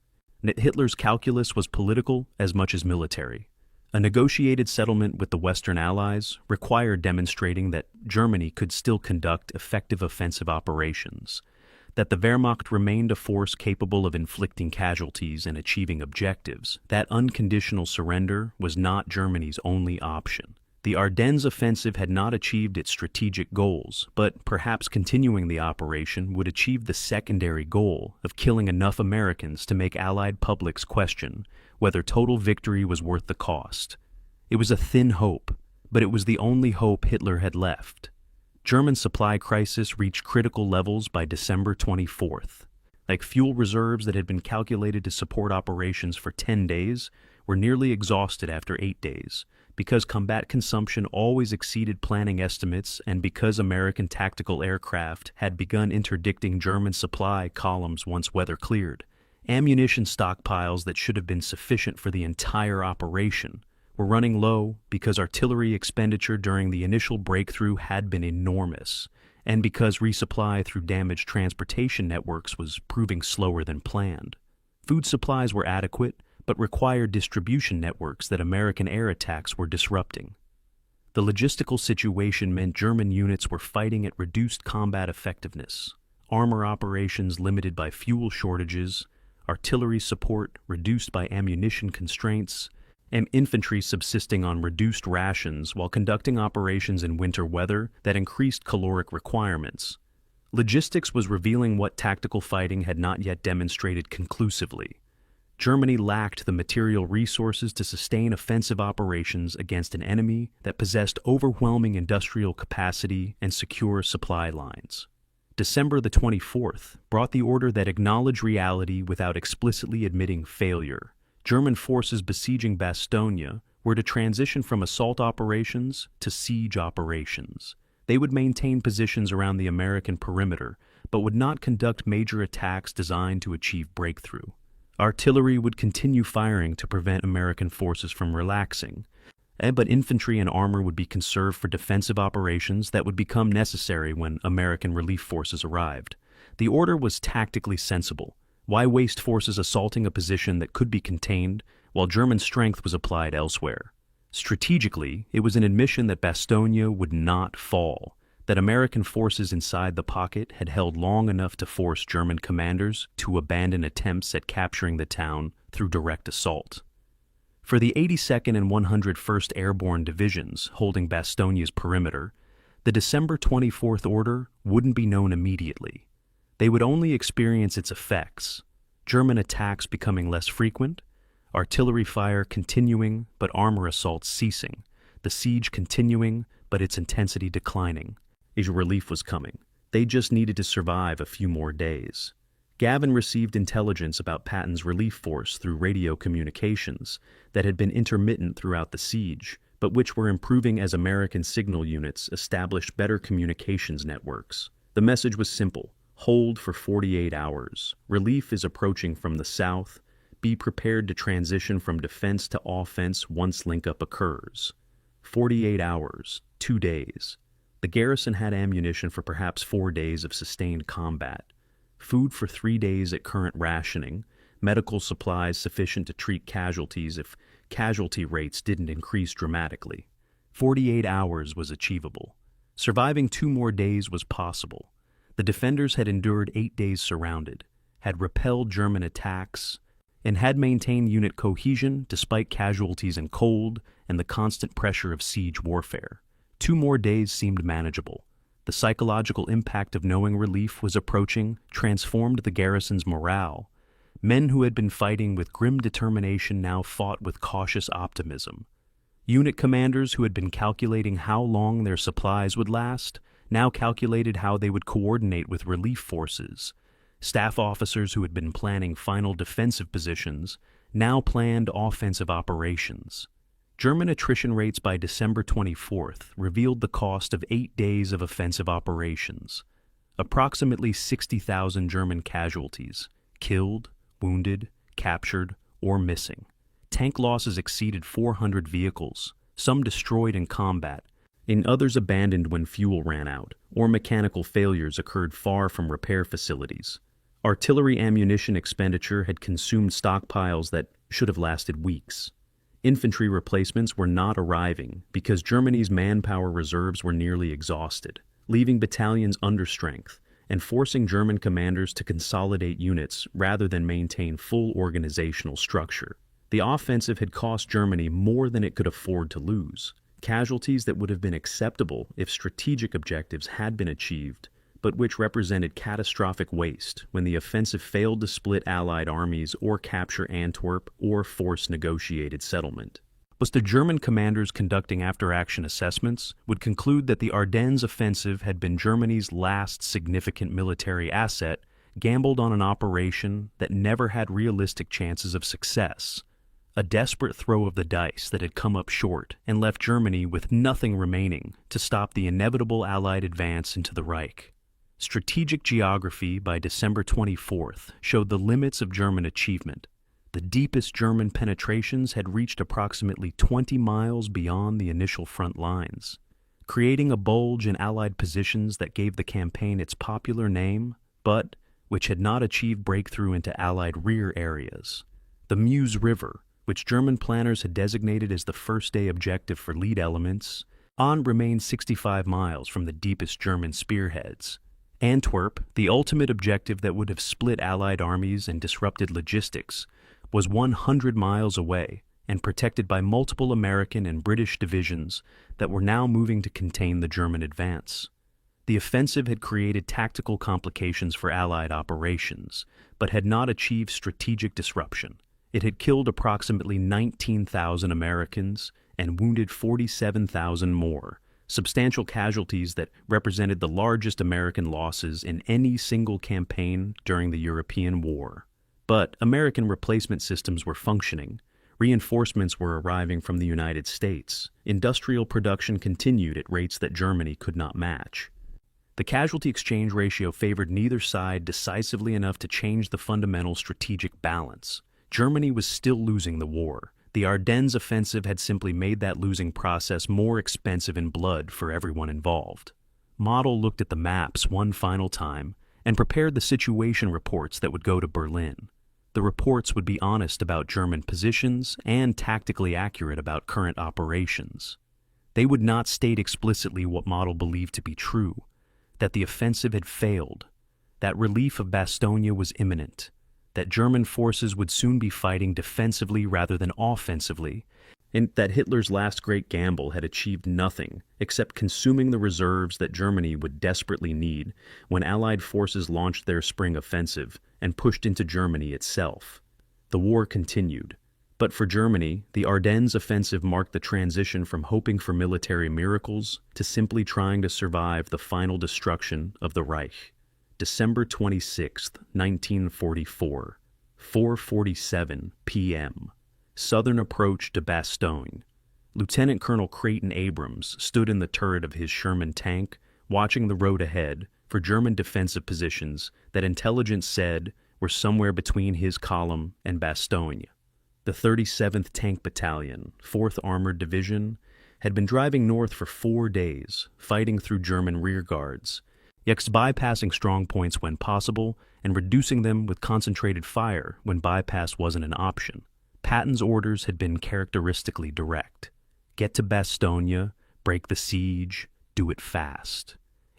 Hitler's calculus was political as much as military. A negotiated settlement with the Western Allies required demonstrating that Germany could still conduct effective offensive operations, that the Wehrmacht remained a force capable of inflicting casualties and achieving objectives. That unconditional surrender was not Germany's only option. The Ardennes offensive had not achieved its strategic goals, but perhaps continuing the operation would achieve the secondary goal of killing enough Americans to make Allied publics question whether total victory was worth the cost. It was a thin hope, but it was the only hope Hitler had left. German supply crisis reached critical levels by December 24th. Like fuel reserves that had been calculated to support operations for 10 days were nearly exhausted after 8 days, because combat consumption always exceeded planning estimates and because American tactical aircraft had begun interdicting German supply columns once weather cleared. Ammunition stockpiles that should have been sufficient for the entire operation were running low because artillery expenditure during the initial breakthrough had been enormous, and because resupply through damaged transportation networks was proving slower than planned. Food supplies were adequate, but required distribution networks that American air attacks were disrupting. The logistical situation meant German units were fighting at reduced combat effectiveness, armor operations limited by fuel shortages, artillery support reduced by ammunition constraints, and infantry subsisting on reduced rations while conducting operations in winter weather that increased caloric requirements. Logistics was revealing what tactical fighting had not yet demonstrated conclusively. Germany lacked the material resources to sustain offensive operations against an enemy that possessed overwhelming industrial capacity and secure supply lines. December the 24th brought the order that acknowledged reality without explicitly admitting failure. German forces besieging Bastogne were to transition from assault operations to siege operations. They would maintain positions around the American perimeter, but would not conduct major attacks designed to achieve breakthrough. Artillery would continue firing to prevent American forces from relaxing, but infantry and armor would be conserved for defensive operations that would become necessary when American relief forces arrived. The order was tactically sensible. Why waste forces assaulting a position that could be contained while German strength was applied elsewhere? Strategically, it was an admission that Bastogne would not fall, that American forces inside the pocket had held long enough to force German commanders to abandon attempts at capturing the town through direct assault. For the 82nd and 101st Airborne Divisions holding Bastogne's perimeter, the December 24th order wouldn't be known immediately. They would only experience its effects, German attacks becoming less frequent, artillery fire continuing but armor assaults ceasing, the siege continuing but its intensity declining. A relief was coming. They just needed to survive a few more days. Gavin received intelligence about Patton's relief force through radio communications that had been intermittent throughout the siege, but which were improving as American signal units established better communications networks. The message was simple: hold for 48 hours. Relief is approaching from the south. Be prepared to transition from defense to offense once link-up occurs. 48 hours, 2 days. The garrison had ammunition for perhaps 4 days of sustained combat, food for 3 days at current rationing, medical supplies sufficient to treat casualties if casualty rates didn't increase dramatically. 48 hours was achievable. Surviving 2 more days was possible. The defenders had endured 8 days surrounded, had repelled German attacks, and had maintained unit cohesion despite casualties and cold and the constant pressure of siege warfare. 2 more days seemed manageable. The psychological impact of knowing relief was approaching transformed the garrison's morale. Men who had been fighting with grim determination now fought with cautious optimism. Unit commanders who had been calculating how long their supplies would last now calculated how they would coordinate with relief forces. Staff officers who had been planning final defensive positions now planned offensive operations. German attrition rates by December 24th revealed the cost of 8 days of offensive operations. Approximately 60,000 German casualties, killed, wounded, captured, or missing. Tank losses exceeded 400 vehicles, some destroyed in combat, and others abandoned when fuel ran out, or mechanical failures occurred far from repair facilities. Artillery ammunition expenditure had consumed stockpiles that should have lasted weeks. Infantry replacements were not arriving because Germany's manpower reserves were nearly exhausted, leaving battalions under strength and forcing German commanders to consolidate units rather than maintain full organizational structure. The offensive had cost Germany more than it could afford to lose, casualties that would have been acceptable if strategic objectives had been achieved, but which represented catastrophic waste when the offensive failed to split Allied armies or capture Antwerp or force negotiated settlement. But the German commanders conducting after-action assessments would conclude that the Ardennes offensive had been Germany's last significant military asset gambled on an operation that never had realistic chances of success. A desperate throw of the dice that had come up short and left Germany with nothing remaining to stop the inevitable Allied advance into the Reich. Strategic geography by December 24th showed the limits of German achievement. The deepest German penetrations had reached approximately 20 miles beyond the initial front lines, creating a bulge in Allied positions that gave the campaign its popular name, but which had not achieved breakthrough into Allied rear areas. The Meuse River, which German planners had designated as the first-day objective for lead elements, remained 65 miles from the deepest German spearheads, Antwerp, the ultimate objective that would have split Allied armies and disrupted logistics, was 100 miles away and protected by multiple American and British divisions that were now moving to contain the German advance. The offensive had created tactical complications for Allied operations, but had not achieved strategic disruption. It had killed approximately 19,000 Americans and wounded 47,000 more, substantial casualties that represented the largest American losses in any single campaign during the European War. But American replacement systems were functioning. Reinforcements were arriving from the United States. Industrial production continued at rates that Germany could not match. The casualty exchange ratio favored neither side decisively enough to change the fundamental strategic balance. Germany was still losing the war. The Ardennes offensive had simply made that losing process more expensive in blood for everyone involved. Model looked at the maps one final time and prepared the situation reports that would go to Berlin. The reports would be honest about German positions and tactically accurate about current operations. They would not state explicitly what Model believed to be true, that the offensive had failed, that relief of Bastogne was imminent, that German forces would soon be fighting defensively rather than offensively, and that Hitler's last great gamble had achieved nothing except consuming the reserves that Germany would desperately need when Allied forces launched their spring offensive and pushed into Germany itself. The war continued, but for Germany, the Ardennes offensive marked the transition from hoping for military miracles to simply trying to survive the final destruction of the Reich. December 26, 1944, 4:47 p.m. Southern approach to Bastogne. Lieutenant Colonel Creighton Abrams stood in the turret of his Sherman tank, watching the road ahead for German defensive positions that intelligence said were somewhere between his column and Bastogne. The 37th Tank Battalion, 4th Armored Division, had been driving north for 4 days, fighting through German rearguards, yet bypassing strong points when possible and reducing them with concentrated fire when bypass wasn't an option. Patton's orders had been characteristically direct. Get to Bastogne, break the siege, do it fast.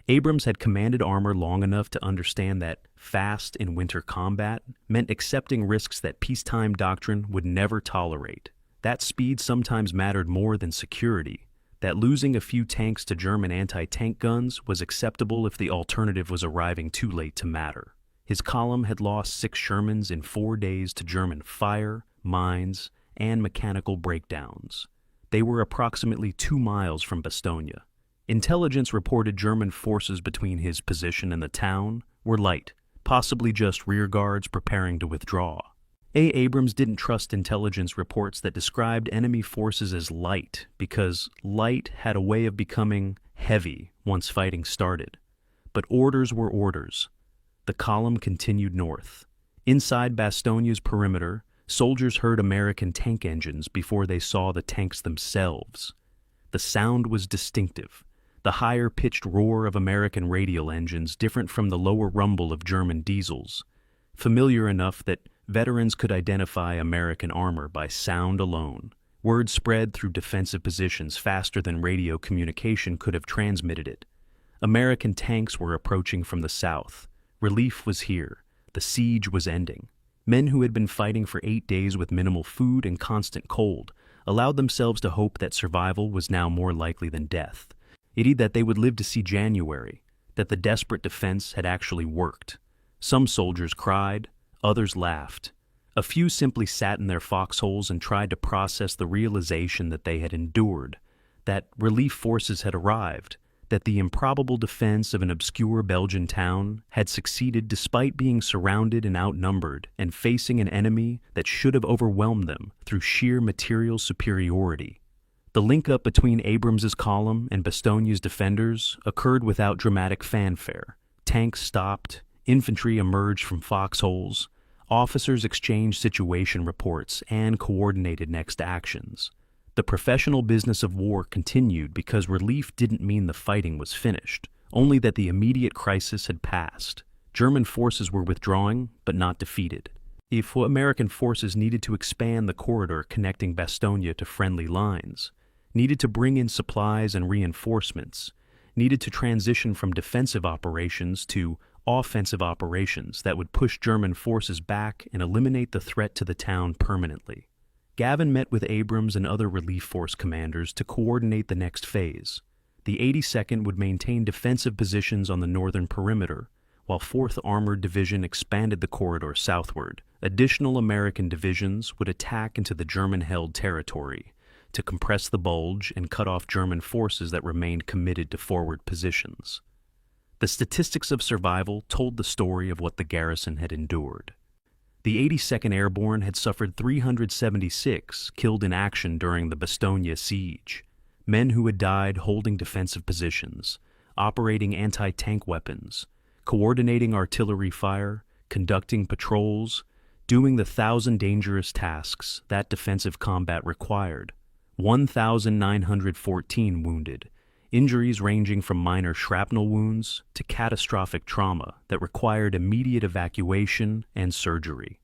Abrams had commanded armor long enough to understand that fast in winter combat meant accepting risks that peacetime doctrine would never tolerate. That speed sometimes mattered more than security, that losing a few tanks to German anti-tank guns was acceptable if the alternative was arriving too late to matter. His column had lost 6 Shermans in 4 days to German fire, mines, and mechanical breakdowns. They were approximately 2 miles from Bastogne. Intelligence reported German forces between his position and the town were light, possibly just rear guards preparing to withdraw. Abrams didn't trust intelligence reports that described enemy forces as light because light had a way of becoming heavy once fighting started. But orders were orders. The column continued north. Inside Bastogne's perimeter, soldiers heard American tank engines before they saw the tanks themselves. The sound was distinctive, the higher-pitched roar of American radial engines different from the lower rumble of German diesels, familiar enough that veterans could identify American armor by sound alone. Word spread through defensive positions faster than radio communication could have transmitted it. American tanks were approaching from the south. Relief was here. The siege was ending. Men who had been fighting for 8 days with minimal food and constant cold allowed themselves to hope that survival was now more likely than death. Indeed, that they would live to see January, that the desperate defense had actually worked. Some soldiers cried, others laughed. A few simply sat in their foxholes and tried to process the realization that they had endured, that relief forces had arrived, that the improbable defense of an obscure Belgian town had succeeded despite being surrounded and outnumbered and facing an enemy that should have overwhelmed them through sheer material superiority. The link-up between Abrams's column and Bastogne's defenders occurred without dramatic fanfare. Tanks stopped, infantry emerged from foxholes, officers exchanged situation reports and coordinated next actions. The professional business of war continued because relief didn't mean the fighting was finished, only that the immediate crisis had passed. German forces were withdrawing, but not defeated. If American forces needed to expand the corridor connecting Bastogne to friendly lines, needed to bring in supplies and reinforcements, needed to transition from defensive operations to offensive operations that would push German forces back and eliminate the threat to the town permanently. Gavin met with Abrams and other relief force commanders to coordinate the next phase. The 82nd would maintain defensive positions on the northern perimeter, while 4th Armored Division expanded the corridor southward. Additional American divisions would attack into the German-held territory to compress the Bulge and cut off German forces that remained committed to forward positions. The statistics of survival told the story of what the garrison had endured. The 82nd Airborne had suffered 376 killed in action during the Bastogne siege, men who had died holding defensive positions, operating anti-tank weapons, coordinating artillery fire, conducting patrols, doing the 1,000 dangerous tasks that defensive combat required. 1,914 wounded, injuries ranging from minor shrapnel wounds to catastrophic trauma that required immediate evacuation and surgery.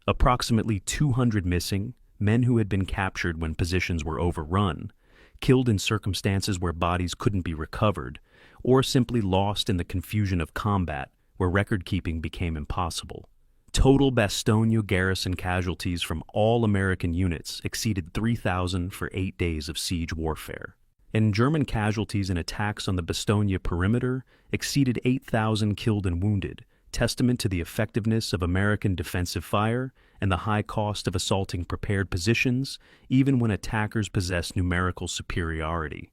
Approximately 200 missing, men who had been captured when positions were overrun, killed in circumstances where bodies couldn't be recovered, or simply lost in the confusion of combat where record-keeping became impossible. Total Bastogne garrison casualties from all American units exceeded 3,000 for 8 days of siege warfare, and German casualties in attacks on the Bastogne perimeter exceeded 8,000 killed and wounded, testament to the effectiveness of American defensive fire and the high cost of assaulting prepared positions, even when attackers possessed numerical superiority.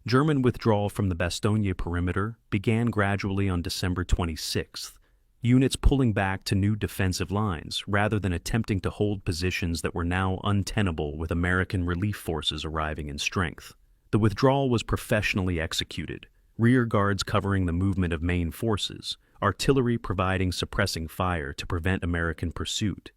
German withdrawal from the Bastogne perimeter began gradually on December 26th, units pulling back to new defensive lines rather than attempting to hold positions that were now untenable with American relief forces arriving in strength. The withdrawal was professionally executed, rear guards covering the movement of main forces, artillery providing suppressing fire to prevent American pursuit,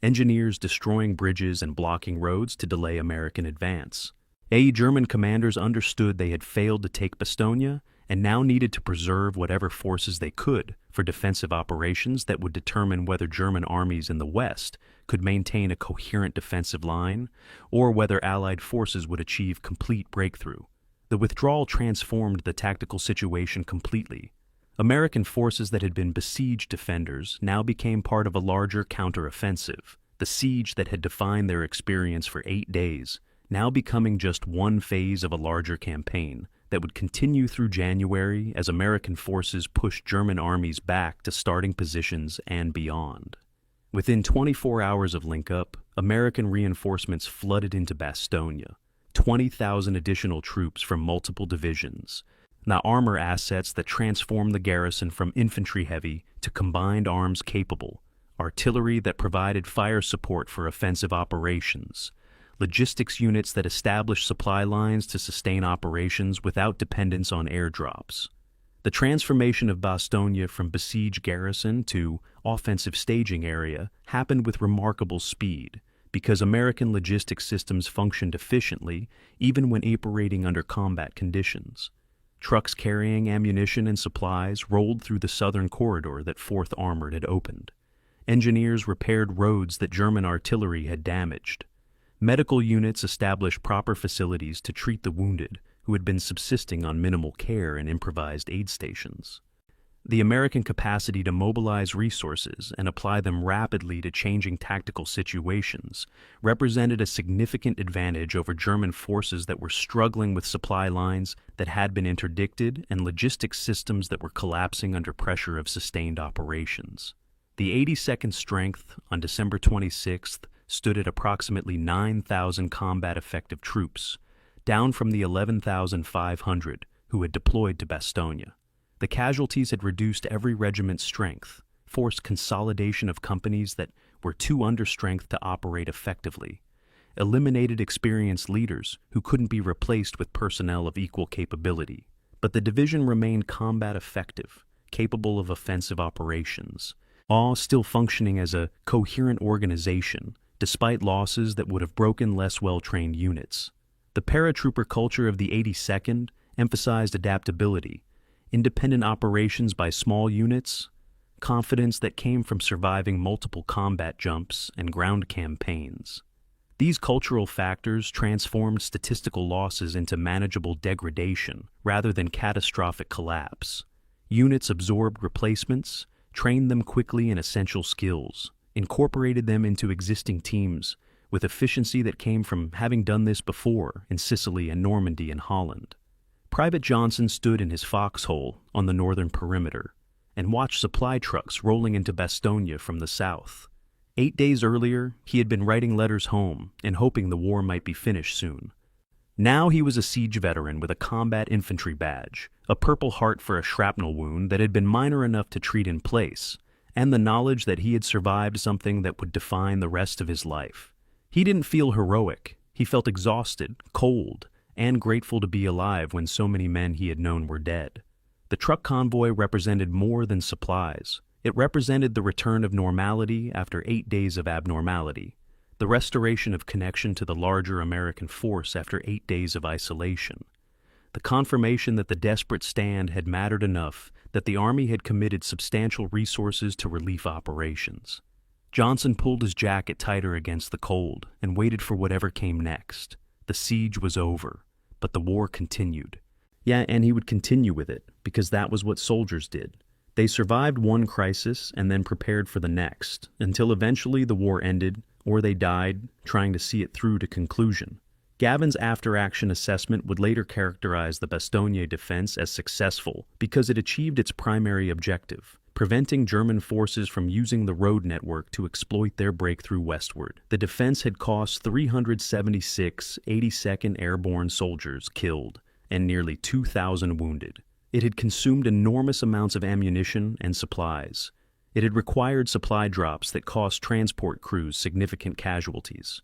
engineers destroying bridges and blocking roads to delay American advance. German commanders understood they had failed to take Bastogne and now needed to preserve whatever forces they could for defensive operations that would determine whether German armies in the West could maintain a coherent defensive line or whether Allied forces would achieve complete breakthrough. The withdrawal transformed the tactical situation completely. American forces that had been besieged defenders now became part of a larger counteroffensive, the siege that had defined their experience for 8 days, now becoming just one phase of a larger campaign that would continue through January as American forces pushed German armies back to starting positions and beyond. Within 24 hours of link-up, American reinforcements flooded into Bastogne, 20,000 additional troops from multiple divisions, now armor assets that transformed the garrison from infantry-heavy to combined arms-capable, artillery that provided fire support for offensive operations, logistics units that established supply lines to sustain operations without dependence on airdrops. The transformation of Bastogne from besieged garrison to offensive staging area happened with remarkable speed because American logistics systems functioned efficiently even when operating under combat conditions. Trucks carrying ammunition and supplies rolled through the southern corridor that 4th Armored had opened. Engineers repaired roads that German artillery had damaged. Medical units established proper facilities to treat the wounded who had been subsisting on minimal care in improvised aid stations. The American capacity to mobilize resources and apply them rapidly to changing tactical situations represented a significant advantage over German forces that were struggling with supply lines that had been interdicted and logistics systems that were collapsing under pressure of sustained operations. The 82nd Strength on December 26th stood at approximately 9,000 combat-effective troops, down from the 11,500 who had deployed to Bastogne. The casualties had reduced every regiment's strength, forced consolidation of companies that were too understrength to operate effectively, eliminated experienced leaders who couldn't be replaced with personnel of equal capability. But the division remained combat effective, capable of offensive operations, all still functioning as a coherent organization, despite losses that would have broken less well-trained units. The paratrooper culture of the 82nd emphasized adaptability, independent operations by small units, confidence that came from surviving multiple combat jumps and ground campaigns. These cultural factors transformed statistical losses into manageable degradation rather than catastrophic collapse. Units absorbed replacements, trained them quickly in essential skills, incorporated them into existing teams with efficiency that came from having done this before in Sicily and Normandy and Holland. Private Johnson stood in his foxhole on the northern perimeter and watched supply trucks rolling into Bastogne from the south. 8 days earlier, he had been writing letters home and hoping the war might be finished soon. Now he was a siege veteran with a combat infantry badge, a Purple Heart for a shrapnel wound that had been minor enough to treat in place, and the knowledge that he had survived something that would define the rest of his life. He didn't feel heroic. He felt exhausted, cold, and grateful to be alive when so many men he had known were dead. The truck convoy represented more than supplies. It represented the return of normality after 8 days of abnormality, the restoration of connection to the larger American force after 8 days of isolation, the confirmation that the desperate stand had mattered enough that the Army had committed substantial resources to relief operations. Johnson pulled his jacket tighter against the cold and waited for whatever came next. The siege was over, but the war continued. Yeah, and he would continue with it, because that was what soldiers did. They survived one crisis and then prepared for the next, until eventually the war ended, or they died, trying to see it through to conclusion. Gavin's after-action assessment would later characterize the Bastogne defense as successful because it achieved its primary objective, preventing German forces from using the road network to exploit their breakthrough westward. The defense had cost 376 82nd Airborne soldiers killed and nearly 2,000 wounded. It had consumed enormous amounts of ammunition and supplies. It had required supply drops that cost transport crews significant casualties.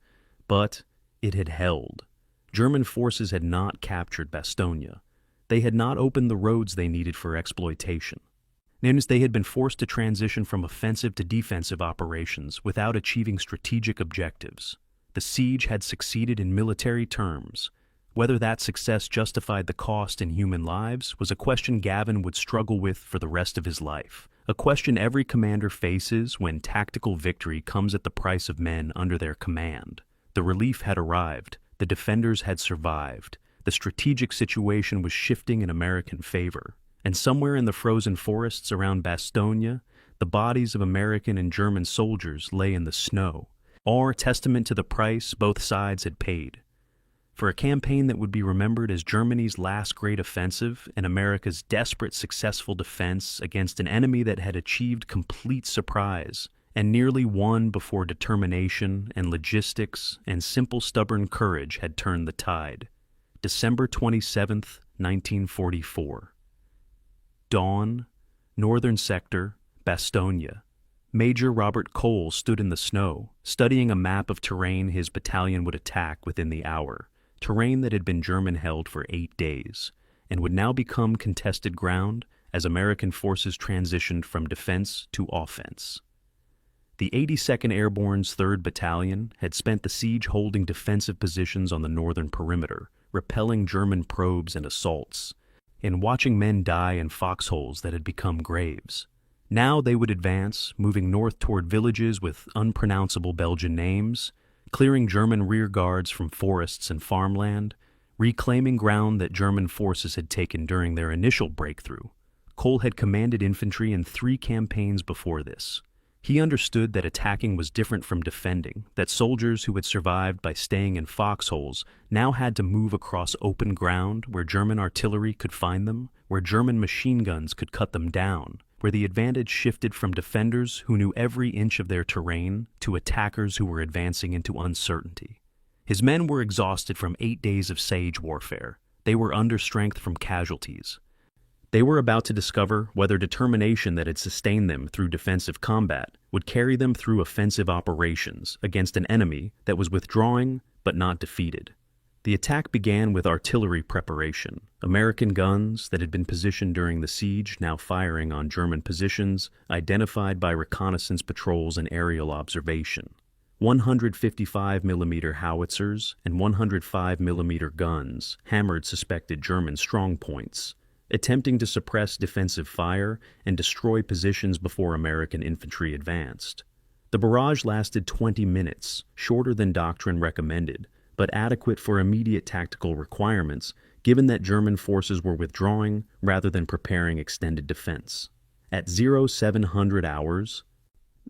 But it had held. German forces had not captured Bastogne. They had not opened the roads they needed for exploitation. They had been forced to transition from offensive to defensive operations without achieving strategic objectives. The siege had succeeded in military terms. Whether that success justified the cost in human lives was a question Gavin would struggle with for the rest of his life, a question every commander faces when tactical victory comes at the price of men under their command. The relief had arrived, the defenders had survived, the strategic situation was shifting in American favor, and somewhere in the frozen forests around Bastogne, the bodies of American and German soldiers lay in the snow, all a testament to the price both sides had paid. For a campaign that would be remembered as Germany's last great offensive and America's desperate successful defense against an enemy that had achieved complete surprise and nearly won before determination and logistics and simple stubborn courage had turned the tide. December 27th, 1944. Dawn, Northern Sector, Bastogne. Major Robert Cole stood in the snow, studying a map of terrain his battalion would attack within the hour. Terrain that had been German-held for 8 days, and would now become contested ground as American forces transitioned from defense to offense. The 82nd Airborne's 3rd Battalion had spent the siege holding defensive positions on the northern perimeter, repelling German probes and assaults, and watching men die in foxholes that had become graves. Now they would advance, moving north toward villages with unpronounceable Belgian names, clearing German rear guards from forests and farmland, reclaiming ground that German forces had taken during their initial breakthrough. Cole had commanded infantry in 3 campaigns before this. He understood that attacking was different from defending, that soldiers who had survived by staying in foxholes now had to move across open ground where German artillery could find them, where German machine guns could cut them down, where the advantage shifted from defenders who knew every inch of their terrain to attackers who were advancing into uncertainty. His men were exhausted from 8 days of siege warfare. They were under strength from casualties. They were about to discover whether determination that had sustained them through defensive combat would carry them through offensive operations against an enemy that was withdrawing but not defeated. The attack began with artillery preparation, American guns that had been positioned during the siege now firing on German positions identified by reconnaissance patrols and aerial observation. 155mm howitzers and 105mm guns hammered suspected German strongpoints, attempting to suppress defensive fire and destroy positions before American infantry advanced. The barrage lasted 20 minutes, shorter than doctrine recommended, but adequate for immediate tactical requirements, given that German forces were withdrawing rather than preparing extended defense. At 0700 hours,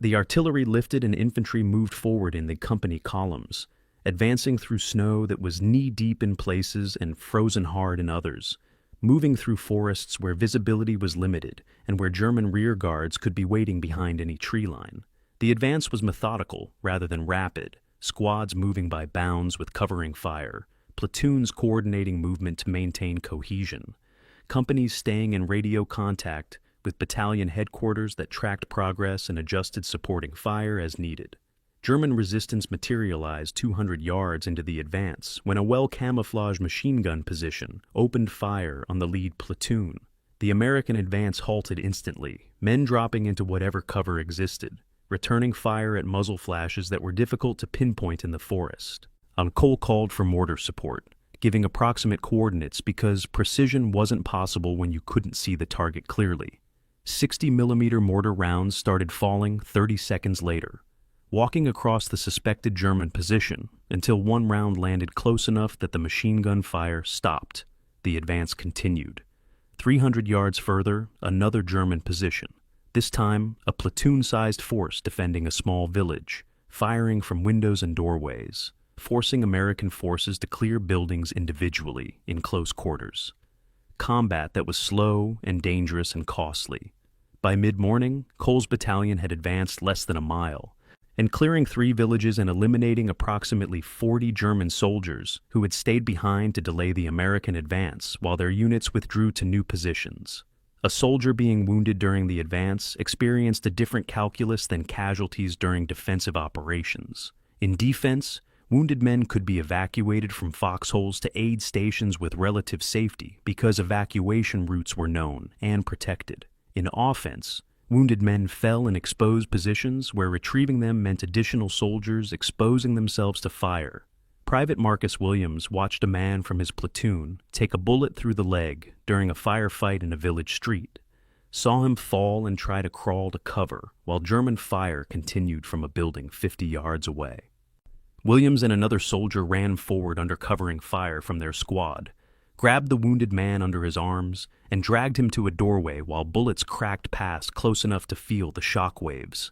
the artillery lifted and infantry moved forward in the company columns, advancing through snow that was knee-deep in places and frozen hard in others, moving through forests where visibility was limited and where German rear guards could be waiting behind any tree line. The advance was methodical rather than rapid, squads moving by bounds with covering fire, platoons coordinating movement to maintain cohesion, companies staying in radio contact with battalion headquarters that tracked progress and adjusted supporting fire as needed. German resistance materialized 200 yards into the advance when a well-camouflaged machine gun position opened fire on the lead platoon. The American advance halted instantly, men dropping into whatever cover existed, returning fire at muzzle flashes that were difficult to pinpoint in the forest. Cole called for mortar support, giving approximate coordinates because precision wasn't possible when you couldn't see the target clearly. 60mm mortar rounds started falling 30 seconds later, walking across the suspected German position until one round landed close enough that the machine gun fire stopped. The advance continued. 300 yards further, another German position. This time, a platoon-sized force defending a small village, firing from windows and doorways, forcing American forces to clear buildings individually in close quarters. Combat that was slow and dangerous and costly. By mid-morning, Cole's battalion had advanced less than a mile, and clearing 3 villages and eliminating approximately 40 German soldiers who had stayed behind to delay the American advance while their units withdrew to new positions. A soldier being wounded during the advance experienced a different calculus than casualties during defensive operations. In defense, wounded men could be evacuated from foxholes to aid stations with relative safety because evacuation routes were known and protected. In offense, wounded men fell in exposed positions where retrieving them meant additional soldiers exposing themselves to fire. Private Marcus Williams watched a man from his platoon take a bullet through the leg during a firefight in a village street, saw him fall and try to crawl to cover while German fire continued from a building 50 yards away. Williams and another soldier ran forward under covering fire from their squad, grabbed the wounded man under his arms, and dragged him to a doorway while bullets cracked past close enough to feel the shock waves.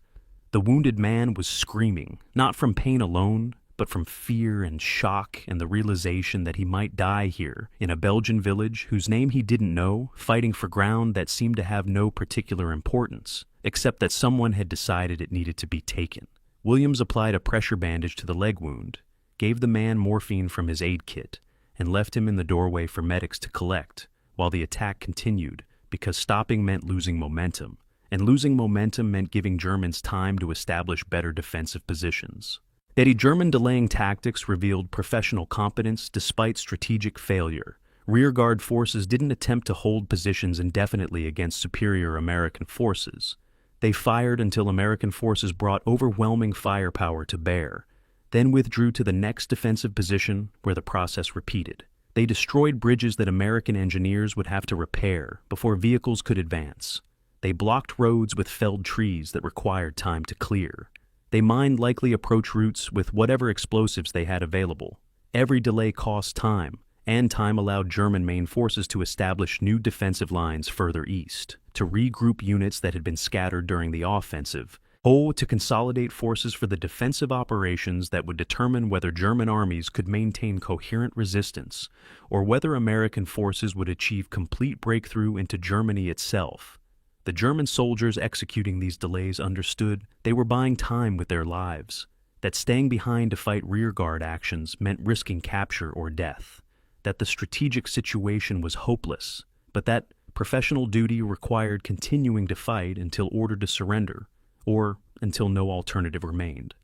The wounded man was screaming, not from pain alone, but from fear and shock and the realization that he might die here in a Belgian village whose name he didn't know, fighting for ground that seemed to have no particular importance, except that someone had decided it needed to be taken. Williams applied a pressure bandage to the leg wound, gave the man morphine from his aid kit, and left him in the doorway for medics to collect, while the attack continued, because stopping meant losing momentum, and losing momentum meant giving Germans time to establish better defensive positions. Yet German delaying tactics revealed professional competence despite strategic failure. Rearguard forces didn't attempt to hold positions indefinitely against superior American forces. They fired until American forces brought overwhelming firepower to bear, then withdrew to the next defensive position where the process repeated. They destroyed bridges that American engineers would have to repair before vehicles could advance. They blocked roads with felled trees that required time to clear. They mined likely approach routes with whatever explosives they had available. Every delay cost time, and time allowed German main forces to establish new defensive lines further east, to regroup units that had been scattered during the offensive, to consolidate forces for the defensive operations that would determine whether German armies could maintain coherent resistance, or whether American forces would achieve complete breakthrough into Germany itself. The German soldiers executing these delays understood they were buying time with their lives, that staying behind to fight rearguard actions meant risking capture or death, that the strategic situation was hopeless, but that professional duty required continuing to fight until ordered to surrender, or until no alternative remained.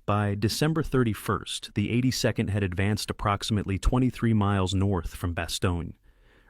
By December 31st, the 82nd had advanced approximately 23 miles north from Bastogne,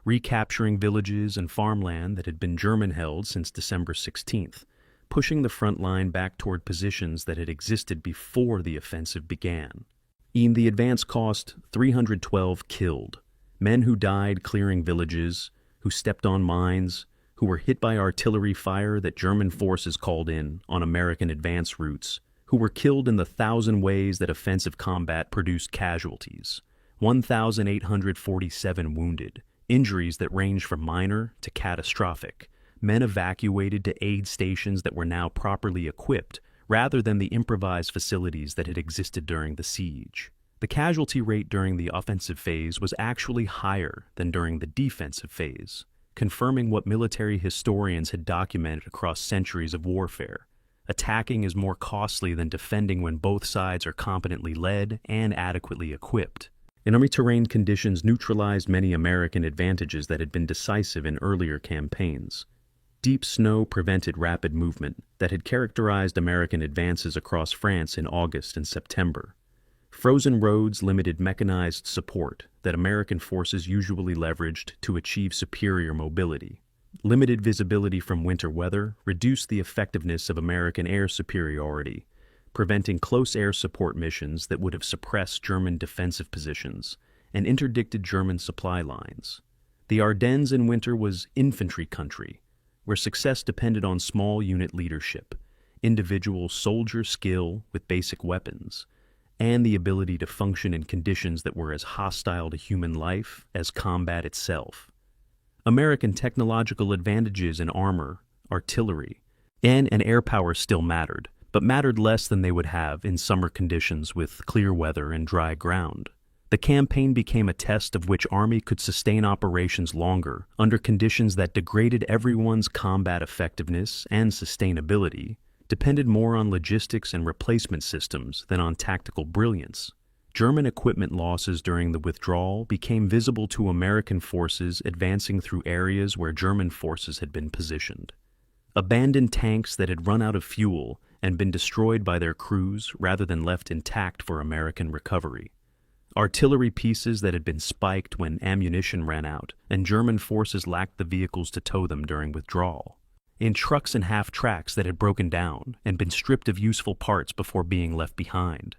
recapturing villages and farmland that had been German-held since December 16th, pushing the front line back toward positions that had existed before the offensive began. The advance cost 312 killed, men who died clearing villages, who stepped on mines, who were hit by artillery fire that German forces called in on American advance routes, who were killed in the 1,000 ways that offensive combat produced casualties, 1,847 wounded, injuries that ranged from minor to catastrophic, men evacuated to aid stations that were now properly equipped rather than the improvised facilities that had existed during the siege. The casualty rate during the offensive phase was actually higher than during the defensive phase, confirming what military historians had documented across centuries of warfare. Attacking is more costly than defending when both sides are competently led and adequately equipped. Enemy terrain conditions neutralized many American advantages that had been decisive in earlier campaigns. Deep snow prevented rapid movement that had characterized American advances across France in August and September. Frozen roads limited mechanized support that American forces usually leveraged to achieve superior mobility. Limited visibility from winter weather reduced the effectiveness of American air superiority, preventing close air support missions that would have suppressed German defensive positions and interdicted German supply lines. The Ardennes in winter was infantry country, where success depended on small unit leadership, individual soldier skill with basic weapons, and the ability to function in conditions that were as hostile to human life as combat itself. American technological advantages in armor, artillery, and air power still mattered, but mattered less than they would have in summer conditions with clear weather and dry ground. The campaign became a test of which army could sustain operations longer under conditions that degraded everyone's combat effectiveness and sustainability, depended more on logistics and replacement systems than on tactical brilliance. German equipment losses during the withdrawal became visible to American forces advancing through areas where German forces had been positioned. Abandoned tanks that had run out of fuel and been destroyed by their crews rather than left intact for American recovery. Artillery pieces that had been spiked when ammunition ran out, and German forces lacked the vehicles to tow them during withdrawal. In trucks and half-tracks that had broken down and been stripped of useful parts before being left behind.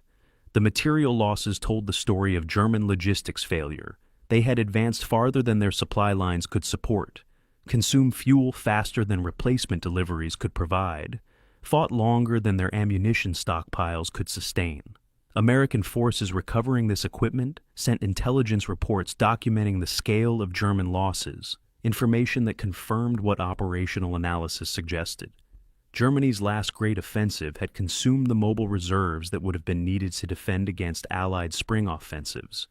The material losses told the story of German logistics failure. They had advanced farther than their supply lines could support, consumed fuel faster than replacement deliveries could provide, fought longer than their ammunition stockpiles could sustain. American forces recovering this equipment sent intelligence reports documenting the scale of German losses, information that confirmed what operational analysis suggested. Germany's last great offensive had consumed the mobile reserves that would have been needed to defend against Allied spring offensives,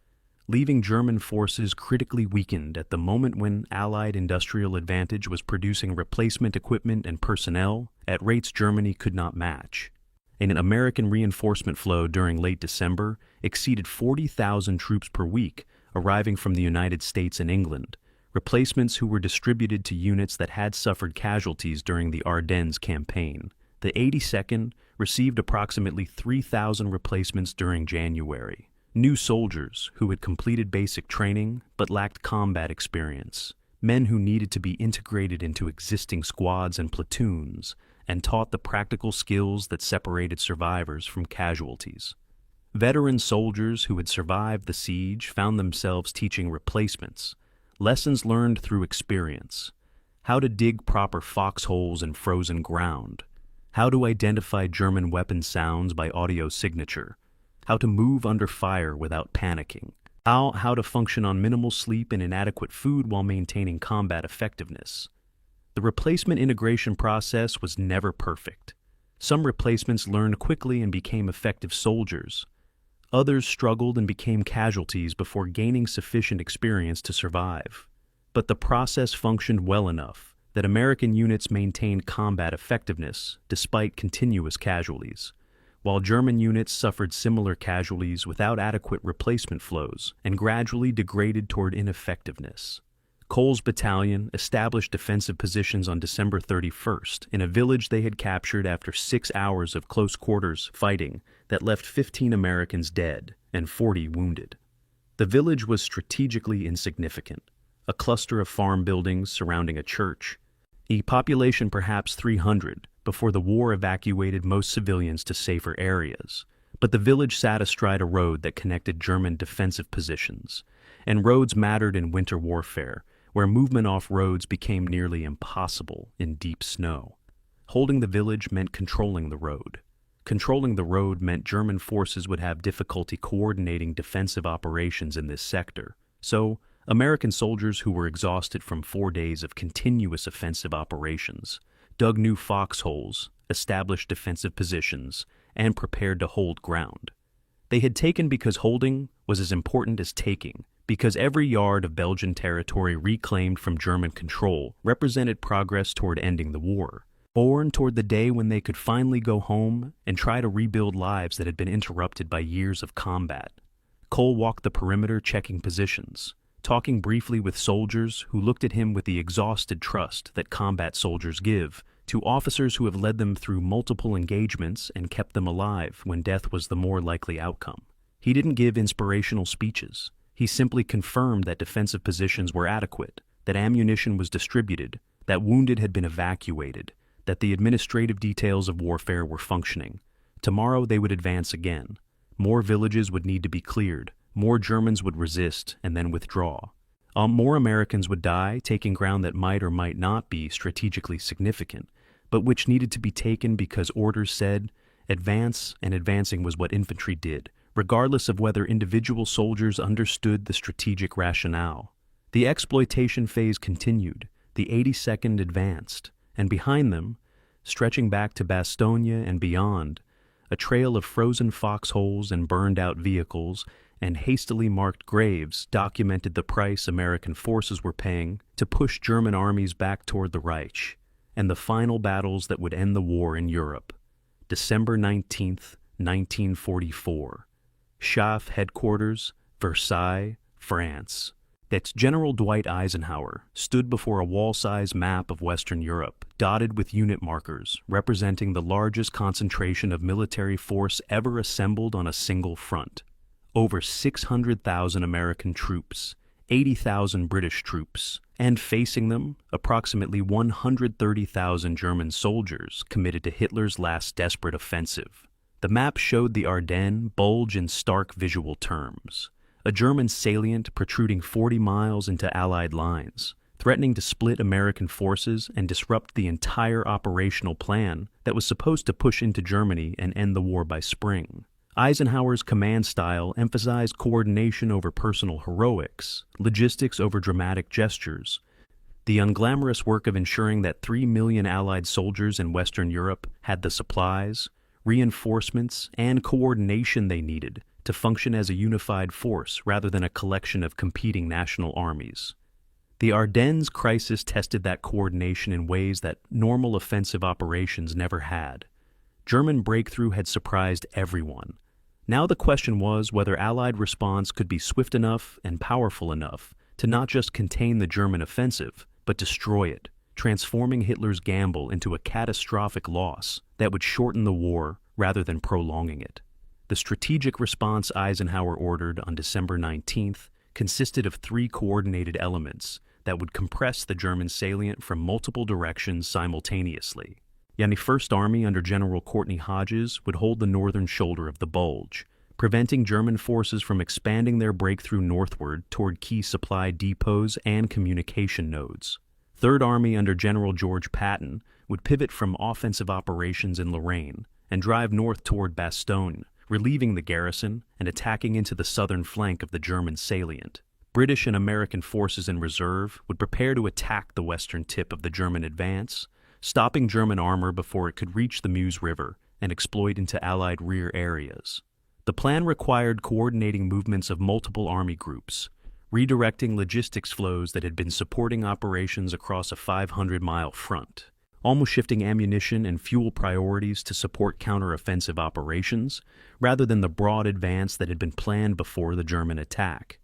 leaving German forces critically weakened at the moment when Allied industrial advantage was producing replacement equipment and personnel at rates Germany could not match. An American reinforcement flow during late December exceeded 40,000 troops per week arriving from the United States and England, replacements who were distributed to units that had suffered casualties during the Ardennes campaign. The 82nd received approximately 3,000 replacements during January. New soldiers who had completed basic training but lacked combat experience, men who needed to be integrated into existing squads and platoons, and taught the practical skills that separated survivors from casualties. Veteran soldiers who had survived the siege found themselves teaching replacements, lessons learned through experience, how to dig proper foxholes in frozen ground, how to identify German weapon sounds by audio signature, how to move under fire without panicking, how to function on minimal sleep and inadequate food while maintaining combat effectiveness. The replacement integration process was never perfect. Some replacements learned quickly and became effective soldiers. Others struggled and became casualties before gaining sufficient experience to survive. But the process functioned well enough that American units maintained combat effectiveness despite continuous casualties, while German units suffered similar casualties without adequate replacement flows and gradually degraded toward ineffectiveness. Cole's battalion established defensive positions on December 31st in a village they had captured after 6 hours of close quarters fighting that left 15 Americans dead and 40 wounded. The village was strategically insignificant, a cluster of farm buildings surrounding a church, a population perhaps 300 before the war evacuated most civilians to safer areas. But the village sat astride a road that connected German defensive positions, and roads mattered in winter warfare, where movement off roads became nearly impossible in deep snow. Holding the village meant controlling the road. Controlling the road meant German forces would have difficulty coordinating defensive operations in this sector. So, American soldiers who were exhausted from 4 days of continuous offensive operations dug new foxholes, established defensive positions, and prepared to hold ground. They had taken because holding was as important as taking, because every yard of Belgian territory reclaimed from German control represented progress toward ending the war, born toward the day when they could finally go home and try to rebuild lives that had been interrupted by years of combat. Cole walked the perimeter checking positions, talking briefly with soldiers who looked at him with the exhausted trust that combat soldiers give to officers who have led them through multiple engagements and kept them alive when death was the more likely outcome. He didn't give inspirational speeches. He simply confirmed that defensive positions were adequate, that ammunition was distributed, that wounded had been evacuated, that the administrative details of warfare were functioning. Tomorrow they would advance again. More villages would need to be cleared. More Germans would resist and then withdraw. More Americans would die, taking ground that might or might not be strategically significant, but which needed to be taken because orders said advance, and advancing was what infantry did, regardless of whether individual soldiers understood the strategic rationale. The exploitation phase continued. The 82nd advanced, and behind them, stretching back to Bastogne and beyond, a trail of frozen foxholes and burned-out vehicles and hastily marked graves documented the price American forces were paying to push German armies back toward the Reich, and the final battles that would end the war in Europe. December 19th, 1944. SHAF headquarters, Versailles, France. That's General Dwight Eisenhower stood before a wall-size map of Western Europe, dotted with unit markers representing the largest concentration of military force ever assembled on a single front. Over 600,000 American troops, 80,000 British troops, and facing them, approximately 130,000 German soldiers committed to Hitler's last desperate offensive. The map showed the Ardennes Bulge in stark visual terms. A German salient protruding 40 miles into Allied lines, threatening to split American forces and disrupt the entire operational plan that was supposed to push into Germany and end the war by spring. Eisenhower's command style emphasized coordination over personal heroics, logistics over dramatic gestures, the unglamorous work of ensuring that 3 million Allied soldiers in Western Europe had the supplies, reinforcements, and coordination they needed to function as a unified force rather than a collection of competing national armies. The Ardennes crisis tested that coordination in ways that normal offensive operations never had. German breakthrough had surprised everyone. Now the question was whether Allied response could be swift enough and powerful enough to not just contain the German offensive, but destroy it, transforming Hitler's gamble into a catastrophic loss that would shorten the war rather than prolonging it. The strategic response Eisenhower ordered on December 19th consisted of 3 coordinated elements that would compress the German salient from multiple directions simultaneously. The 1st Army under General Courtney Hodges would hold the northern shoulder of the Bulge, preventing German forces from expanding their breakthrough northward toward key supply depots and communication nodes. 3rd Army under General George Patton would pivot from offensive operations in Lorraine and drive north toward Bastogne, relieving the garrison and attacking into the southern flank of the German salient. British and American forces in reserve would prepare to attack the western tip of the German advance, stopping German armor before it could reach the Meuse River and exploit into Allied rear areas. The plan required coordinating movements of multiple army groups, redirecting logistics flows that had been supporting operations across a 500-mile front, almost shifting ammunition and fuel priorities to support counteroffensive operations rather than the broad advance that had been planned before the German attack.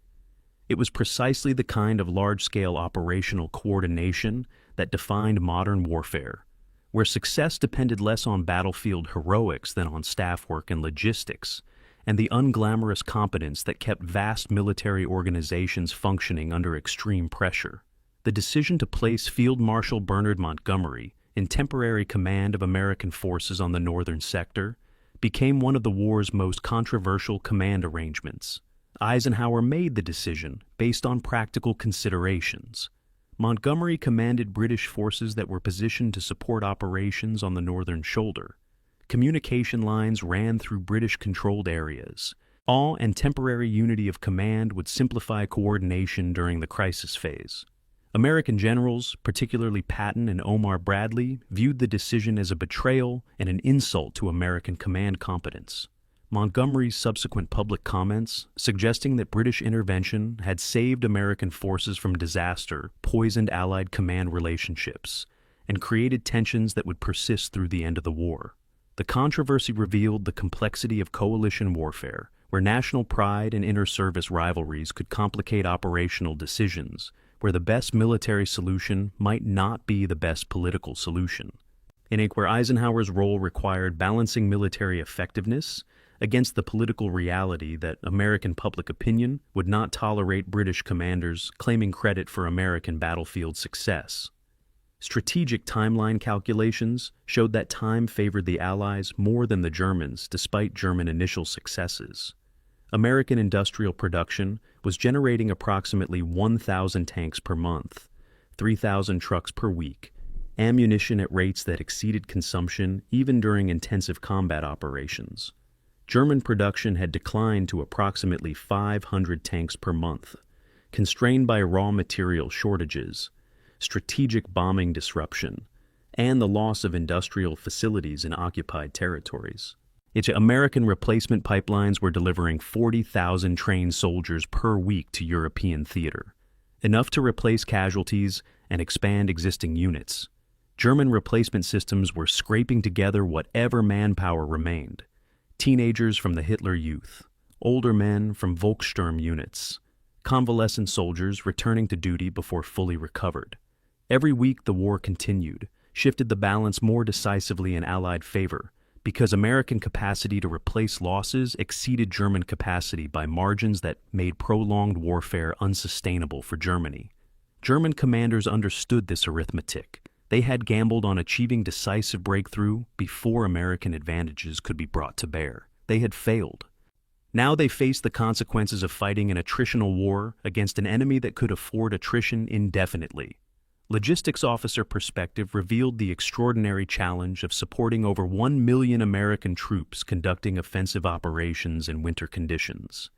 It was precisely the kind of large-scale operational coordination that defined modern warfare, where success depended less on battlefield heroics than on staff work and logistics, and the unglamorous competence that kept vast military organizations functioning under extreme pressure. The decision to place Field Marshal Bernard Montgomery in temporary command of American forces on the northern sector became one of the war's most controversial command arrangements. Eisenhower made the decision based on practical considerations. Montgomery commanded British forces that were positioned to support operations on the northern shoulder. Communication lines ran through British-controlled areas. Awe and temporary unity of command would simplify coordination during the crisis phase. American generals, particularly Patton and Omar Bradley, viewed the decision as a betrayal and an insult to American command competence. Montgomery's subsequent public comments, suggesting that British intervention had saved American forces from disaster, poisoned Allied command relationships, and created tensions that would persist through the end of the war. The controversy revealed the complexity of coalition warfare, where national pride and inter-service rivalries could complicate operational decisions, where the best military solution might not be the best political solution. In where Eisenhower's role required balancing military effectiveness against the political reality that American public opinion would not tolerate British commanders claiming credit for American battlefield success. Strategic timeline calculations showed that time favored the Allies more than the Germans, despite German initial successes. American industrial production was generating approximately 1,000 tanks per month, 3,000 trucks per week, ammunition at rates that exceeded consumption even during intensive combat operations. German production had declined to approximately 500 tanks per month, constrained by raw material shortages, strategic bombing disruption, and the loss of industrial facilities in occupied territories. American replacement pipelines were delivering 40,000 trained soldiers per week to European theater, enough to replace casualties and expand existing units. German replacement systems were scraping together whatever manpower remained. Teenagers from the Hitler Youth, older men from Volkssturm units, convalescent soldiers returning to duty before fully recovered. Every week the war continued, shifted the balance more decisively in Allied favor, because American capacity to replace losses exceeded German capacity by margins that made prolonged warfare unsustainable for Germany. German commanders understood this arithmetic. They had gambled on achieving decisive breakthrough before American advantages could be brought to bear. They had failed. Now they faced the consequences of fighting an attritional war against an enemy that could afford attrition indefinitely. Logistics officer perspective revealed the extraordinary challenge of supporting over 1 million American troops conducting offensive operations in winter conditions.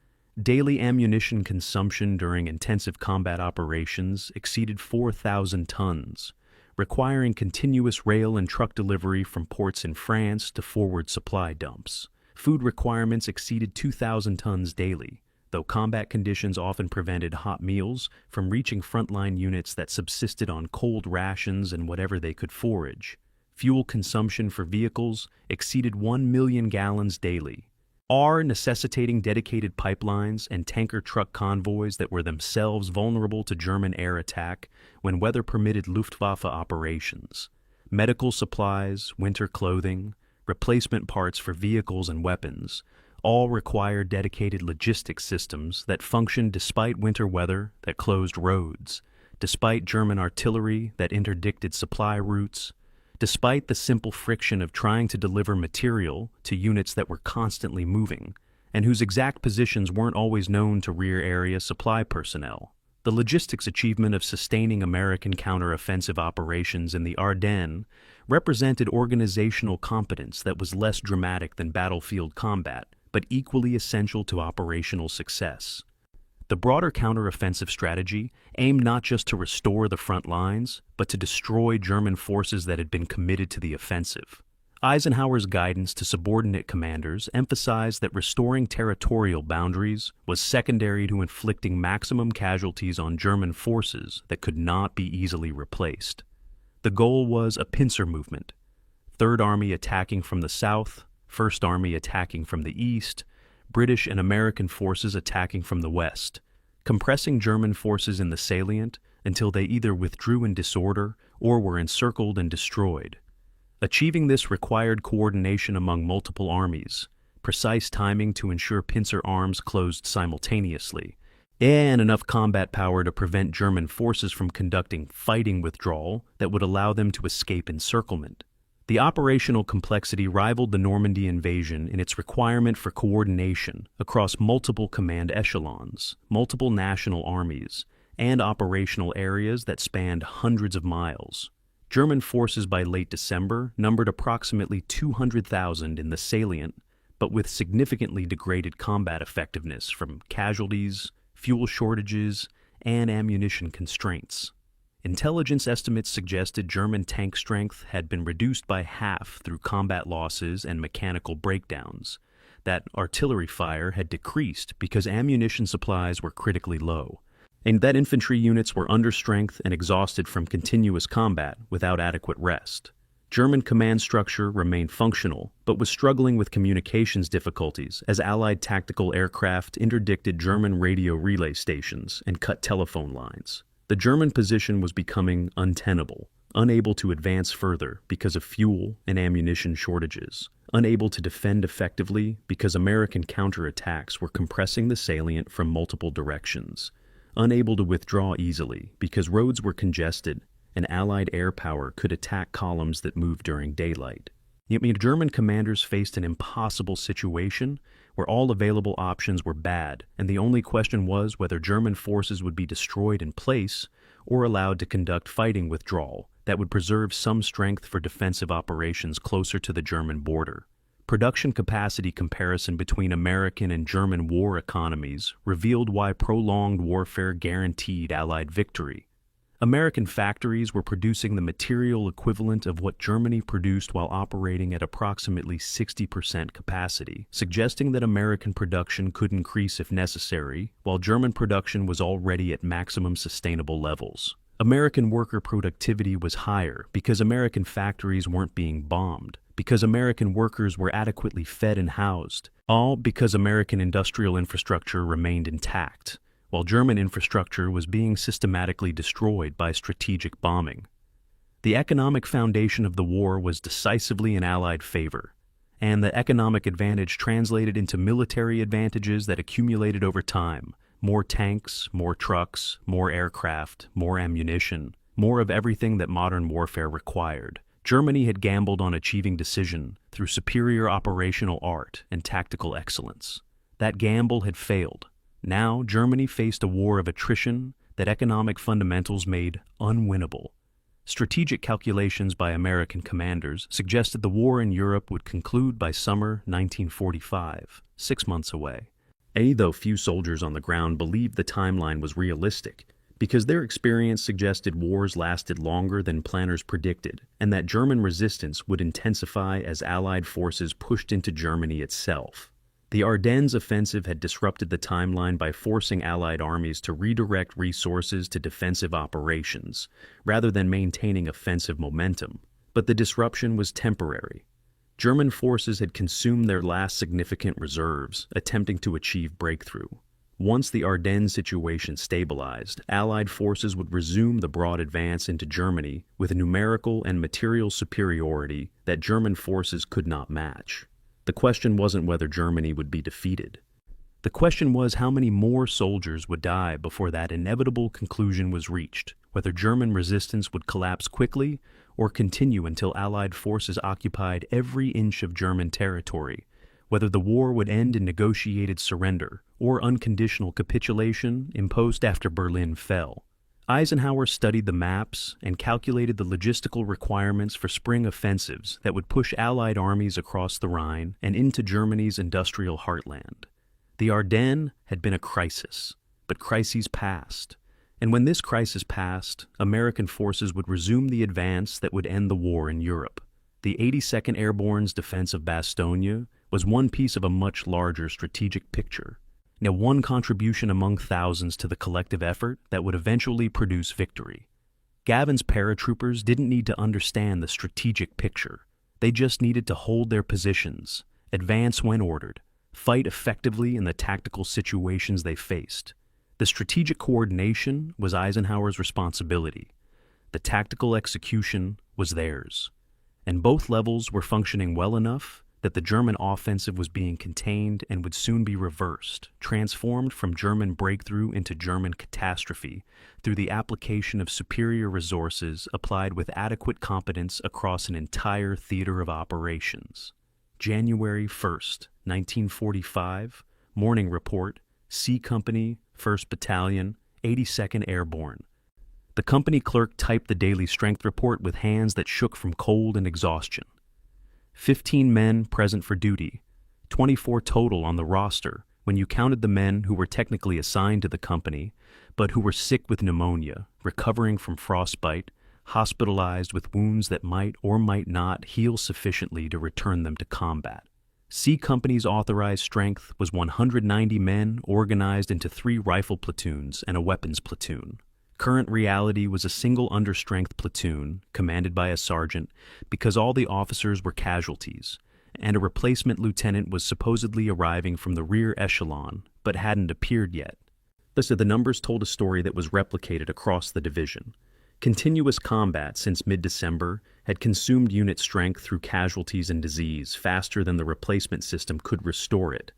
Daily ammunition consumption during intensive combat operations exceeded 4,000 tons, requiring continuous rail and truck delivery from ports in France to forward supply dumps. Food requirements exceeded 2,000 tons daily, though combat conditions often prevented hot meals from reaching frontline units that subsisted on cold rations and whatever they could forage. Fuel consumption for vehicles exceeded 1 million gallons daily, necessitating dedicated pipelines and tanker truck convoys that were themselves vulnerable to German air attack when weather permitted Luftwaffe operations. Medical supplies, winter clothing, replacement parts for vehicles and weapons all required dedicated logistics systems that functioned despite winter weather that closed roads, despite German artillery that interdicted supply routes, despite the simple friction of trying to deliver material to units that were constantly moving, and whose exact positions weren't always known to rear area supply personnel. The logistics achievement of sustaining American counteroffensive operations in the Ardennes represented organizational competence that was less dramatic than battlefield combat, but equally essential to operational success. The broader counteroffensive strategy aimed not just to restore the front lines, but to destroy German forces that had been committed to the offensive. Eisenhower's guidance to subordinate commanders emphasized that restoring territorial boundaries was secondary to inflicting maximum casualties on German forces that could not be easily replaced. The goal was a pincer movement, Third Army attacking from the south, First Army attacking from the east, British and American forces attacking from the west, compressing German forces in the salient until they either withdrew in disorder or were encircled and destroyed. Achieving this required coordination among multiple armies, precise timing to ensure pincer arms closed simultaneously, and enough combat power to prevent German forces from conducting fighting withdrawal that would allow them to escape encirclement. The operational complexity rivaled the Normandy invasion in its requirement for coordination across multiple command echelons, multiple national armies, and operational areas that spanned hundreds of miles. German forces by late December numbered approximately 200,000 in the salient, but with significantly degraded combat effectiveness from casualties, fuel shortages, and ammunition constraints. Intelligence estimates suggested German tank strength had been reduced by half through combat losses and mechanical breakdowns, that artillery fire had decreased because ammunition supplies were critically low, and that infantry units were under strength and exhausted from continuous combat without adequate rest. German command structure remained functional, but was struggling with communications difficulties as Allied tactical aircraft interdicted German radio relay stations and cut telephone lines. The German position was becoming untenable, unable to advance further because of fuel and ammunition shortages, unable to defend effectively because American counterattacks were compressing the salient from multiple directions, unable to withdraw easily because roads were congested and Allied air power could attack columns that moved during daylight. German commanders faced an impossible situation where all available options were bad, and the only question was whether German forces would be destroyed in place or allowed to conduct fighting withdrawal that would preserve some strength for defensive operations closer to the German border. Production capacity comparison between American and German war economies revealed why prolonged warfare guaranteed Allied victory. American factories were producing the material equivalent of what Germany produced while operating at approximately 60% capacity, suggesting that American production could increase if necessary, while German production was already at maximum sustainable levels. American worker productivity was higher because American factories weren't being bombed, because American workers were adequately fed and housed, all because American industrial infrastructure remained intact, while German infrastructure was being systematically destroyed by strategic bombing. The economic foundation of the war was decisively in Allied favor, and the economic advantage translated into military advantages that accumulated over time: more tanks, more trucks, more aircraft, more ammunition, more of everything that modern warfare required. Germany had gambled on achieving decision through superior operational art and tactical excellence. That gamble had failed. Now, Germany faced a war of attrition that economic fundamentals made unwinnable. Strategic calculations by American commanders suggested the war in Europe would conclude by summer 1945, 6 months away. Though few soldiers on the ground believed the timeline was realistic, because their experience suggested wars lasted longer than planners predicted, and that German resistance would intensify as Allied forces pushed into Germany itself. The Ardennes offensive had disrupted the timeline by forcing Allied armies to redirect resources to defensive operations, rather than maintaining offensive momentum. But the disruption was temporary. German forces had consumed their last significant reserves, attempting to achieve breakthrough. Once the Ardennes situation stabilized, Allied forces would resume the broad advance into Germany with numerical and material superiority that German forces could not match. The question wasn't whether Germany would be defeated. The question was how many more soldiers would die before that inevitable conclusion was reached, whether German resistance would collapse quickly or continue until Allied forces occupied every inch of German territory, whether the war would end in negotiated surrender or unconditional capitulation imposed after Berlin fell. Eisenhower studied the maps and calculated the logistical requirements for spring offensives that would push Allied armies across the Rhine and into Germany's industrial heartland. The Ardennes had been a crisis, but crises passed. And when this crisis passed, American forces would resume the advance that would end the war in Europe. The 82nd Airborne's defense of Bastogne was one piece of a much larger strategic picture. Now, one contribution among thousands to the collective effort that would eventually produce victory. Gavin's paratroopers didn't need to understand the strategic picture. They just needed to hold their positions, advance when ordered, fight effectively in the tactical situations they faced. The strategic coordination was Eisenhower's responsibility. The tactical execution was theirs. And both levels were functioning well enough that the German offensive was being contained and would soon be reversed, transformed from German breakthrough into German catastrophe through the application of superior resources applied with adequate competence across an entire theater of operations. January 1st, 1945, Morning Report, C Company, 1st Battalion, 82nd Airborne. The company clerk typed the daily strength report with hands that shook from cold and exhaustion. 15 men present for duty, 24 total on the roster when you counted the men who were technically assigned to the company, but who were sick with pneumonia, recovering from frostbite, hospitalized with wounds that might or might not heal sufficiently to return them to combat. C Company's authorized strength was 190 men organized into 3 rifle platoons and a weapons platoon. Current reality was a single understrength platoon, commanded by a sergeant, because all the officers were casualties, and a replacement lieutenant was supposedly arriving from the rear echelon, but hadn't appeared yet. Thus, the numbers told a story that was replicated across the division. Continuous combat since mid-December had consumed unit strength through casualties and disease faster than the replacement system could restore it,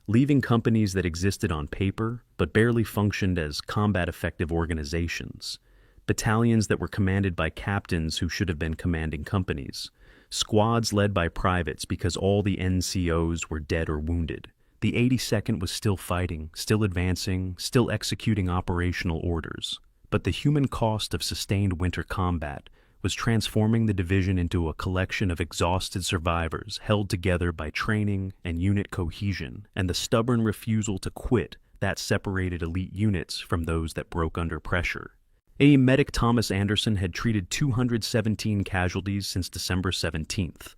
leaving companies that existed on paper but barely functioned as combat-effective organizations, battalions that were commanded by captains who should have been commanding companies, squads led by privates because all the NCOs were dead or wounded. The 82nd was still fighting, still advancing, still executing operational orders. But the human cost of sustained winter combat was transforming the division into a collection of exhausted survivors held together by training and unit cohesion and the stubborn refusal to quit that separated elite units from those that broke under pressure. Medic Thomas Anderson had treated 217 casualties since December 17th,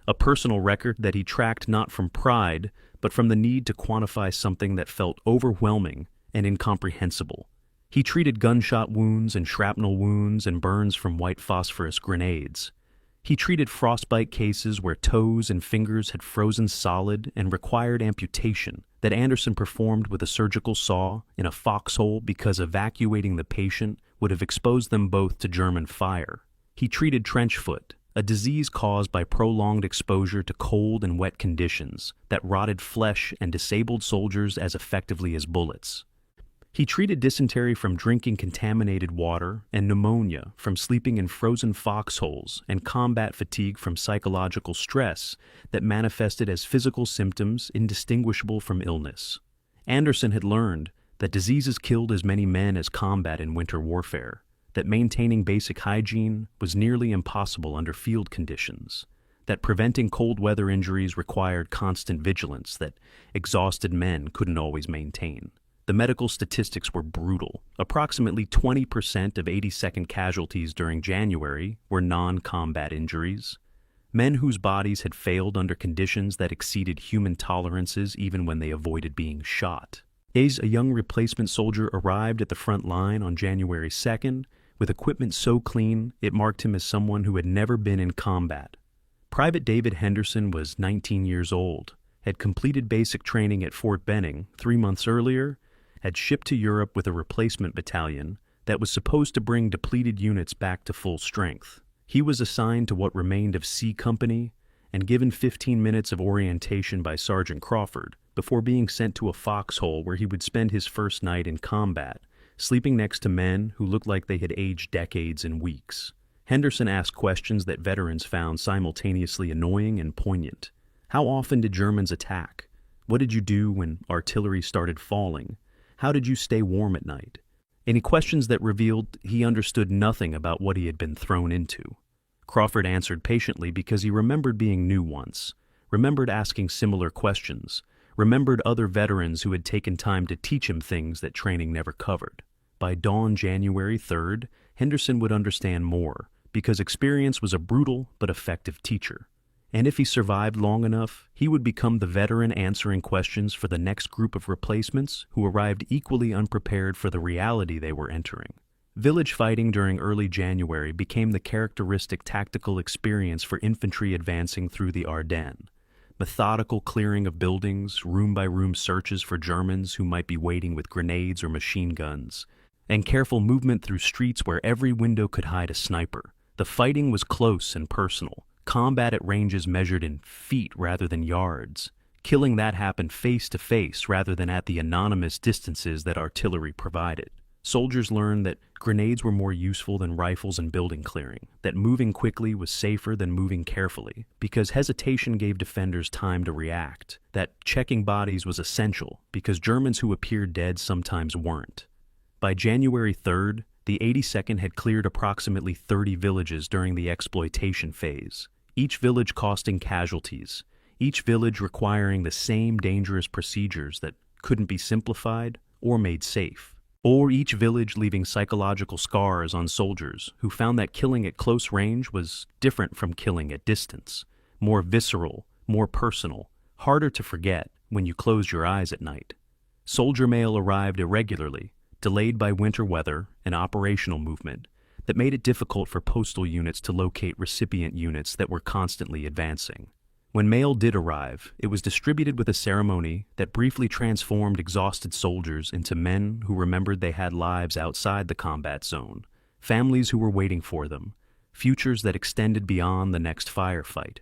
a personal record that he tracked not from pride, but from the need to quantify something that felt overwhelming and incomprehensible. He treated gunshot wounds and shrapnel wounds and burns from white phosphorus grenades. He treated frostbite cases where toes and fingers had frozen solid and required amputation that Anderson performed with a surgical saw in a foxhole because evacuating the patient would have exposed them both to German fire. He treated trench foot, a disease caused by prolonged exposure to cold and wet conditions that rotted flesh and disabled soldiers as effectively as bullets. He treated dysentery from drinking contaminated water and pneumonia from sleeping in frozen foxholes and combat fatigue from psychological stress that manifested as physical symptoms indistinguishable from illness. Anderson had learned that diseases killed as many men as combat in winter warfare, that maintaining basic hygiene was nearly impossible under field conditions, that preventing cold weather injuries required constant vigilance that exhausted men couldn't always maintain. The medical statistics were brutal. Approximately 20% of 82nd casualties during January were non-combat injuries. Men whose bodies had failed under conditions that exceeded human tolerances even when they avoided being shot. A young replacement soldier arrived at the front line on January 2nd with equipment so clean it marked him as someone who had never been in combat. Private David Henderson was 19 years old, had completed basic training at Fort Benning 3 months earlier, had shipped to Europe with a replacement battalion that was supposed to bring depleted units back to full strength. He was assigned to what remained of C Company and given 15 minutes of orientation by Sergeant Crawford before being sent to a foxhole where he would spend his first night in combat, sleeping next to men who looked like they had aged decades in weeks. Henderson asked questions that veterans found simultaneously annoying and poignant. How often did Germans attack? What did you do when artillery started falling? How did you stay warm at night? Any questions that revealed he understood nothing about what he had been thrown into. Crawford answered patiently because he remembered being new once, remembered asking similar questions, remembered other veterans who had taken time to teach him things that training never covered. By dawn January 3rd, Henderson would understand more because experience was a brutal but effective teacher. And if he survived long enough, he would become the veteran answering questions for the next group of replacements who arrived equally unprepared for the reality they were entering. Village fighting during early January became the characteristic tactical experience for infantry advancing through the Ardennes. Methodical clearing of buildings, room-by-room searches for Germans who might be waiting with grenades or machine guns, and careful movement through streets where every window could hide a sniper. The fighting was close and personal. Combat at ranges measured in feet rather than yards. Killing that happened face to face rather than at the anonymous distances that artillery provided. Soldiers learned that grenades were more useful than rifles and building clearing, that moving quickly was safer than moving carefully, because hesitation gave defenders time to react, that checking bodies was essential, because Germans who appeared dead sometimes weren't. By January 3rd, the 82nd had cleared approximately 30 villages during the exploitation phase, each village costing casualties, each village requiring the same dangerous procedures that couldn't be simplified or made safe, or each village leaving psychological scars on soldiers who found that killing at close range was different from killing at distance, more visceral, more personal, harder to forget when you closed your eyes at night. Soldier mail arrived irregularly, delayed by winter weather and operational movement that made it difficult for postal units to locate recipient units that were constantly advancing. When mail did arrive, it was distributed with a ceremony that briefly transformed exhausted soldiers into men who remembered they had lives outside the combat zone, families who were waiting for them, futures that extended beyond the next firefight.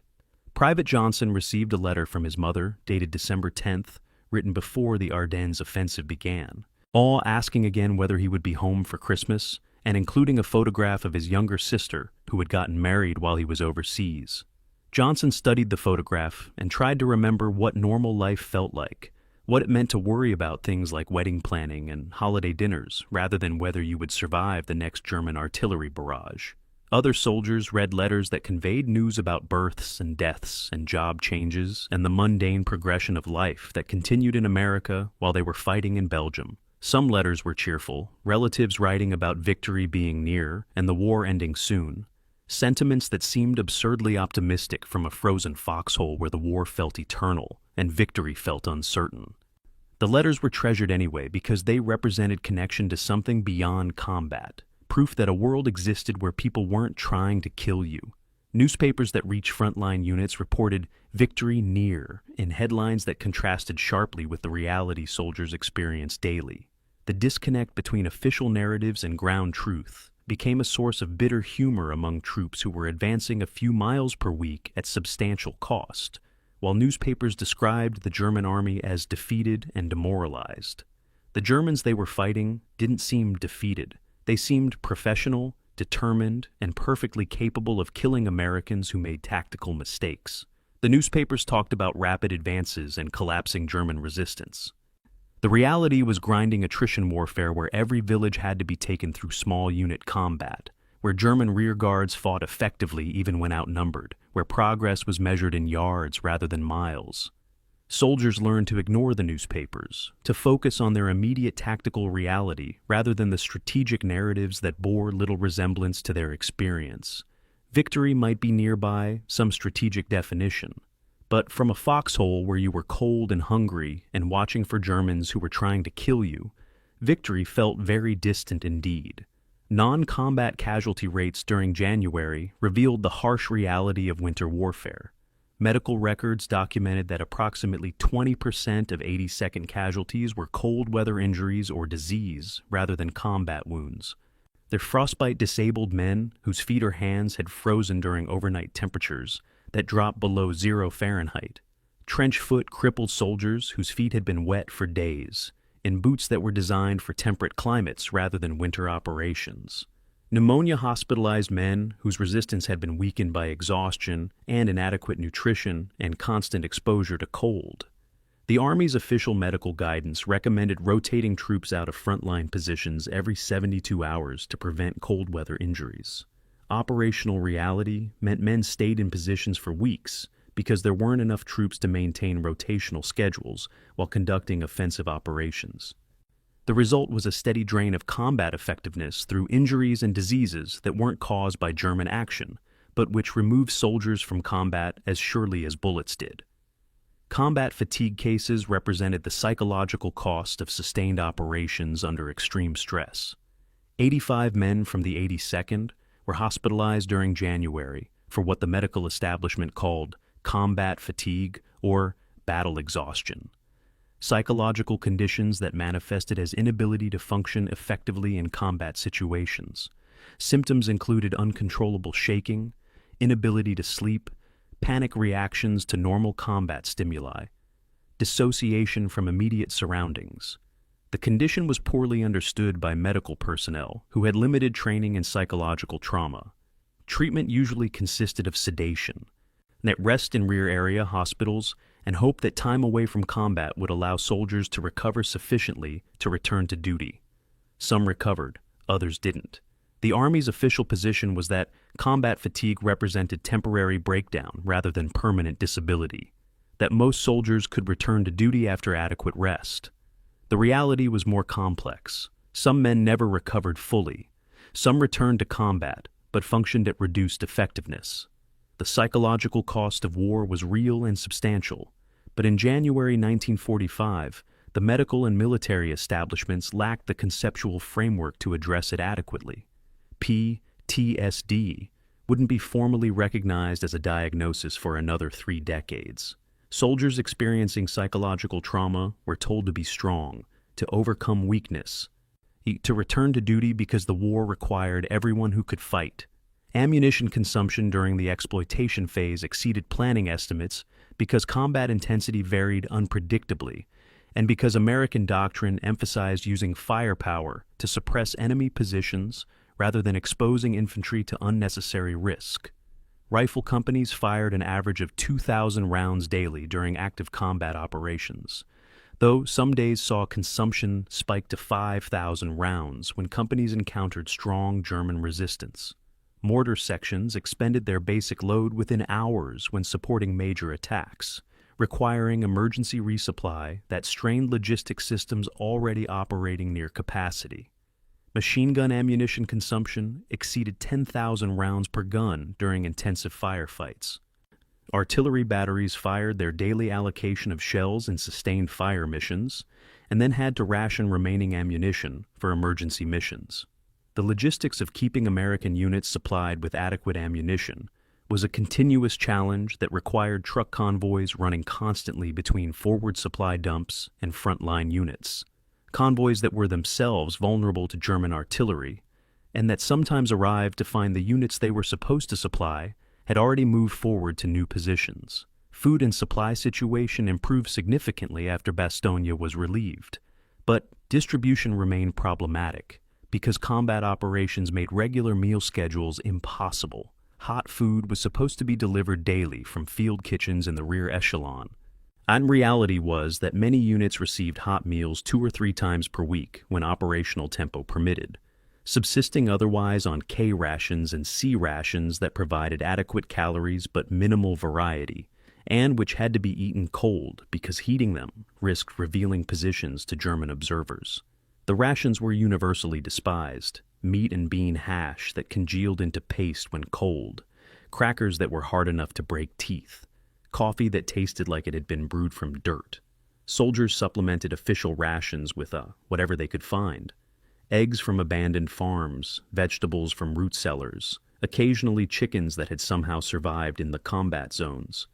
Private Johnson received a letter from his mother dated December 10th, written before the Ardennes offensive began, all asking again whether he would be home for Christmas, and including a photograph of his younger sister who had gotten married while he was overseas. Johnson studied the photograph and tried to remember what normal life felt like, what it meant to worry about things like wedding planning and holiday dinners rather than whether you would survive the next German artillery barrage. Other soldiers read letters that conveyed news about births and deaths and job changes and the mundane progression of life that continued in America while they were fighting in Belgium. Some letters were cheerful, relatives writing about victory being near and the war ending soon. Sentiments that seemed absurdly optimistic from a frozen foxhole where the war felt eternal and victory felt uncertain. The letters were treasured anyway because they represented connection to something beyond combat, proof that a world existed where people weren't trying to kill you. Newspapers that reached frontline units reported "victory near" in headlines that contrasted sharply with the reality soldiers experienced daily. The disconnect between official narratives and ground truth became a source of bitter humor among troops who were advancing a few miles per week at substantial cost, while newspapers described the German army as defeated and demoralized. The Germans they were fighting didn't seem defeated. They seemed professional, determined, and perfectly capable of killing Americans who made tactical mistakes. The newspapers talked about rapid advances and collapsing German resistance. The reality was grinding attrition warfare where every village had to be taken through small unit combat, where German rearguards fought effectively even when outnumbered, where progress was measured in yards rather than miles. Soldiers learned to ignore the newspapers, to focus on their immediate tactical reality rather than the strategic narratives that bore little resemblance to their experience. Victory might be nearby, some strategic definition, but from a foxhole where you were cold and hungry and watching for Germans who were trying to kill you, victory felt very distant indeed. Non-combat casualty rates during January revealed the harsh reality of winter warfare. Medical records documented that approximately 20% of 82nd casualties were cold weather injuries or disease rather than combat wounds. They're frostbite-disabled men whose feet or hands had frozen during overnight temperatures that dropped below 0 Fahrenheit. Trench-foot crippled soldiers whose feet had been wet for days, in boots that were designed for temperate climates rather than winter operations. Pneumonia-hospitalized men whose resistance had been weakened by exhaustion and inadequate nutrition and constant exposure to cold. The Army's official medical guidance recommended rotating troops out of frontline positions every 72 hours to prevent cold weather injuries. Operational reality meant men stayed in positions for weeks because there weren't enough troops to maintain rotational schedules while conducting offensive operations. The result was a steady drain of combat effectiveness through injuries and diseases that weren't caused by German action, but which removed soldiers from combat as surely as bullets did. Combat fatigue cases represented the psychological cost of sustained operations under extreme stress. 85 men from the 82nd were hospitalized during January for what the medical establishment called combat fatigue or battle exhaustion. Psychological conditions that manifested as inability to function effectively in combat situations. Symptoms included uncontrollable shaking, inability to sleep, panic reactions to normal combat stimuli, dissociation from immediate surroundings. The condition was poorly understood by medical personnel who had limited training in psychological trauma. Treatment usually consisted of sedation, that rest in rear area hospitals, and hope that time away from combat would allow soldiers to recover sufficiently to return to duty. Some recovered, others didn't. The Army's official position was that combat fatigue represented temporary breakdown rather than permanent disability, that most soldiers could return to duty after adequate rest. The reality was more complex. Some men never recovered fully. Some returned to combat, but functioned at reduced effectiveness. The psychological cost of war was real and substantial, but in January 1945, the medical and military establishments lacked the conceptual framework to address it adequately. PTSD wouldn't be formally recognized as a diagnosis for another 3 decades. Soldiers experiencing psychological trauma were told to be strong, to overcome weakness, to return to duty because the war required everyone who could fight. Ammunition consumption during the exploitation phase exceeded planning estimates because combat intensity varied unpredictably, and because American doctrine emphasized using firepower to suppress enemy positions rather than exposing infantry to unnecessary risk. Rifle companies fired an average of 2,000 rounds daily during active combat operations, though some days saw consumption spike to 5,000 rounds when companies encountered strong German resistance. Mortar sections expended their basic load within hours when supporting major attacks, requiring emergency resupply that strained logistic systems already operating near capacity. Machine gun ammunition consumption exceeded 10,000 rounds per gun during intensive firefights. Artillery batteries fired their daily allocation of shells in sustained fire missions, and then had to ration remaining ammunition for emergency missions. The logistics of keeping American units supplied with adequate ammunition was a continuous challenge that required truck convoys running constantly between forward supply dumps and frontline units, convoys that were themselves vulnerable to German artillery, and that sometimes arrived to find the units they were supposed to supply had already moved forward to new positions. Food and supply situation improved significantly after Bastogne was relieved, but distribution remained problematic because combat operations made regular meal schedules impossible. Hot food was supposed to be delivered daily from field kitchens in the rear echelon. And reality was that many units received hot meals 2 or 3 times per week when operational tempo permitted, subsisting otherwise on K rations and C rations that provided adequate calories but minimal variety, and which had to be eaten cold because heating them risked revealing positions to German observers. The rations were universally despised: meat and bean hash that congealed into paste when cold, crackers that were hard enough to break teeth, coffee that tasted like it had been brewed from dirt. Soldiers supplemented official rations with whatever they could find: eggs from abandoned farms, vegetables from root cellars, occasionally chickens that had somehow survived in the combat zones.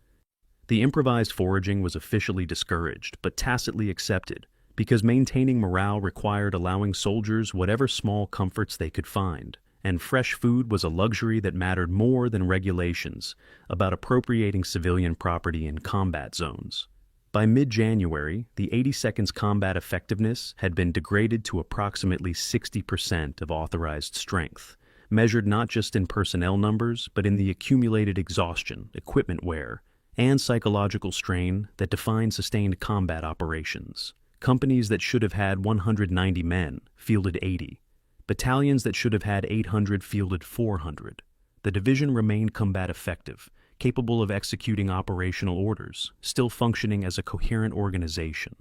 The improvised foraging was officially discouraged, but tacitly accepted, because maintaining morale required allowing soldiers whatever small comforts they could find, and fresh food was a luxury that mattered more than regulations about appropriating civilian property in combat zones. By mid-January, the 82nd's combat effectiveness had been degraded to approximately 60% of authorized strength, measured not just in personnel numbers, but in the accumulated exhaustion, equipment wear, and psychological strain that define sustained combat operations. Companies that should have had 190 men fielded 80. Battalions that should have had 800 fielded 400. The division remained combat effective, capable of executing operational orders, still functioning as a coherent organization.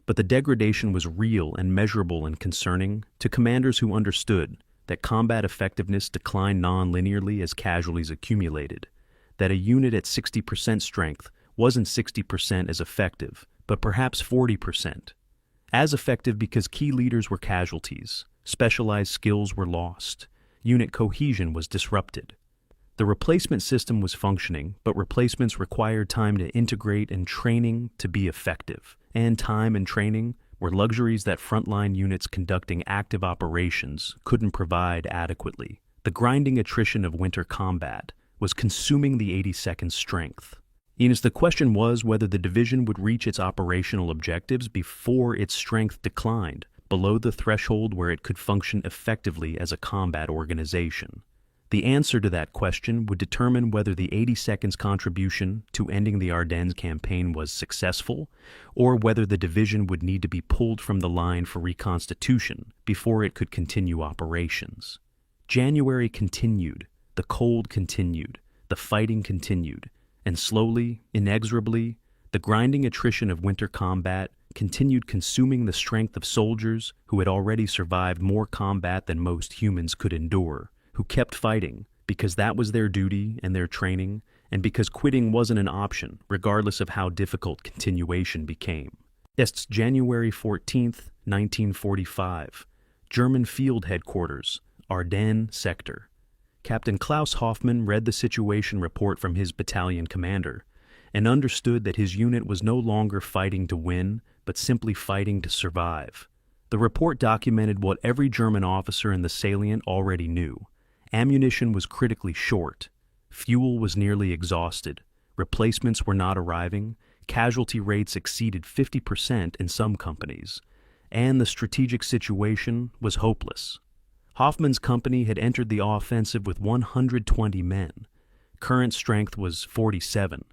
But the degradation was real and measurable and concerning to commanders who understood that combat effectiveness declined non-linearly as casualties accumulated, that a unit at 60% strength wasn't 60% as effective, but perhaps 40%. As effective because key leaders were casualties, specialized skills were lost, unit cohesion was disrupted. The replacement system was functioning, but replacements required time to integrate and training to be effective, and time and training were luxuries that frontline units conducting active operations couldn't provide adequately. The grinding attrition of winter combat was consuming the 82nd's strength. The question was whether the division would reach its operational objectives before its strength declined below the threshold where it could function effectively as a combat organization. The answer to that question would determine whether the 82nd's contribution to ending the Ardennes campaign was successful, or whether the division would need to be pulled from the line for reconstitution before it could continue operations. January continued, the cold continued, the fighting continued, and slowly, inexorably, the grinding attrition of winter combat continued consuming the strength of soldiers who had already survived more combat than most humans could endure, who kept fighting because that was their duty and their training, and because quitting wasn't an option, regardless of how difficult continuation became. It's January 14th, 1945. German Field Headquarters, Ardennes Sector. Captain Klaus Hoffmann read the situation report from his battalion commander and understood that his unit was no longer fighting to win, but simply fighting to survive. The report documented what every German officer in the salient already knew. Ammunition was critically short. Fuel was nearly exhausted. Replacements were not arriving. Casualty rates exceeded 50% in some companies. And the strategic situation was hopeless. Hoffmann's company had entered the offensive with 120 men. Current strength was 47.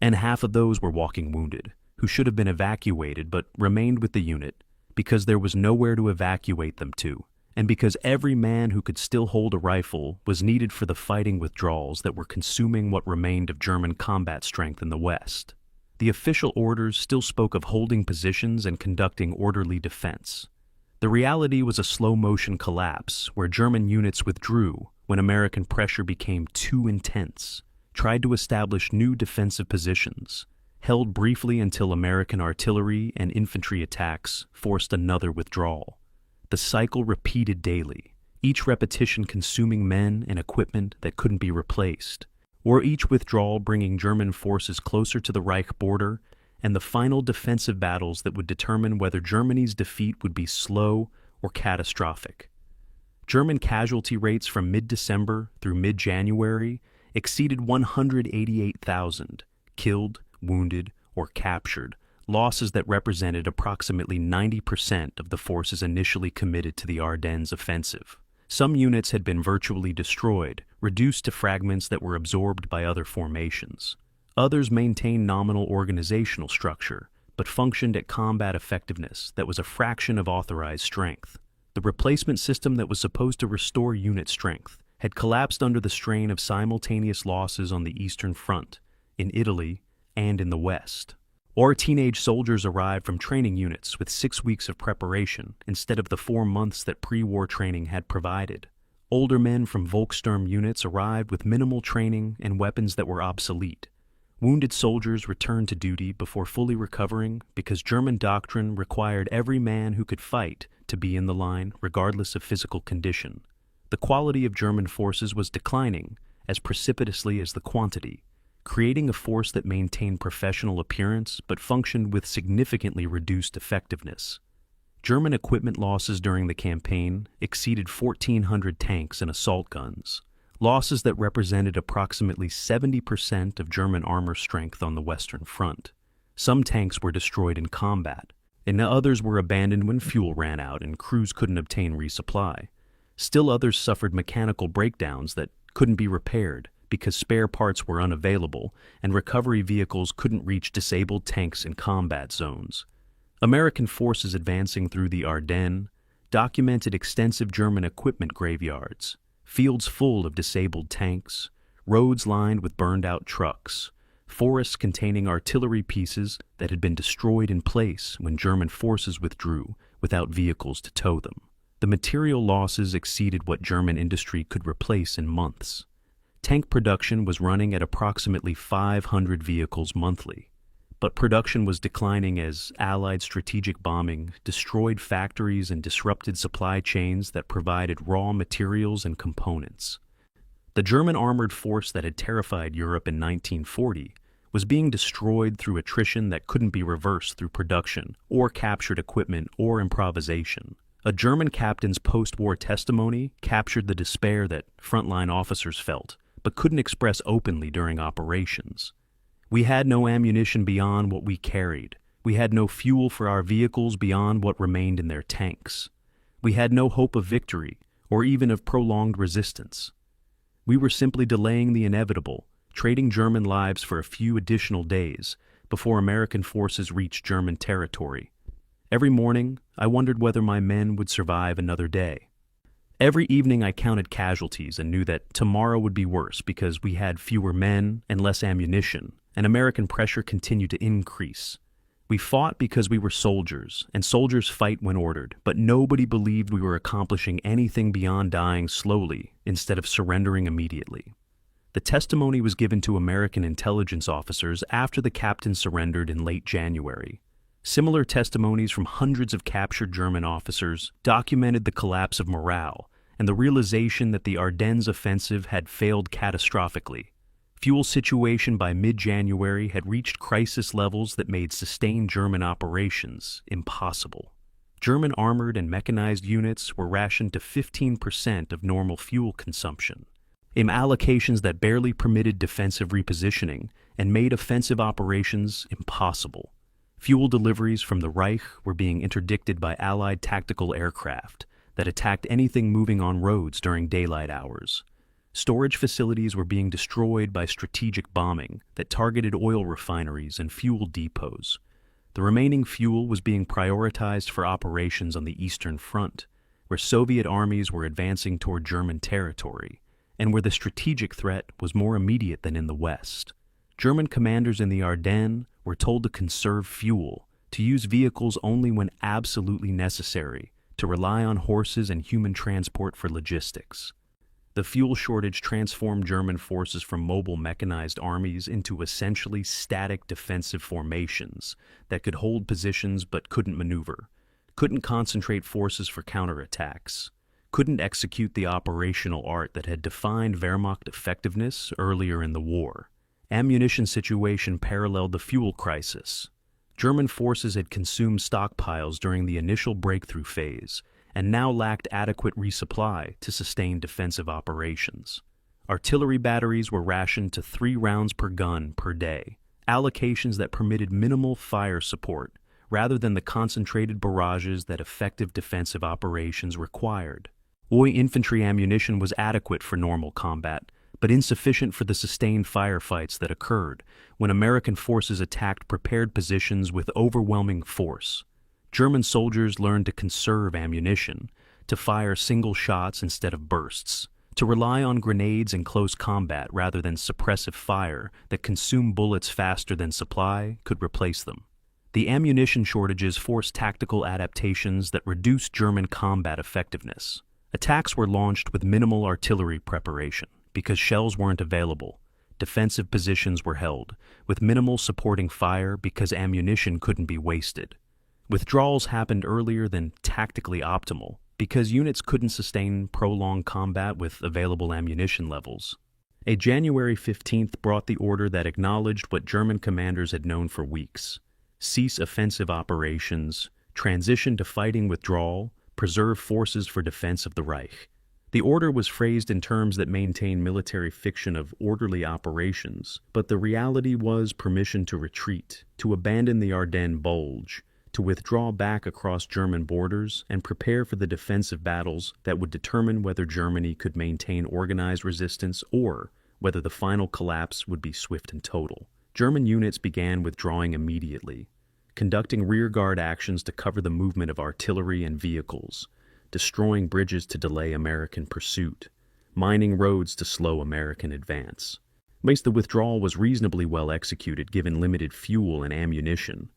And half of those were walking wounded, who should have been evacuated but remained with the unit because there was nowhere to evacuate them to, and because every man who could still hold a rifle was needed for the fighting withdrawals that were consuming what remained of German combat strength in the West. The official orders still spoke of holding positions and conducting orderly defense. The reality was a slow-motion collapse where German units withdrew when American pressure became too intense, tried to establish new defensive positions, held briefly until American artillery and infantry attacks forced another withdrawal. The cycle repeated daily, each repetition consuming men and equipment that couldn't be replaced, or each withdrawal bringing German forces closer to the Reich border, and the final defensive battles that would determine whether Germany's defeat would be slow or catastrophic. German casualty rates from mid-December through mid-January exceeded 188,000, killed, wounded, or captured, losses that represented approximately 90% of the forces initially committed to the Ardennes offensive. Some units had been virtually destroyed, reduced to fragments that were absorbed by other formations. Others maintained nominal organizational structure, but functioned at combat effectiveness that was a fraction of authorized strength. The replacement system that was supposed to restore unit strength had collapsed under the strain of simultaneous losses on the Eastern Front, in Italy, and in the West. Or teenage soldiers arrived from training units with 6 weeks of preparation instead of the 4 months that pre-war training had provided. Older men from Volkssturm units arrived with minimal training and weapons that were obsolete. Wounded soldiers returned to duty before fully recovering because German doctrine required every man who could fight to be in the line regardless of physical condition. The quality of German forces was declining as precipitously as the quantity, creating a force that maintained professional appearance but functioned with significantly reduced effectiveness. German equipment losses during the campaign exceeded 1,400 tanks and assault guns, losses that represented approximately 70% of German armor strength on the Western Front. Some tanks were destroyed in combat, and others were abandoned when fuel ran out and crews couldn't obtain resupply. Still others suffered mechanical breakdowns that couldn't be repaired because spare parts were unavailable and recovery vehicles couldn't reach disabled tanks in combat zones. American forces advancing through the Ardennes documented extensive German equipment graveyards, fields full of disabled tanks, roads lined with burned-out trucks, forests containing artillery pieces that had been destroyed in place when German forces withdrew without vehicles to tow them. The material losses exceeded what German industry could replace in months. Tank production was running at approximately 500 vehicles monthly, but production was declining as Allied strategic bombing destroyed factories and disrupted supply chains that provided raw materials and components. The German armored force that had terrified Europe in 1940 was being destroyed through attrition that couldn't be reversed through production or captured equipment or improvisation. A German captain's post-war testimony captured the despair that frontline officers felt, but couldn't express openly during operations. We had no ammunition beyond what we carried. We had no fuel for our vehicles beyond what remained in their tanks. We had no hope of victory, or even of prolonged resistance. We were simply delaying the inevitable, trading German lives for a few additional days before American forces reached German territory. Every morning, I wondered whether my men would survive another day. Every evening I counted casualties and knew that tomorrow would be worse because we had fewer men and less ammunition, and American pressure continued to increase. We fought because we were soldiers, and soldiers fight when ordered, but nobody believed we were accomplishing anything beyond dying slowly instead of surrendering immediately. The testimony was given to American intelligence officers after the captain surrendered in late January. Similar testimonies from hundreds of captured German officers documented the collapse of morale and the realization that the Ardennes offensive had failed catastrophically. Fuel situation by mid-January had reached crisis levels that made sustained German operations impossible. German armored and mechanized units were rationed to 15% of normal fuel consumption, in allocations that barely permitted defensive repositioning and made offensive operations impossible. Fuel deliveries from the Reich were being interdicted by Allied tactical aircraft that attacked anything moving on roads during daylight hours. Storage facilities were being destroyed by strategic bombing that targeted oil refineries and fuel depots. The remaining fuel was being prioritized for operations on the Eastern Front, where Soviet armies were advancing toward German territory, and where the strategic threat was more immediate than in the West. German commanders in the Ardennes were told to conserve fuel, to use vehicles only when absolutely necessary, to rely on horses and human transport for logistics. The fuel shortage transformed German forces from mobile mechanized armies into essentially static defensive formations that could hold positions but couldn't maneuver, couldn't concentrate forces for counterattacks, couldn't execute the operational art that had defined Wehrmacht effectiveness earlier in the war. Ammunition situation paralleled the fuel crisis. German forces had consumed stockpiles during the initial breakthrough phase and now lacked adequate resupply to sustain defensive operations. Artillery batteries were rationed to 3 rounds per gun per day, allocations that permitted minimal fire support rather than the concentrated barrages that effective defensive operations required. OI infantry ammunition was adequate for normal combat, but insufficient for the sustained firefights that occurred when American forces attacked prepared positions with overwhelming force. German soldiers learned to conserve ammunition, to fire single shots instead of bursts, to rely on grenades in close combat rather than suppressive fire that consumed bullets faster than supply could replace them. The ammunition shortages forced tactical adaptations that reduced German combat effectiveness. Attacks were launched with minimal artillery preparation because shells weren't available. Defensive positions were held, with minimal supporting fire because ammunition couldn't be wasted. Withdrawals happened earlier than tactically optimal because units couldn't sustain prolonged combat with available ammunition levels. A January 15th brought the order that acknowledged what German commanders had known for weeks: cease offensive operations, transition to fighting withdrawal, preserve forces for defense of the Reich. The order was phrased in terms that maintained military fiction of orderly operations, but the reality was permission to retreat, to abandon the Ardennes Bulge, to withdraw back across German borders and prepare for the defensive battles that would determine whether Germany could maintain organized resistance or whether the final collapse would be swift and total. German units began withdrawing immediately, conducting rearguard actions to cover the movement of artillery and vehicles, destroying bridges to delay American pursuit, mining roads to slow American advance. The withdrawal was reasonably well executed given limited fuel and ammunition,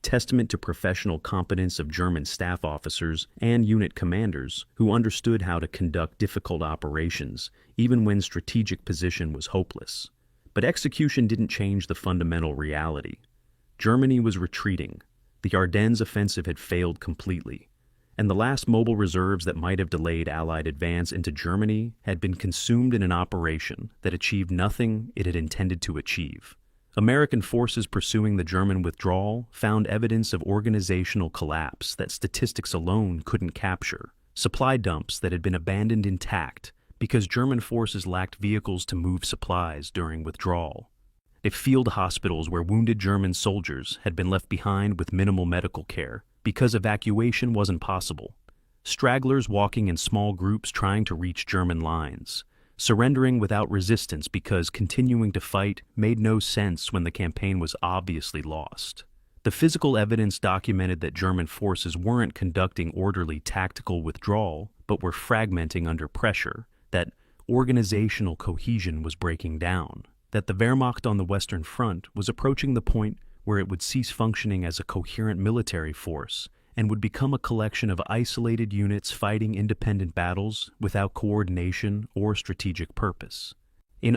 testament to professional competence of German staff officers and unit commanders who understood how to conduct difficult operations even when strategic position was hopeless. But execution didn't change the fundamental reality. Germany was retreating. The Ardennes offensive had failed completely, and the last mobile reserves that might have delayed Allied advance into Germany had been consumed in an operation that achieved nothing it had intended to achieve. American forces pursuing the German withdrawal found evidence of organizational collapse that statistics alone couldn't capture, supply dumps that had been abandoned intact because German forces lacked vehicles to move supplies during withdrawal, field hospitals where wounded German soldiers had been left behind with minimal medical care because evacuation wasn't possible, stragglers walking in small groups trying to reach German lines, surrendering without resistance because continuing to fight made no sense when the campaign was obviously lost. The physical evidence documented that German forces weren't conducting orderly tactical withdrawal, but were fragmenting under pressure, that organizational cohesion was breaking down, that the Wehrmacht on the Western Front was approaching the point where it would cease functioning as a coherent military force and would become a collection of isolated units fighting independent battles without coordination or strategic purpose.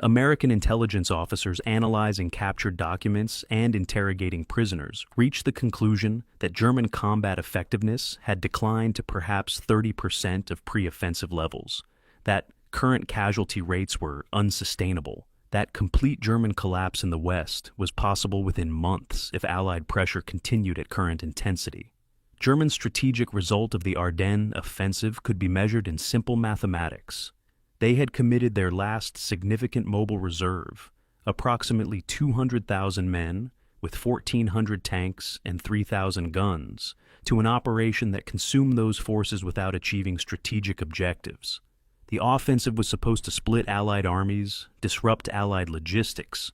American intelligence officers analyzing captured documents and interrogating prisoners reached the conclusion that German combat effectiveness had declined to perhaps 30% of pre-offensive levels, that current casualty rates were unsustainable, that complete German collapse in the West was possible within months if Allied pressure continued at current intensity. German strategic result of the Ardennes offensive could be measured in simple mathematics. They had committed their last significant mobile reserve, approximately 200,000 men with 1,400 tanks and 3,000 guns, to an operation that consumed those forces without achieving strategic objectives. The offensive was supposed to split Allied armies, disrupt Allied logistics,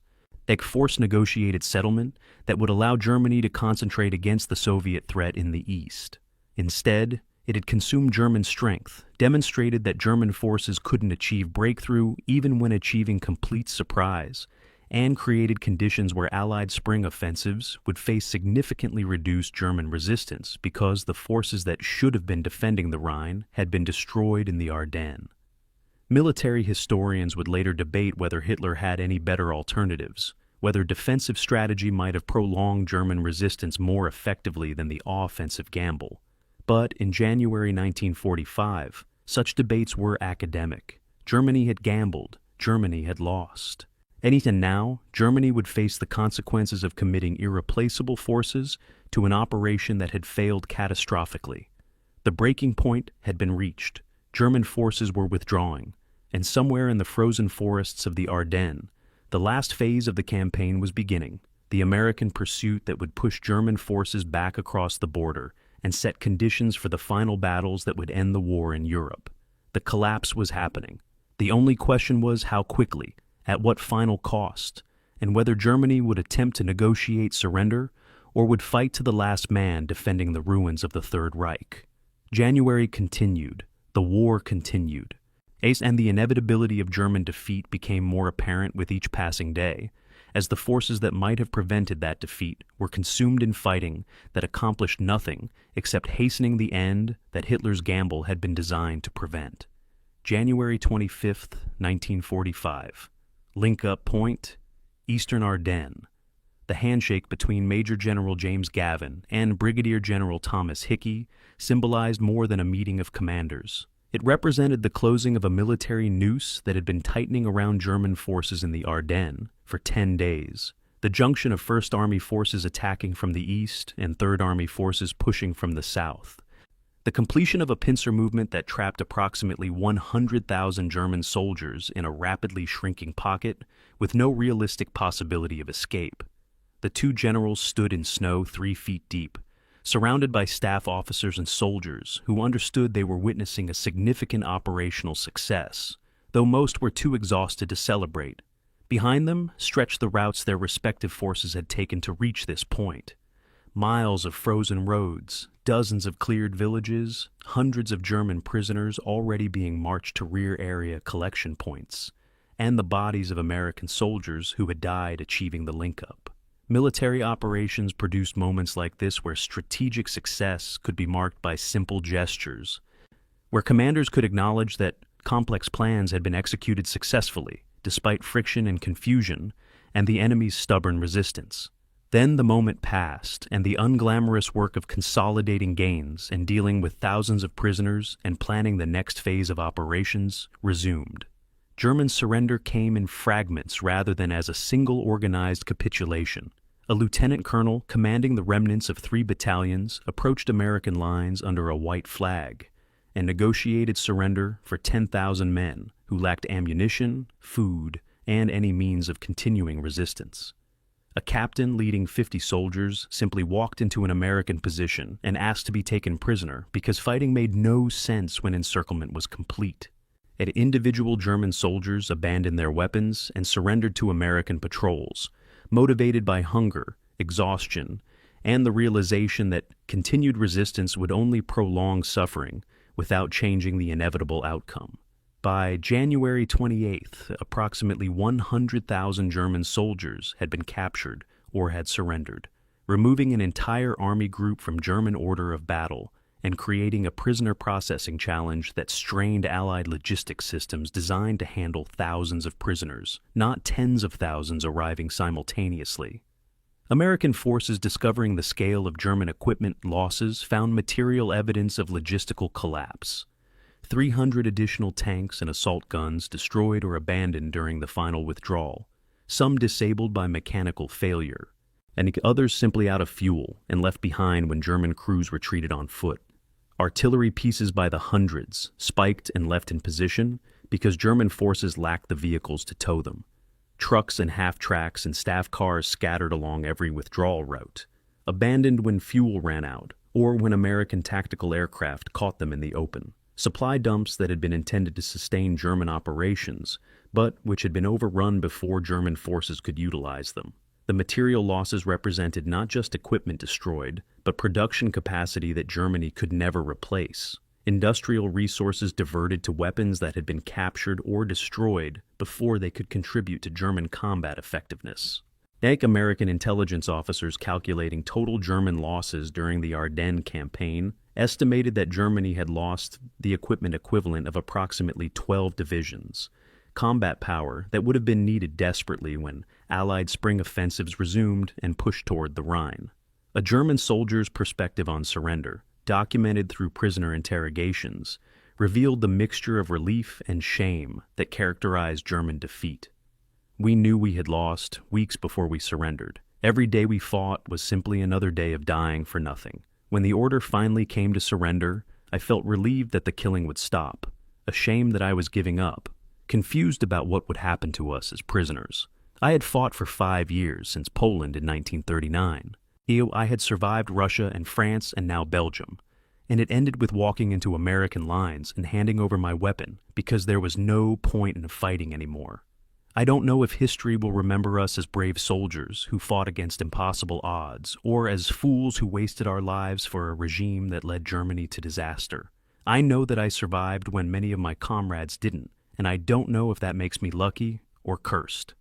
a force-negotiated settlement that would allow Germany to concentrate against the Soviet threat in the East. Instead, it had consumed German strength, demonstrated that German forces couldn't achieve breakthrough even when achieving complete surprise, and created conditions where Allied spring offensives would face significantly reduced German resistance because the forces that should have been defending the Rhine had been destroyed in the Ardennes. Military historians would later debate whether Hitler had any better alternatives, whether defensive strategy might have prolonged German resistance more effectively than the offensive gamble. But in January 1945, such debates were academic. Germany had gambled, Germany had lost. And now, Germany would face the consequences of committing irreplaceable forces to an operation that had failed catastrophically. The breaking point had been reached. German forces were withdrawing, and somewhere in the frozen forests of the Ardennes, the last phase of the campaign was beginning, the American pursuit that would push German forces back across the border and set conditions for the final battles that would end the war in Europe. The collapse was happening. The only question was how quickly, at what final cost, and whether Germany would attempt to negotiate surrender or would fight to the last man defending the ruins of the Third Reich. January continued. The war continued. And the inevitability of German defeat became more apparent with each passing day, as the forces that might have prevented that defeat were consumed in fighting that accomplished nothing except hastening the end that Hitler's gamble had been designed to prevent. January 25, 1945. Link-up point, Eastern Ardennes. The handshake between Major General James Gavin and Brigadier General Thomas Hickey symbolized more than a meeting of commanders. It represented the closing of a military noose that had been tightening around German forces in the Ardennes for 10 days. The junction of First Army forces attacking from the east and Third Army forces pushing from the south. The completion of a pincer movement that trapped approximately 100,000 German soldiers in a rapidly shrinking pocket with no realistic possibility of escape. The two generals stood in snow 3 feet deep, surrounded by staff officers and soldiers who understood they were witnessing a significant operational success, though most were too exhausted to celebrate. Behind them stretched the routes their respective forces had taken to reach this point. Miles of frozen roads, dozens of cleared villages, hundreds of German prisoners already being marched to rear area collection points, and the bodies of American soldiers who had died achieving the link-up. Military operations produced moments like this where strategic success could be marked by simple gestures, where commanders could acknowledge that complex plans had been executed successfully, despite friction and confusion, and the enemy's stubborn resistance. Then the moment passed, and the unglamorous work of consolidating gains and dealing with thousands of prisoners and planning the next phase of operations resumed. German surrender came in fragments rather than as a single organized capitulation. A lieutenant colonel commanding the remnants of 3 battalions approached American lines under a white flag and negotiated surrender for 10,000 men who lacked ammunition, food, and any means of continuing resistance. A captain leading 50 soldiers simply walked into an American position and asked to be taken prisoner because fighting made no sense when encirclement was complete. and individual German soldiers abandoned their weapons and surrendered to American patrols, motivated by hunger, exhaustion, and the realization that continued resistance would only prolong suffering without changing the inevitable outcome. By January 28th, approximately 100,000 German soldiers had been captured or had surrendered, removing an entire army group from German order of battle and creating a prisoner processing challenge that strained Allied logistics systems designed to handle thousands of prisoners, not tens of thousands arriving simultaneously. American forces discovering the scale of German equipment losses found material evidence of logistical collapse. 300 additional tanks and assault guns destroyed or abandoned during the final withdrawal, some disabled by mechanical failure, and others simply out of fuel and left behind when German crews retreated on foot. Artillery pieces by the hundreds, spiked and left in position because German forces lacked the vehicles to tow them. Trucks and half-tracks and staff cars scattered along every withdrawal route, abandoned when fuel ran out or when American tactical aircraft caught them in the open. Supply dumps that had been intended to sustain German operations, but which had been overrun before German forces could utilize them. The material losses represented not just equipment destroyed, but production capacity that Germany could never replace. Industrial resources diverted to weapons that had been captured or destroyed before they could contribute to German combat effectiveness. American intelligence officers calculating total German losses during the Ardennes campaign estimated that Germany had lost the equipment equivalent of approximately 12 divisions, combat power that would have been needed desperately when Allied spring offensives resumed and pushed toward the Rhine. A German soldier's perspective on surrender, documented through prisoner interrogations, revealed the mixture of relief and shame that characterized German defeat. We knew we had lost weeks before we surrendered. Every day we fought was simply another day of dying for nothing. When the order finally came to surrender, I felt relieved that the killing would stop, ashamed that I was giving up, confused about what would happen to us as prisoners. I had fought for 5 years, since Poland in 1939. I had survived Russia and France and now Belgium, and it ended with walking into American lines and handing over my weapon because there was no point in fighting anymore. I don't know if history will remember us as brave soldiers who fought against impossible odds, or as fools who wasted our lives for a regime that led Germany to disaster. I know that I survived when many of my comrades didn't, and I don't know if that makes me lucky or cursed.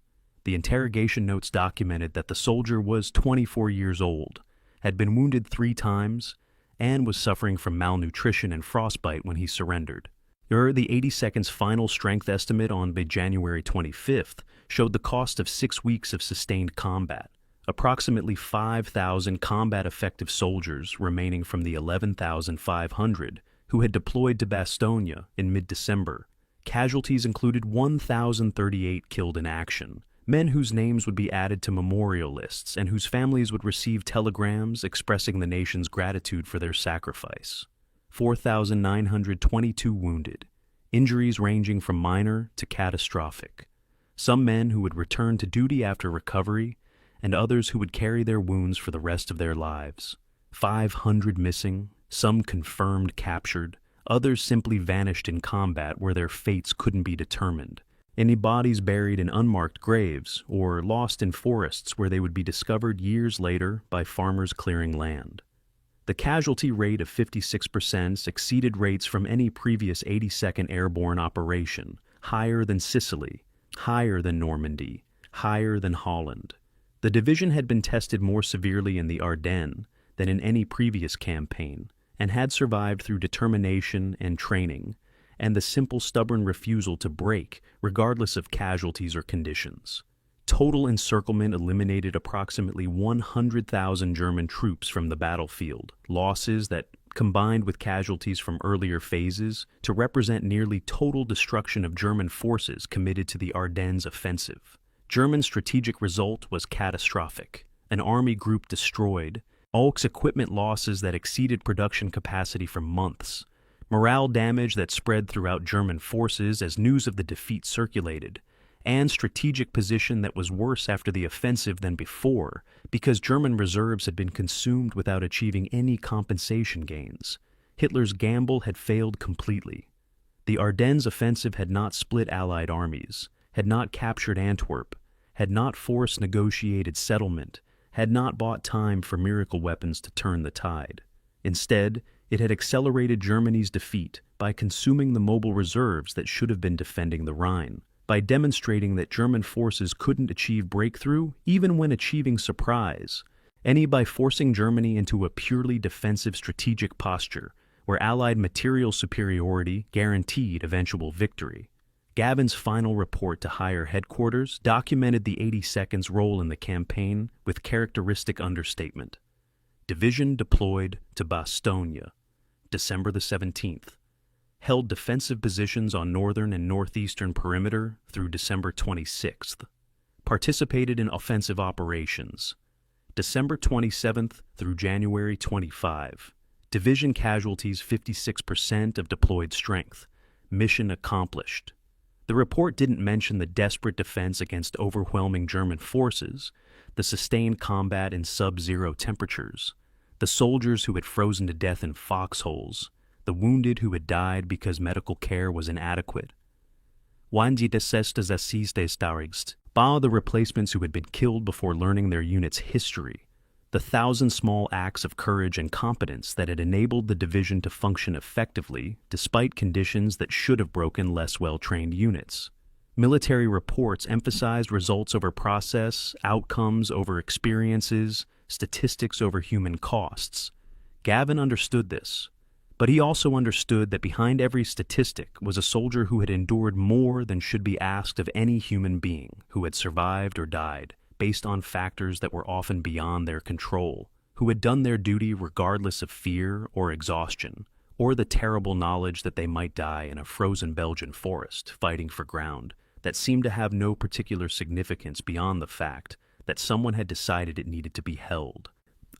The interrogation notes documented that the soldier was 24 years old, had been wounded 3 times, and was suffering from malnutrition and frostbite when he surrendered. The 82nd's final strength estimate on January 25th showed the cost of 6 weeks of sustained combat, approximately 5,000 combat-effective soldiers remaining from the 11,500 who had deployed to Bastogne in mid-December. Casualties included 1,038 killed in action, men whose names would be added to memorial lists and whose families would receive telegrams expressing the nation's gratitude for their sacrifice. 4,922 wounded, injuries ranging from minor to catastrophic. Some men who would return to duty after recovery, and others who would carry their wounds for the rest of their lives. 500 missing, some confirmed captured, others simply vanished in combat where their fates couldn't be determined. Any bodies buried in unmarked graves or lost in forests where they would be discovered years later by farmers clearing land. The casualty rate of 56% exceeded rates from any previous 82nd Airborne operation, higher than Sicily, higher than Normandy, higher than Holland. The division had been tested more severely in the Ardennes than in any previous campaign, and had survived through determination and training, and the simple stubborn refusal to break regardless of casualties or conditions. Total encirclement eliminated approximately 100,000 German troops from the battlefield, losses that combined with casualties from earlier phases to represent nearly total destruction of German forces committed to the Ardennes offensive. German strategic result was catastrophic, an army group destroyed, AUK's equipment losses that exceeded production capacity for months, morale damage that spread throughout German forces as news of the defeat circulated, and strategic position that was worse after the offensive than before because German reserves had been consumed without achieving any compensation gains. Hitler's gamble had failed completely. The Ardennes offensive had not split Allied armies, had not captured Antwerp, had not forced negotiated settlement, had not bought time for miracle weapons to turn the tide. Instead, it had accelerated Germany's defeat by consuming the mobile reserves that should have been defending the Rhine, by demonstrating that German forces couldn't achieve breakthrough even when achieving surprise, and by forcing Germany into a purely defensive strategic posture where Allied material superiority guaranteed eventual victory. Gavin's final report to higher headquarters documented the 82nd's role in the campaign with characteristic understatement. Division deployed to Bastogne, December the 17th. Held defensive positions on northern and northeastern perimeter through December 26th. Participated in offensive operations. December 27th through January 25. Division casualties 56% of deployed strength. Mission accomplished. The report didn't mention the desperate defense against overwhelming German forces, the sustained combat in sub-zero temperatures, the soldiers who had frozen to death in foxholes, the wounded who had died because medical care was inadequate. Wann die Desestes assistes darigst, the replacements who had been killed before learning their unit's history, the 1,000 small acts of courage and competence that had enabled the division to function effectively despite conditions that should have broken less well-trained units. Military reports emphasized results over process, outcomes over experiences, statistics over human costs. Gavin understood this, but he also understood that behind every statistic was a soldier who had endured more than should be asked of any human being who had survived or died, based on factors that were often beyond their control, who had done their duty regardless of fear or exhaustion, or the terrible knowledge that they might die in a frozen Belgian forest fighting for ground that seemed to have no particular significance beyond the fact that someone had decided it needed to be held.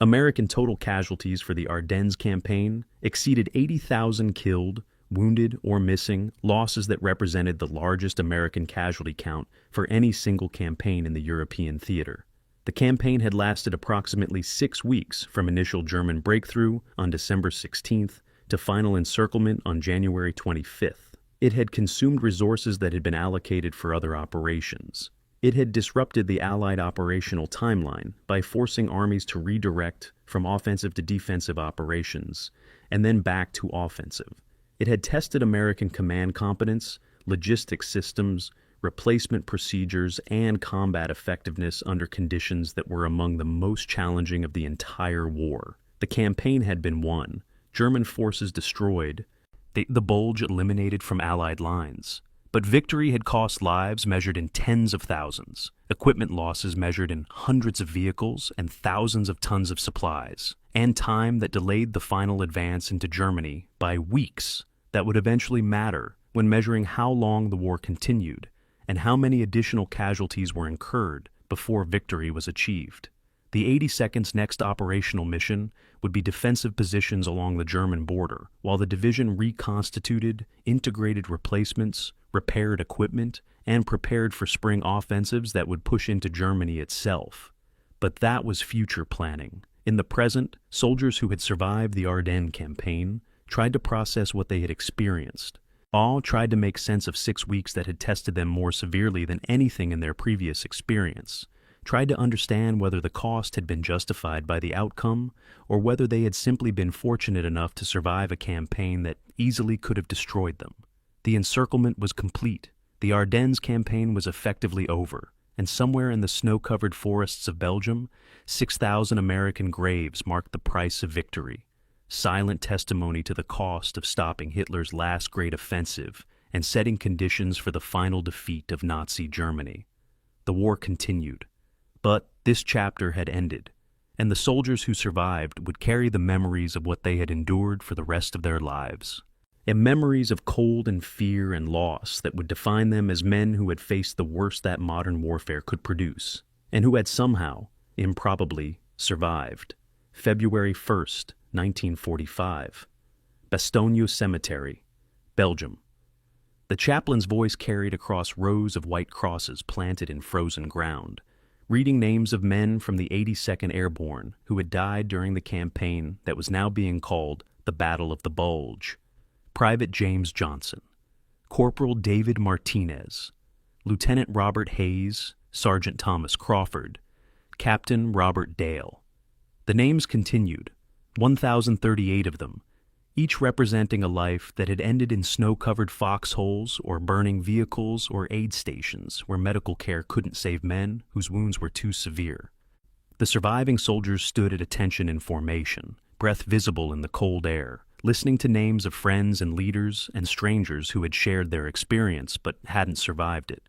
American total casualties for the Ardennes campaign exceeded 80,000 killed, wounded, or missing, losses that represented the largest American casualty count for any single campaign in the European theater. The campaign had lasted approximately 6 weeks from initial German breakthrough on December 16th to final encirclement on January 25th. It had consumed resources that had been allocated for other operations. It had disrupted the Allied operational timeline by forcing armies to redirect from offensive to defensive operations, and then back to offensive. It had tested American command competence, logistics systems, replacement procedures, and combat effectiveness under conditions that were among the most challenging of the entire war. The campaign had been won, German forces destroyed, the Bulge eliminated from Allied lines. But victory had cost lives measured in tens of thousands, equipment losses measured in hundreds of vehicles and thousands of tons of supplies, and time that delayed the final advance into Germany by weeks that would eventually matter when measuring how long the war continued and how many additional casualties were incurred before victory was achieved. The 82nd's next operational mission would be defensive positions along the German border, while the division reconstituted, integrated replacements, repaired equipment, and prepared for spring offensives that would push into Germany itself. But that was future planning. In the present, soldiers who had survived the Ardennes campaign tried to process what they had experienced. All tried to make sense of 6 weeks that had tested them more severely than anything in their previous experience, tried to understand whether the cost had been justified by the outcome or whether they had simply been fortunate enough to survive a campaign that easily could have destroyed them. The encirclement was complete. The Ardennes campaign was effectively over, and somewhere in the snow-covered forests of Belgium, 6,000 American graves marked the price of victory, silent testimony to the cost of stopping Hitler's last great offensive and setting conditions for the final defeat of Nazi Germany. The war continued, but this chapter had ended, and the soldiers who survived would carry the memories of what they had endured for the rest of their lives. And memories of cold and fear and loss that would define them as men who had faced the worst that modern warfare could produce, and who had somehow, improbably, survived. February 1st, 1945. Bastogne Cemetery, Belgium. The chaplain's voice carried across rows of white crosses planted in frozen ground, reading names of men from the 82nd Airborne who had died during the campaign that was now being called the Battle of the Bulge. Private James Johnson, Corporal David Martinez, Lieutenant Robert Hayes, Sergeant Thomas Crawford, Captain Robert Dale. The names continued, 1,038 of them, each representing a life that had ended in snow-covered foxholes or burning vehicles or aid stations where medical care couldn't save men whose wounds were too severe. The surviving soldiers stood at attention in formation, breath visible in the cold air, listening to names of friends and leaders and strangers who had shared their experience but hadn't survived it.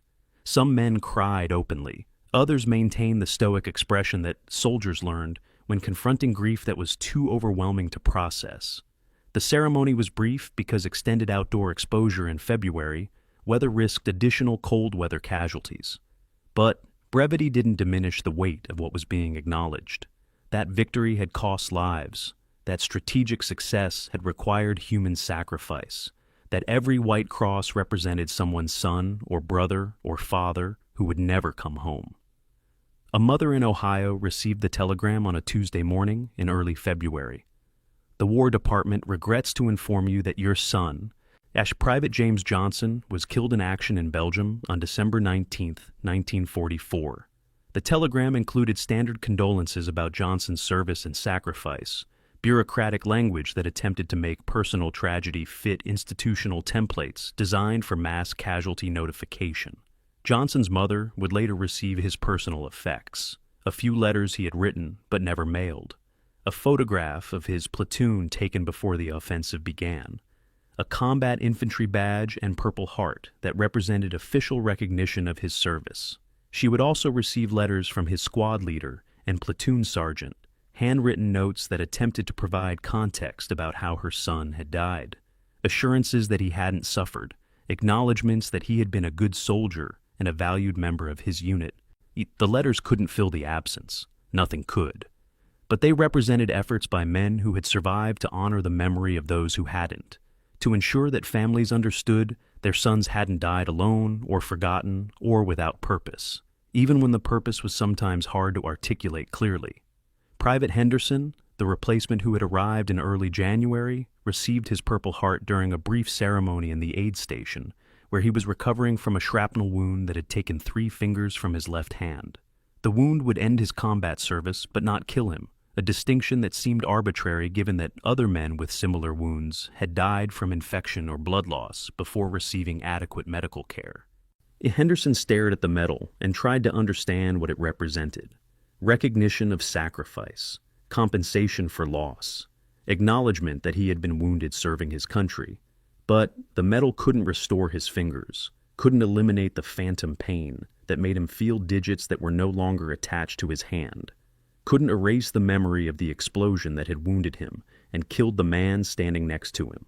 Some men cried openly. Others maintained the stoic expression that soldiers learned when confronting grief that was too overwhelming to process. The ceremony was brief because extended outdoor exposure in February weather risked additional cold weather casualties. But brevity didn't diminish the weight of what was being acknowledged. That victory had cost lives. That strategic success had required human sacrifice. That every white cross represented someone's son or brother or father who would never come home. A mother in Ohio received the telegram on a Tuesday morning in early February. The War Department regrets to inform you that your son, Private James Johnson, was killed in action in Belgium on December 19, 1944. The telegram included standard condolences about Johnson's service and sacrifice, bureaucratic language that attempted to make personal tragedy fit institutional templates designed for mass casualty notification. Johnson's mother would later receive his personal effects, a few letters he had written but never mailed, a photograph of his platoon taken before the offensive began, a combat infantry badge and Purple Heart that represented official recognition of his service. She would also receive letters from his squad leader and platoon sergeant, handwritten notes that attempted to provide context about how her son had died, assurances that he hadn't suffered, acknowledgments that he had been a good soldier and a valued member of his unit. The letters couldn't fill the absence. Nothing could. But they represented efforts by men who had survived to honor the memory of those who hadn't, to ensure that families understood their sons hadn't died alone or forgotten or without purpose, even when the purpose was sometimes hard to articulate clearly. Private Henderson, the replacement who had arrived in early January, received his Purple Heart during a brief ceremony in the aid station, where he was recovering from a shrapnel wound that had taken 3 fingers from his left hand. The wound would end his combat service but not kill him, a distinction that seemed arbitrary given that other men with similar wounds had died from infection or blood loss before receiving adequate medical care. Henderson stared at the medal and tried to understand what it represented. Recognition of sacrifice, compensation for loss, acknowledgement that he had been wounded serving his country. But the medal couldn't restore his fingers, couldn't eliminate the phantom pain that made him feel digits that were no longer attached to his hand, couldn't erase the memory of the explosion that had wounded him and killed the man standing next to him.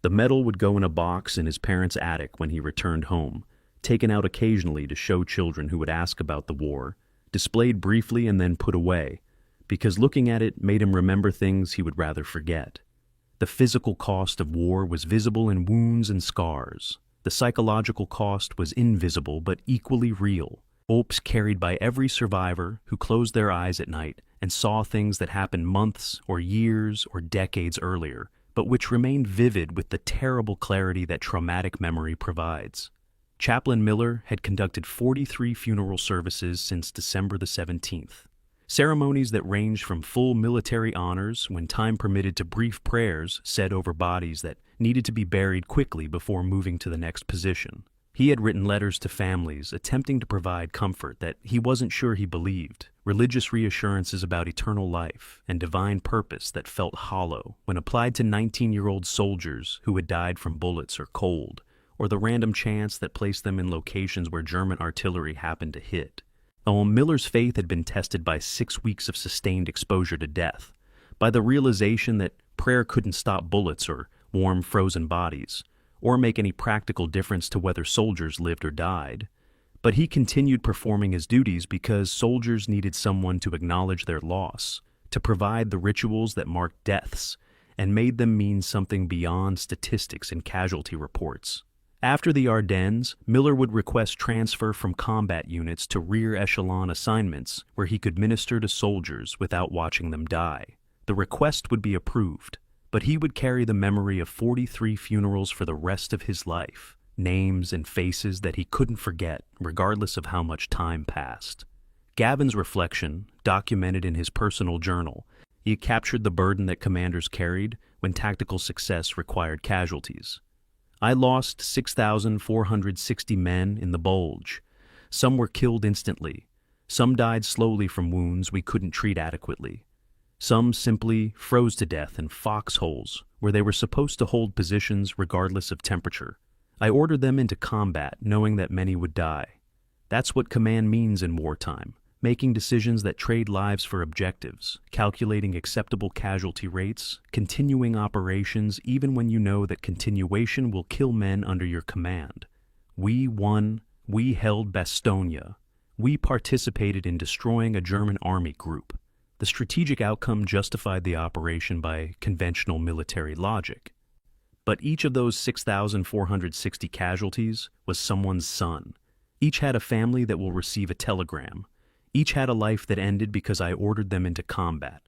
The medal would go in a box in his parents' attic when he returned home, taken out occasionally to show children who would ask about the war, displayed briefly and then put away, because looking at it made him remember things he would rather forget. The physical cost of war was visible in wounds and scars. The psychological cost was invisible but equally real. Hopes carried by every survivor who closed their eyes at night and saw things that happened months or years or decades earlier, but which remained vivid with the terrible clarity that traumatic memory provides. Chaplain Miller had conducted 43 funeral services since December the 17th. Ceremonies that ranged from full military honors when time permitted to brief prayers said over bodies that needed to be buried quickly before moving to the next position. He had written letters to families attempting to provide comfort that he wasn't sure he believed, religious reassurances about eternal life and divine purpose that felt hollow when applied to 19-year-old soldiers who had died from bullets or cold, or the random chance that placed them in locations where German artillery happened to hit. Miller's faith had been tested by 6 weeks of sustained exposure to death, by the realization that prayer couldn't stop bullets or warm frozen bodies, or make any practical difference to whether soldiers lived or died. But he continued performing his duties because soldiers needed someone to acknowledge their loss, to provide the rituals that marked deaths, and made them mean something beyond statistics and casualty reports. After the Ardennes, Miller would request transfer from combat units to rear echelon assignments where he could minister to soldiers without watching them die. The request would be approved, but he would carry the memory of 43 funerals for the rest of his life, names and faces that he couldn't forget, regardless of how much time passed. Gavin's reflection, documented in his personal journal, he captured the burden that commanders carried when tactical success required casualties. I lost 6,460 men in the Bulge. Some were killed instantly. Some died slowly from wounds we couldn't treat adequately. Some simply froze to death in foxholes where they were supposed to hold positions regardless of temperature. I ordered them into combat knowing that many would die. That's what command means in wartime, making decisions that trade lives for objectives, calculating acceptable casualty rates, continuing operations even when you know that continuation will kill men under your command. We won. We held Bastogne. We participated in destroying a German army group. The strategic outcome justified the operation by conventional military logic. But each of those 6,460 casualties was someone's son. Each had a family that will receive a telegram. Each had a life that ended because I ordered them into combat.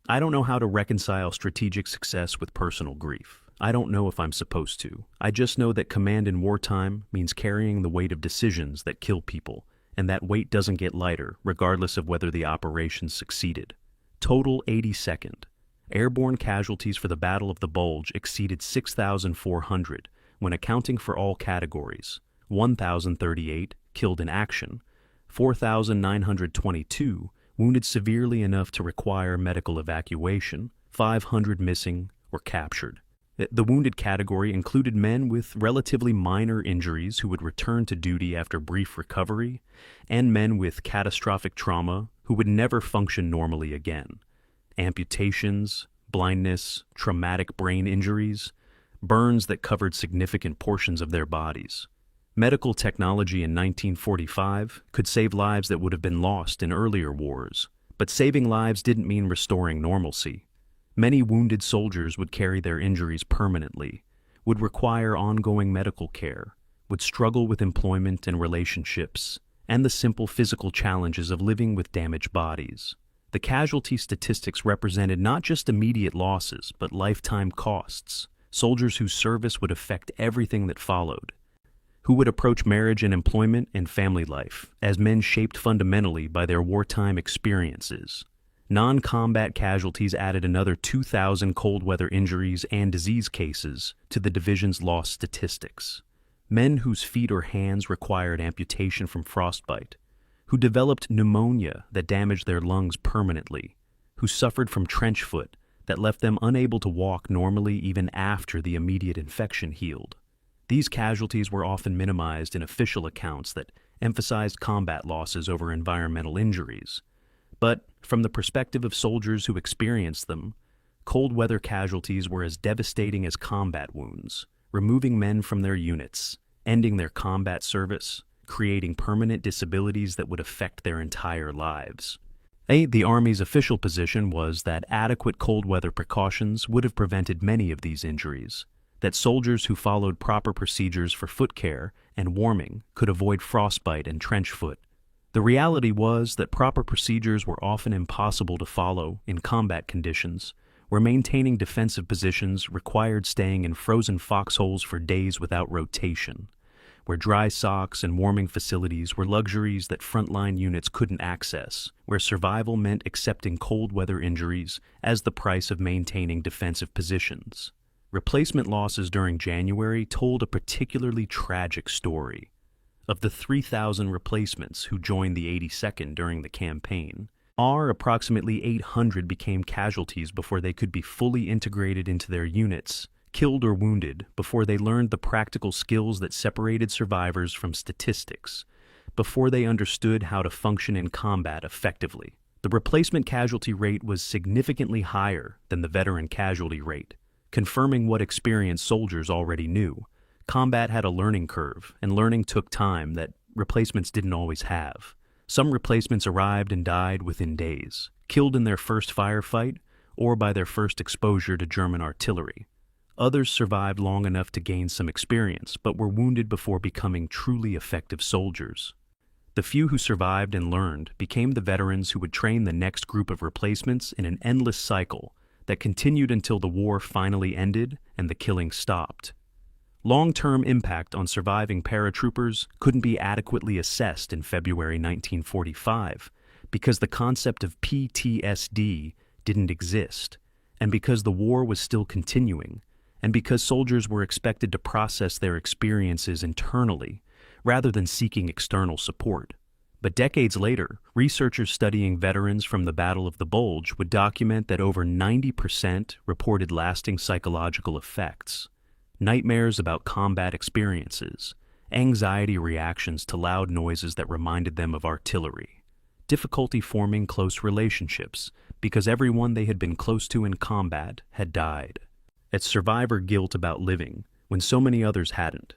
I don't know how to reconcile strategic success with personal grief. I don't know if I'm supposed to. I just know that command in wartime means carrying the weight of decisions that kill people, and that weight doesn't get lighter regardless of whether the operation succeeded. Total 82nd. Airborne casualties for the Battle of the Bulge exceeded 6,400 when accounting for all categories. 1,038 killed in action, 4,922 wounded severely enough to require medical evacuation, 500 missing or captured. The wounded category included men with relatively minor injuries who would return to duty after brief recovery, and men with catastrophic trauma who would never function normally again. Amputations, blindness, traumatic brain injuries, burns that covered significant portions of their bodies. Medical technology in 1945 could save lives that would have been lost in earlier wars, but saving lives didn't mean restoring normalcy. Many wounded soldiers would carry their injuries permanently, would require ongoing medical care, would struggle with employment and relationships, and the simple physical challenges of living with damaged bodies. The casualty statistics represented not just immediate losses, but lifetime costs, soldiers whose service would affect everything that followed, who would approach marriage and employment and family life as men shaped fundamentally by their wartime experiences. Non-combat casualties added another 2,000 cold weather injuries and disease cases to the division's loss statistics. Men whose feet or hands required amputation from frostbite, who developed pneumonia that damaged their lungs permanently, who suffered from trench foot that left them unable to walk normally even after the immediate infection healed. These casualties were often minimized in official accounts that emphasized combat losses over environmental injuries. But from the perspective of soldiers who experienced them, cold weather casualties were as devastating as combat wounds, removing men from their units, ending their combat service, creating permanent disabilities that would affect their entire lives. The Army's official position was that adequate cold weather precautions would have prevented many of these injuries, that soldiers who followed proper procedures for foot care and warming could avoid frostbite and trench foot. The reality was that proper procedures were often impossible to follow in combat conditions, where maintaining defensive positions required staying in frozen foxholes for days without rotation, where dry socks and warming facilities were luxuries that frontline units couldn't access, where survival meant accepting cold weather injuries as the price of maintaining defensive positions. Replacement losses during January told a particularly tragic story. Of the 3,000 replacements who joined the 82nd during the campaign, approximately 800 became casualties before they could be fully integrated into their units, killed or wounded before they learned the practical skills that separated survivors from statistics, before they understood how to function in combat effectively. The replacement casualty rate was significantly higher than the veteran casualty rate, confirming what experienced soldiers already knew. Combat had a learning curve, and learning took time that replacements didn't always have. Some replacements arrived and died within days, killed in their first firefight or by their first exposure to German artillery. Others survived long enough to gain some experience, but were wounded before becoming truly effective soldiers. The few who survived and learned became the veterans who would train the next group of replacements in an endless cycle that continued until the war finally ended and the killing stopped. Long-term impact on surviving paratroopers couldn't be adequately assessed in February 1945 because the concept of PTSD didn't exist, and because the war was still continuing, and because soldiers were expected to process their experiences internally rather than seeking external support. But decades later, researchers studying veterans from the Battle of the Bulge would document that over 90% reported lasting psychological effects. Nightmares about combat experiences, anxiety reactions to loud noises that reminded them of artillery, difficulty forming close relationships because everyone they had been close to in combat had died. At survivor guilt about living when so many others hadn't.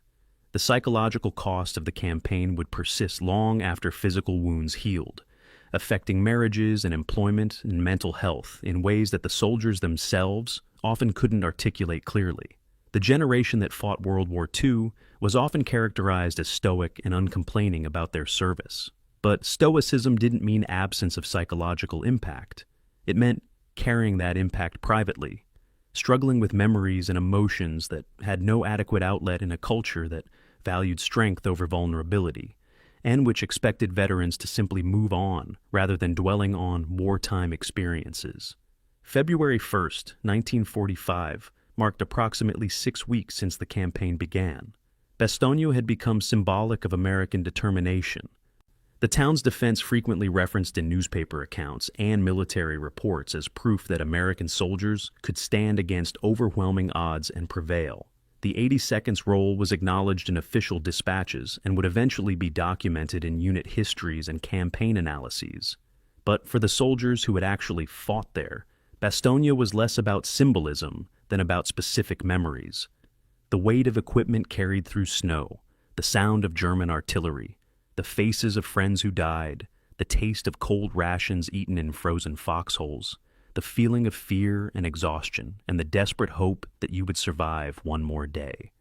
The psychological cost of the campaign would persist long after physical wounds healed, affecting marriages and employment and mental health in ways that the soldiers themselves often couldn't articulate clearly. The generation that fought World War II was often characterized as stoic and uncomplaining about their service. But stoicism didn't mean absence of psychological impact. It meant carrying that impact privately, struggling with memories and emotions that had no adequate outlet in a culture that valued strength over vulnerability, and which expected veterans to simply move on rather than dwelling on wartime experiences. February 1st, 1945, marked approximately 6 weeks since the campaign began. Bastogne had become symbolic of American determination. The town's defense frequently referenced in newspaper accounts and military reports as proof that American soldiers could stand against overwhelming odds and prevail. The 82nd's role was acknowledged in official dispatches and would eventually be documented in unit histories and campaign analyses. But for the soldiers who had actually fought there, Bastogne was less about symbolism than about specific memories. The weight of equipment carried through snow, the sound of German artillery, the faces of friends who died, the taste of cold rations eaten in frozen foxholes, the feeling of fear and exhaustion, and the desperate hope that you would survive one more day.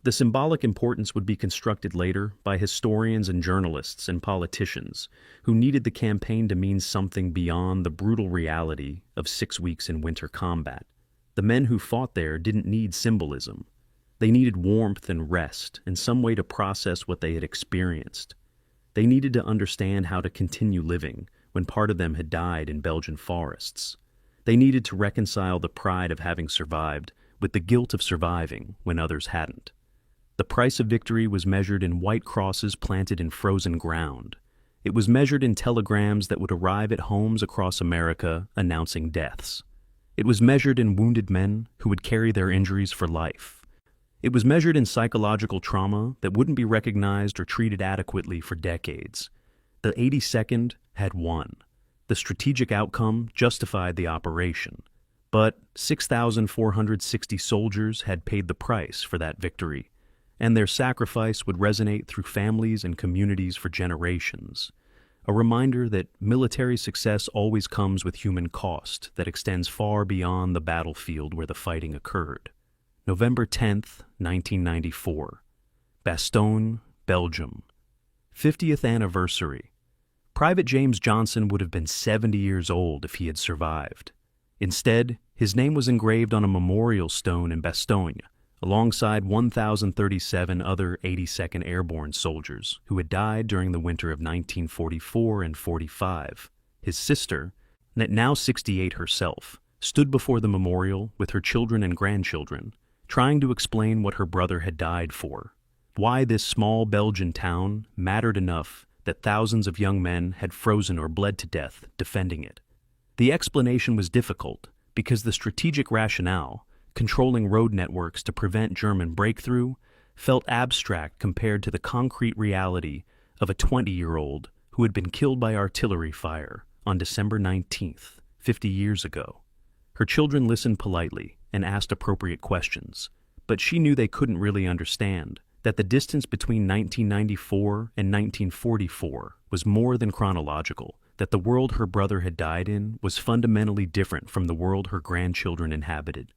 The symbolic importance would be constructed later by historians and journalists and politicians who needed the campaign to mean something beyond the brutal reality of 6 weeks in winter combat. The men who fought there didn't need symbolism. They needed warmth and rest and some way to process what they had experienced. They needed to understand how to continue living when part of them had died in Belgian forests. They needed to reconcile the pride of having survived with the guilt of surviving when others hadn't. The price of victory was measured in white crosses planted in frozen ground. It was measured in telegrams that would arrive at homes across America announcing deaths. It was measured in wounded men who would carry their injuries for life. It was measured in psychological trauma that wouldn't be recognized or treated adequately for decades. The 82nd had won. The strategic outcome justified the operation. But 6,460 soldiers had paid the price for that victory, and their sacrifice would resonate through families and communities for generations. A reminder that military success always comes with human cost that extends far beyond the battlefield where the fighting occurred. November 10th, 1994. Bastogne, Belgium. 50th anniversary. Private James Johnson would have been 70 years old if he had survived. Instead, his name was engraved on a memorial stone in Bastogne, alongside 1,037 other 82nd Airborne soldiers who had died during the winter of 1944 and 45. His sister, now 68 herself, stood before the memorial with her children and grandchildren, trying to explain what her brother had died for, why this small Belgian town mattered enough that thousands of young men had frozen or bled to death defending it. The explanation was difficult because the strategic rationale, controlling road networks to prevent German breakthrough, felt abstract compared to the concrete reality of a 20-year-old who had been killed by artillery fire on December 19th, 50 years ago. Her children listened politely and asked appropriate questions, but she knew they couldn't really understand that the distance between 1994 and 1944 was more than chronological, that the world her brother had died in was fundamentally different from the world her grandchildren inhabited.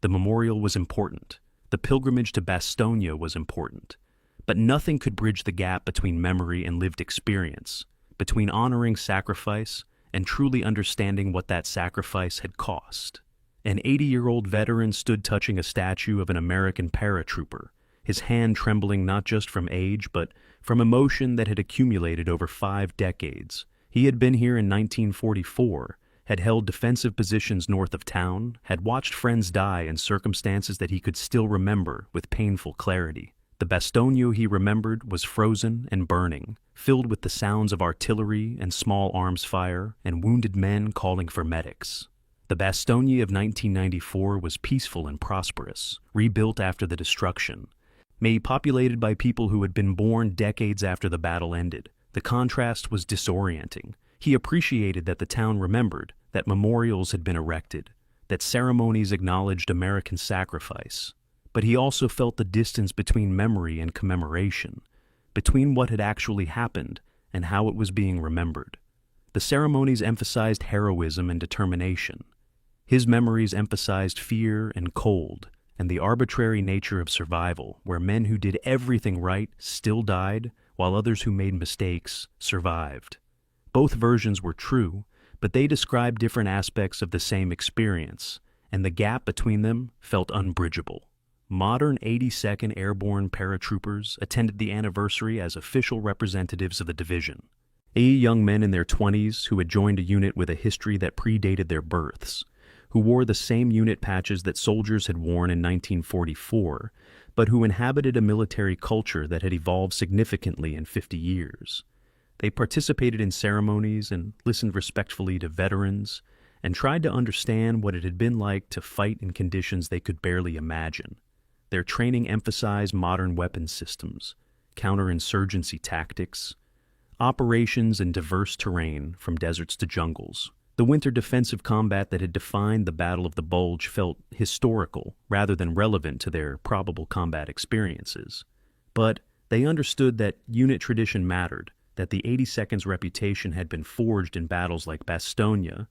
The memorial was important. The pilgrimage to Bastogne was important. But nothing could bridge the gap between memory and lived experience, between honoring sacrifice and truly understanding what that sacrifice had cost. An 80-year-old veteran stood touching a statue of an American paratrooper, his hand trembling not just from age, but from emotion that had accumulated over 5 decades. He had been here in 1944, had held defensive positions north of town, had watched friends die in circumstances that he could still remember with painful clarity. The Bastogne he remembered was frozen and burning, filled with the sounds of artillery and small arms fire and wounded men calling for medics. The Bastogne of 1994 was peaceful and prosperous, rebuilt after the destruction, made populated by people who had been born decades after the battle ended. The contrast was disorienting. He appreciated that the town remembered, that memorials had been erected, that ceremonies acknowledged American sacrifice. But he also felt the distance between memory and commemoration, between what had actually happened and how it was being remembered. The ceremonies emphasized heroism and determination. His memories emphasized fear and cold, and the arbitrary nature of survival, where men who did everything right still died, while others who made mistakes survived. Both versions were true, but they described different aspects of the same experience, and the gap between them felt unbridgeable. Modern 82nd Airborne Paratroopers attended the anniversary as official representatives of the division. 80 young men in their 20s who had joined a unit with a history that predated their births, who wore the same unit patches that soldiers had worn in 1944, but who inhabited a military culture that had evolved significantly in 50 years. They participated in ceremonies and listened respectfully to veterans and tried to understand what it had been like to fight in conditions they could barely imagine. Their training emphasized modern weapons systems, counterinsurgency tactics, operations in diverse terrain from deserts to jungles. The winter defensive combat that had defined the Battle of the Bulge felt historical rather than relevant to their probable combat experiences. But they understood that unit tradition mattered, that the 82nd's reputation had been forged in battles like Bastogne,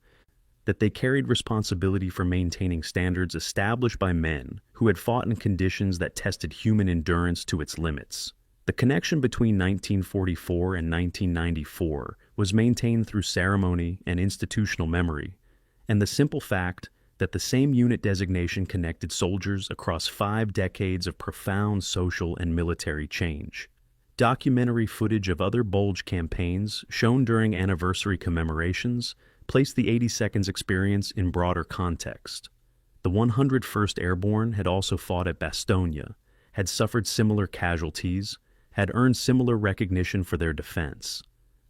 that they carried responsibility for maintaining standards established by men who had fought in conditions that tested human endurance to its limits. The connection between 1944 and 1994 was maintained through ceremony and institutional memory, and the simple fact that the same unit designation connected soldiers across 5 decades of profound social and military change. Documentary footage of other Bulge campaigns shown during anniversary commemorations placed the 82nd's experience in broader context. The 101st Airborne had also fought at Bastogne, had suffered similar casualties, had earned similar recognition for their defense.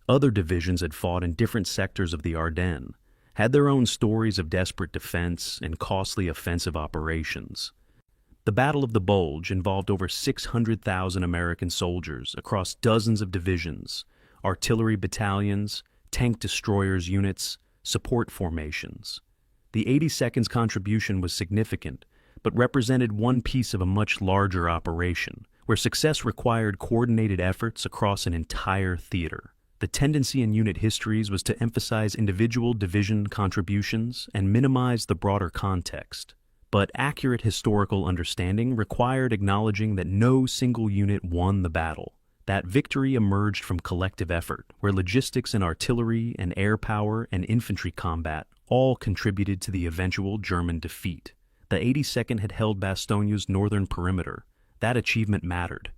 Other divisions had fought in different sectors of the Ardennes, had their own stories of desperate defense and costly offensive operations. The Battle of the Bulge involved over 600,000 American soldiers across dozens of divisions, artillery battalions, tank destroyers units, support formations. The 82nd's contribution was significant, but represented one piece of a much larger operation, where success required coordinated efforts across an entire theater. The tendency in unit histories was to emphasize individual division contributions and minimize the broader context. But accurate historical understanding required acknowledging that no single unit won the battle. That victory emerged from collective effort, where logistics and artillery and air power and infantry combat all contributed to the eventual German defeat. The 82nd had held Bastogne's northern perimeter. That achievement mattered.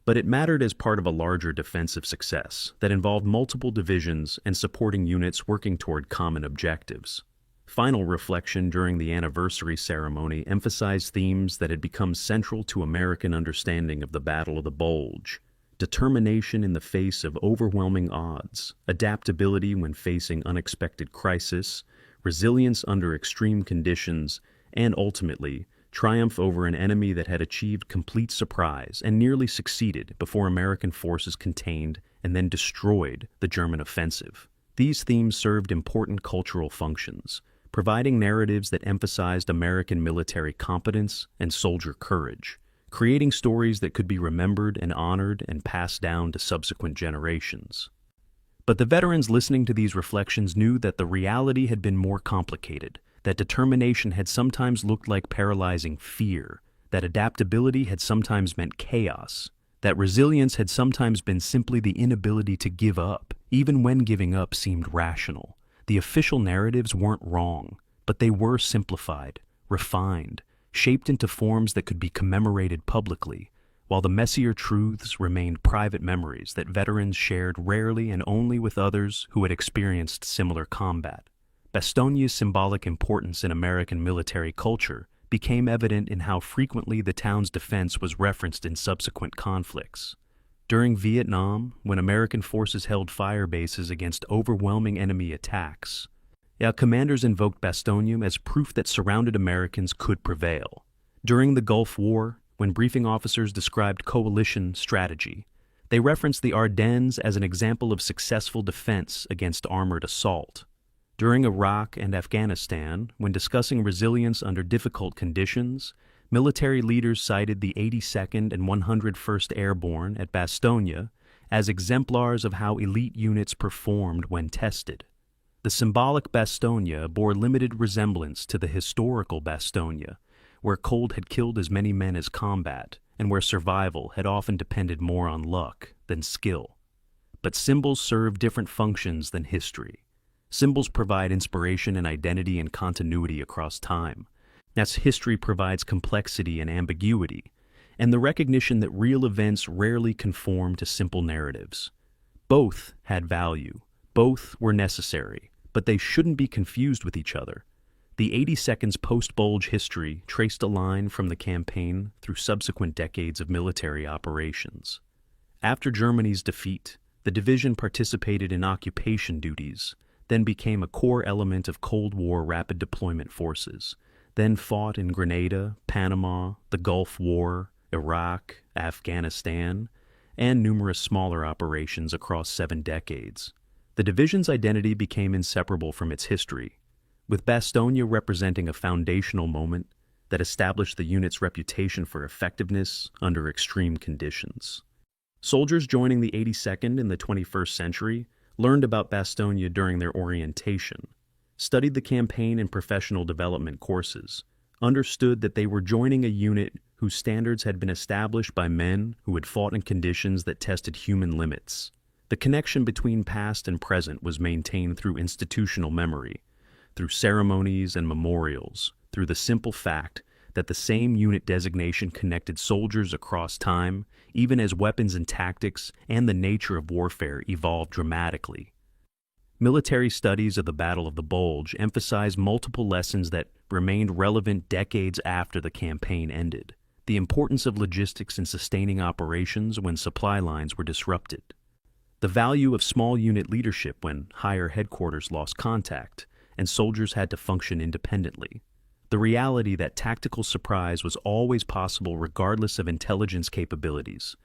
But it mattered as part of a larger defensive success that involved multiple divisions and supporting units working toward common objectives. Final reflection during the anniversary ceremony emphasized themes that had become central to American understanding of the Battle of the Bulge: determination in the face of overwhelming odds, adaptability when facing unexpected crisis, resilience under extreme conditions, and ultimately, triumph over an enemy that had achieved complete surprise and nearly succeeded before American forces contained and then destroyed the German offensive. These themes served important cultural functions, providing narratives that emphasized American military competence and soldier courage, creating stories that could be remembered and honored and passed down to subsequent generations. But the veterans listening to these reflections knew that the reality had been more complicated, that determination had sometimes looked like paralyzing fear, that adaptability had sometimes meant chaos, that resilience had sometimes been simply the inability to give up, even when giving up seemed rational. The official narratives weren't wrong, but they were simplified, refined, shaped into forms that could be commemorated publicly, while the messier truths remained private memories that veterans shared rarely and only with others who had experienced similar combat. Bastonia's symbolic importance in American military culture became evident in how frequently the town's defense was referenced in subsequent conflicts. During Vietnam, when American forces held fire bases against overwhelming enemy attacks, commanders invoked Bastogne as proof that surrounded Americans could prevail. During the Gulf War, when briefing officers described coalition strategy, they referenced the Ardennes as an example of successful defense against armored assault. During Iraq and Afghanistan, when discussing resilience under difficult conditions, military leaders cited the 82nd and 101st Airborne at Bastogne as exemplars of how elite units performed when tested. The symbolic Bastogne bore limited resemblance to the historical Bastogne, where cold had killed as many men as combat, and where survival had often depended more on luck than skill. But symbols serve different functions than history. Symbols provide inspiration and identity and continuity across time, as history provides complexity and ambiguity, and the recognition that real events rarely conform to simple narratives. Both had value, both were necessary, but they shouldn't be confused with each other. The 82nd's post-Bulge history traced a line from the campaign through subsequent decades of military operations. After Germany's defeat, the division participated in occupation duties, then became a core element of Cold War rapid deployment forces, then fought in Grenada, Panama, the Gulf War, Iraq, Afghanistan, and numerous smaller operations across 7 decades. The division's identity became inseparable from its history, with Bastogne representing a foundational moment that established the unit's reputation for effectiveness under extreme conditions. Soldiers joining the 82nd in the 21st century learned about Bastogne during their orientation, studied the campaign in professional development courses, understood that they were joining a unit whose standards had been established by men who had fought in conditions that tested human limits. The connection between past and present was maintained through institutional memory, through ceremonies and memorials, through the simple fact that the same unit designation connected soldiers across time, even as weapons and tactics and the nature of warfare evolved dramatically. Military studies of the Battle of the Bulge emphasized multiple lessons that remained relevant decades after the campaign ended. The importance of logistics in sustaining operations when supply lines were disrupted. The value of small unit leadership when higher headquarters lost contact and soldiers had to function independently. The reality that tactical surprise was always possible regardless of intelligence capabilities,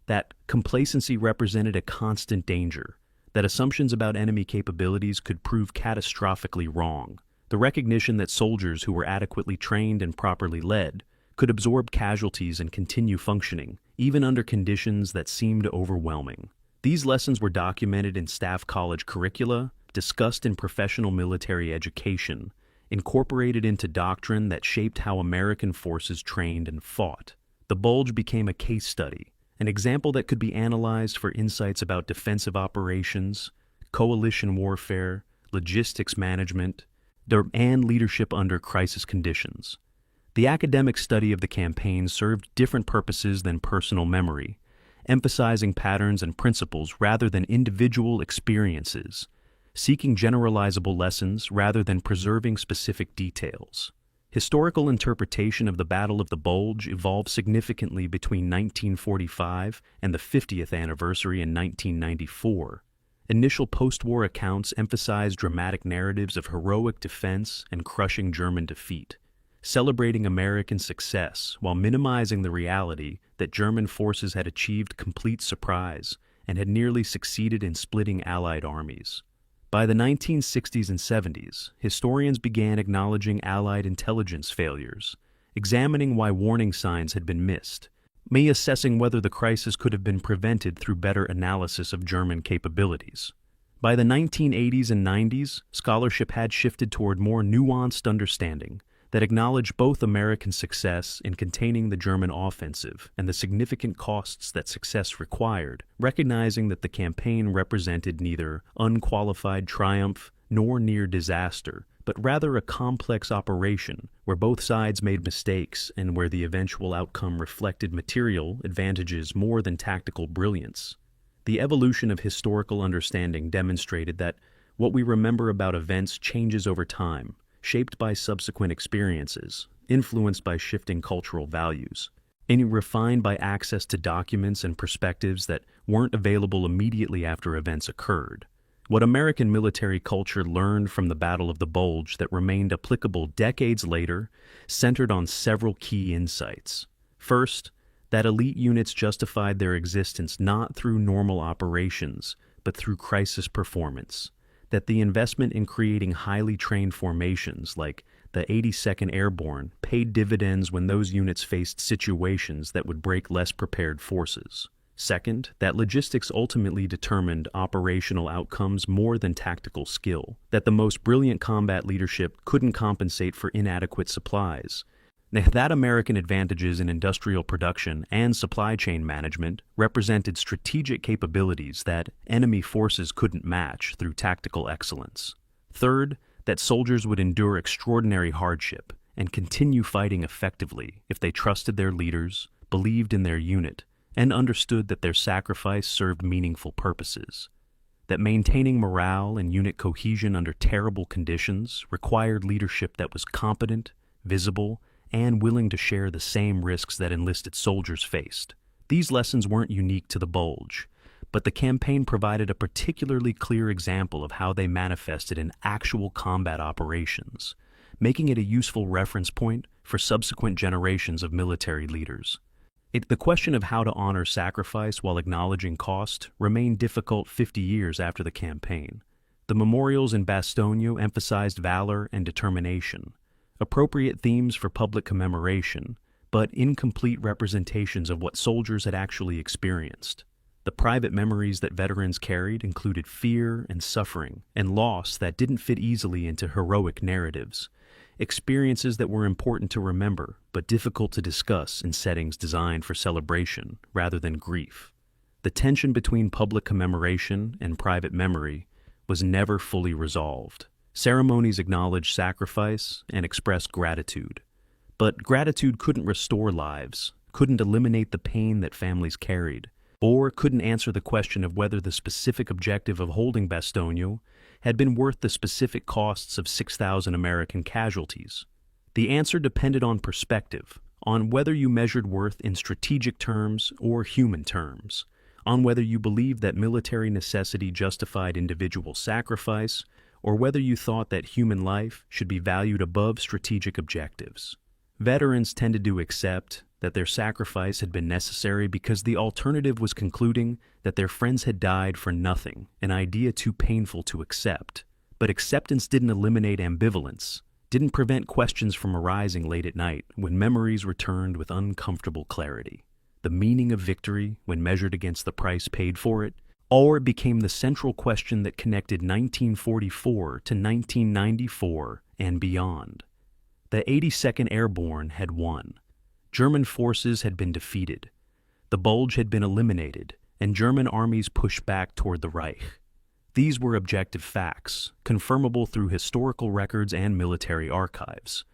that complacency represented a constant danger, that assumptions about enemy capabilities could prove catastrophically wrong, the recognition that soldiers who were adequately trained and properly led could absorb casualties and continue functioning, even under conditions that seemed overwhelming. These lessons were documented in staff college curricula, discussed in professional military education, incorporated into doctrine that shaped how American forces trained and fought. The Bulge became a case study, an example that could be analyzed for insights about defensive operations, coalition warfare, logistics management, and leadership under crisis conditions. The academic study of the campaign served different purposes than personal memory, emphasizing patterns and principles rather than individual experiences, seeking generalizable lessons rather than preserving specific details. Historical interpretation of the Battle of the Bulge evolved significantly between 1945 and the 50th anniversary in 1994. Initial post-war accounts emphasized dramatic narratives of heroic defense and crushing German defeat, celebrating American success while minimizing the reality that German forces had achieved complete surprise and had nearly succeeded in splitting Allied armies. By the 1960s and 70s, historians began acknowledging Allied intelligence failures, examining why warning signs had been missed, assessing whether the crisis could have been prevented through better analysis of German capabilities. By the 1980s and 90s, scholarship had shifted toward more nuanced understanding that acknowledged both American success in containing the German offensive and the significant costs that success required, recognizing that the campaign represented neither unqualified triumph nor near disaster, but but rather a complex operation where both sides made mistakes and where the eventual outcome reflected material advantages more than tactical brilliance. The evolution of historical understanding demonstrated that what we remember about events changes over time, shaped by subsequent experiences, influenced by shifting cultural values, and refined by access to documents and perspectives that weren't available immediately after events occurred. What American military culture learned from the Battle of the Bulge that remained applicable decades later centered on several key insights. First, that elite units justified their existence not through normal operations, but through crisis performance. That the investment in creating highly trained formations like the 82nd Airborne paid dividends when those units faced situations that would break less prepared forces. Second, that logistics ultimately determined operational outcomes more than tactical skill, that the most brilliant combat leadership couldn't compensate for inadequate supplies. That American advantages in industrial production and supply chain management represented strategic capabilities that enemy forces couldn't match through tactical excellence. Third, that soldiers would endure extraordinary hardship and continue fighting effectively if they trusted their leaders, believed in their unit, and understood that their sacrifice served meaningful purposes. That maintaining morale and unit cohesion under terrible conditions required leadership that was competent, visible, and willing to share the same risks that enlisted soldiers faced. These lessons weren't unique to the Bulge, but the campaign provided a particularly clear example of how they manifested in actual combat operations, making it a useful reference point for subsequent generations of military leaders. The question of how to honor sacrifice while acknowledging cost remained difficult 50 years after the campaign. The memorials in Bastogne emphasized valor and determination, appropriate themes for public commemoration, but incomplete representations of what soldiers had actually experienced. The private memories that veterans carried included fear and suffering and loss that didn't fit easily into heroic narratives, experiences that were important to remember but difficult to discuss in settings designed for celebration rather than grief. The tension between public commemoration and private memory was never fully resolved. Ceremonies acknowledged sacrifice and expressed gratitude, but gratitude couldn't restore lives, couldn't eliminate the pain that families carried, or couldn't answer the question of whether the specific objective of holding Bastogne had been worth the specific costs of 6,000 American casualties. The answer depended on perspective, on whether you measured worth in strategic terms or human terms, on whether you believed that military necessity justified individual sacrifice, or whether you thought that human life should be valued above strategic objectives. Veterans tended to accept that their sacrifice had been necessary because the alternative was concluding that their friends had died for nothing, an idea too painful to accept. But acceptance didn't eliminate ambivalence, didn't prevent questions from arising late at night when memories returned with uncomfortable clarity. The meaning of victory, when measured against the price paid for it, or it became the central question that connected 1944 to 1994 and beyond. The 82nd Airborne had won. German forces had been defeated. The Bulge had been eliminated, and German armies pushed back toward the Reich. These were objective facts, confirmable through historical records and military archives.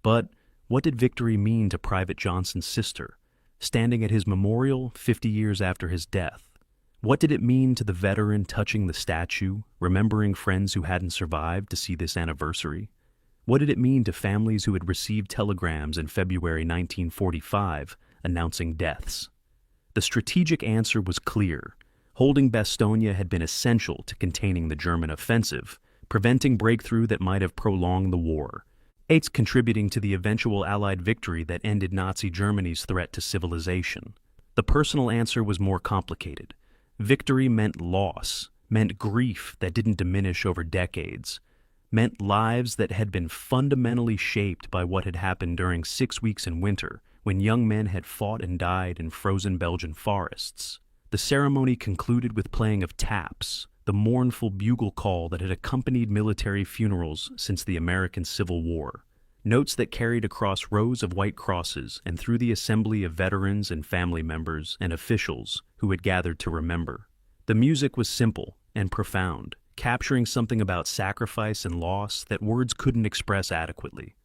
But what did victory mean to Private Johnson's sister, standing at his memorial 50 years after his death? What did it mean to the veteran touching the statue, remembering friends who hadn't survived to see this anniversary? What did it mean to families who had received telegrams in February 1945 announcing deaths? The strategic answer was clear. Holding Bastogne had been essential to containing the German offensive, preventing breakthrough that might have prolonged the war. It's contributing to the eventual Allied victory that ended Nazi Germany's threat to civilization. The personal answer was more complicated. Victory meant loss, meant grief that didn't diminish over decades, meant lives that had been fundamentally shaped by what had happened during 6 weeks in winter when young men had fought and died in frozen Belgian forests. The ceremony concluded with playing of taps, the mournful bugle call that had accompanied military funerals since the American Civil War. Notes that carried across rows of white crosses and through the assembly of veterans and family members and officials who had gathered to remember. The music was simple and profound, capturing something about sacrifice and loss that words couldn't express adequately.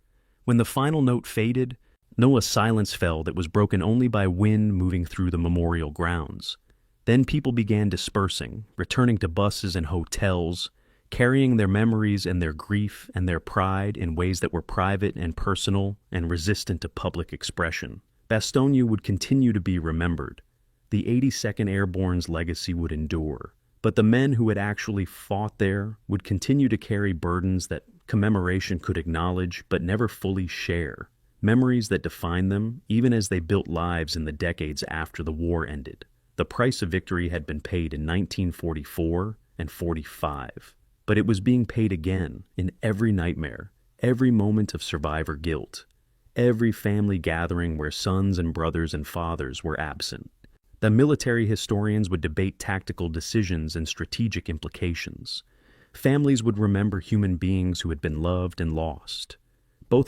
When the final note faded, a silence fell that was broken only by wind moving through the memorial grounds. Then people began dispersing, returning to buses and hotels, carrying their memories and their grief and their pride in ways that were private and personal and resistant to public expression. Bastogne would continue to be remembered. The 82nd Airborne's legacy would endure. But the men who had actually fought there would continue to carry burdens that commemoration could acknowledge but never fully share. Memories that defined them even as they built lives in the decades after the war ended. The price of victory had been paid in 1944 and 45. But it was being paid again in every nightmare, every moment of survivor guilt, every family gathering where sons and brothers and fathers were absent. The military historians would debate tactical decisions and strategic implications. Families would remember human beings who had been loved and lost.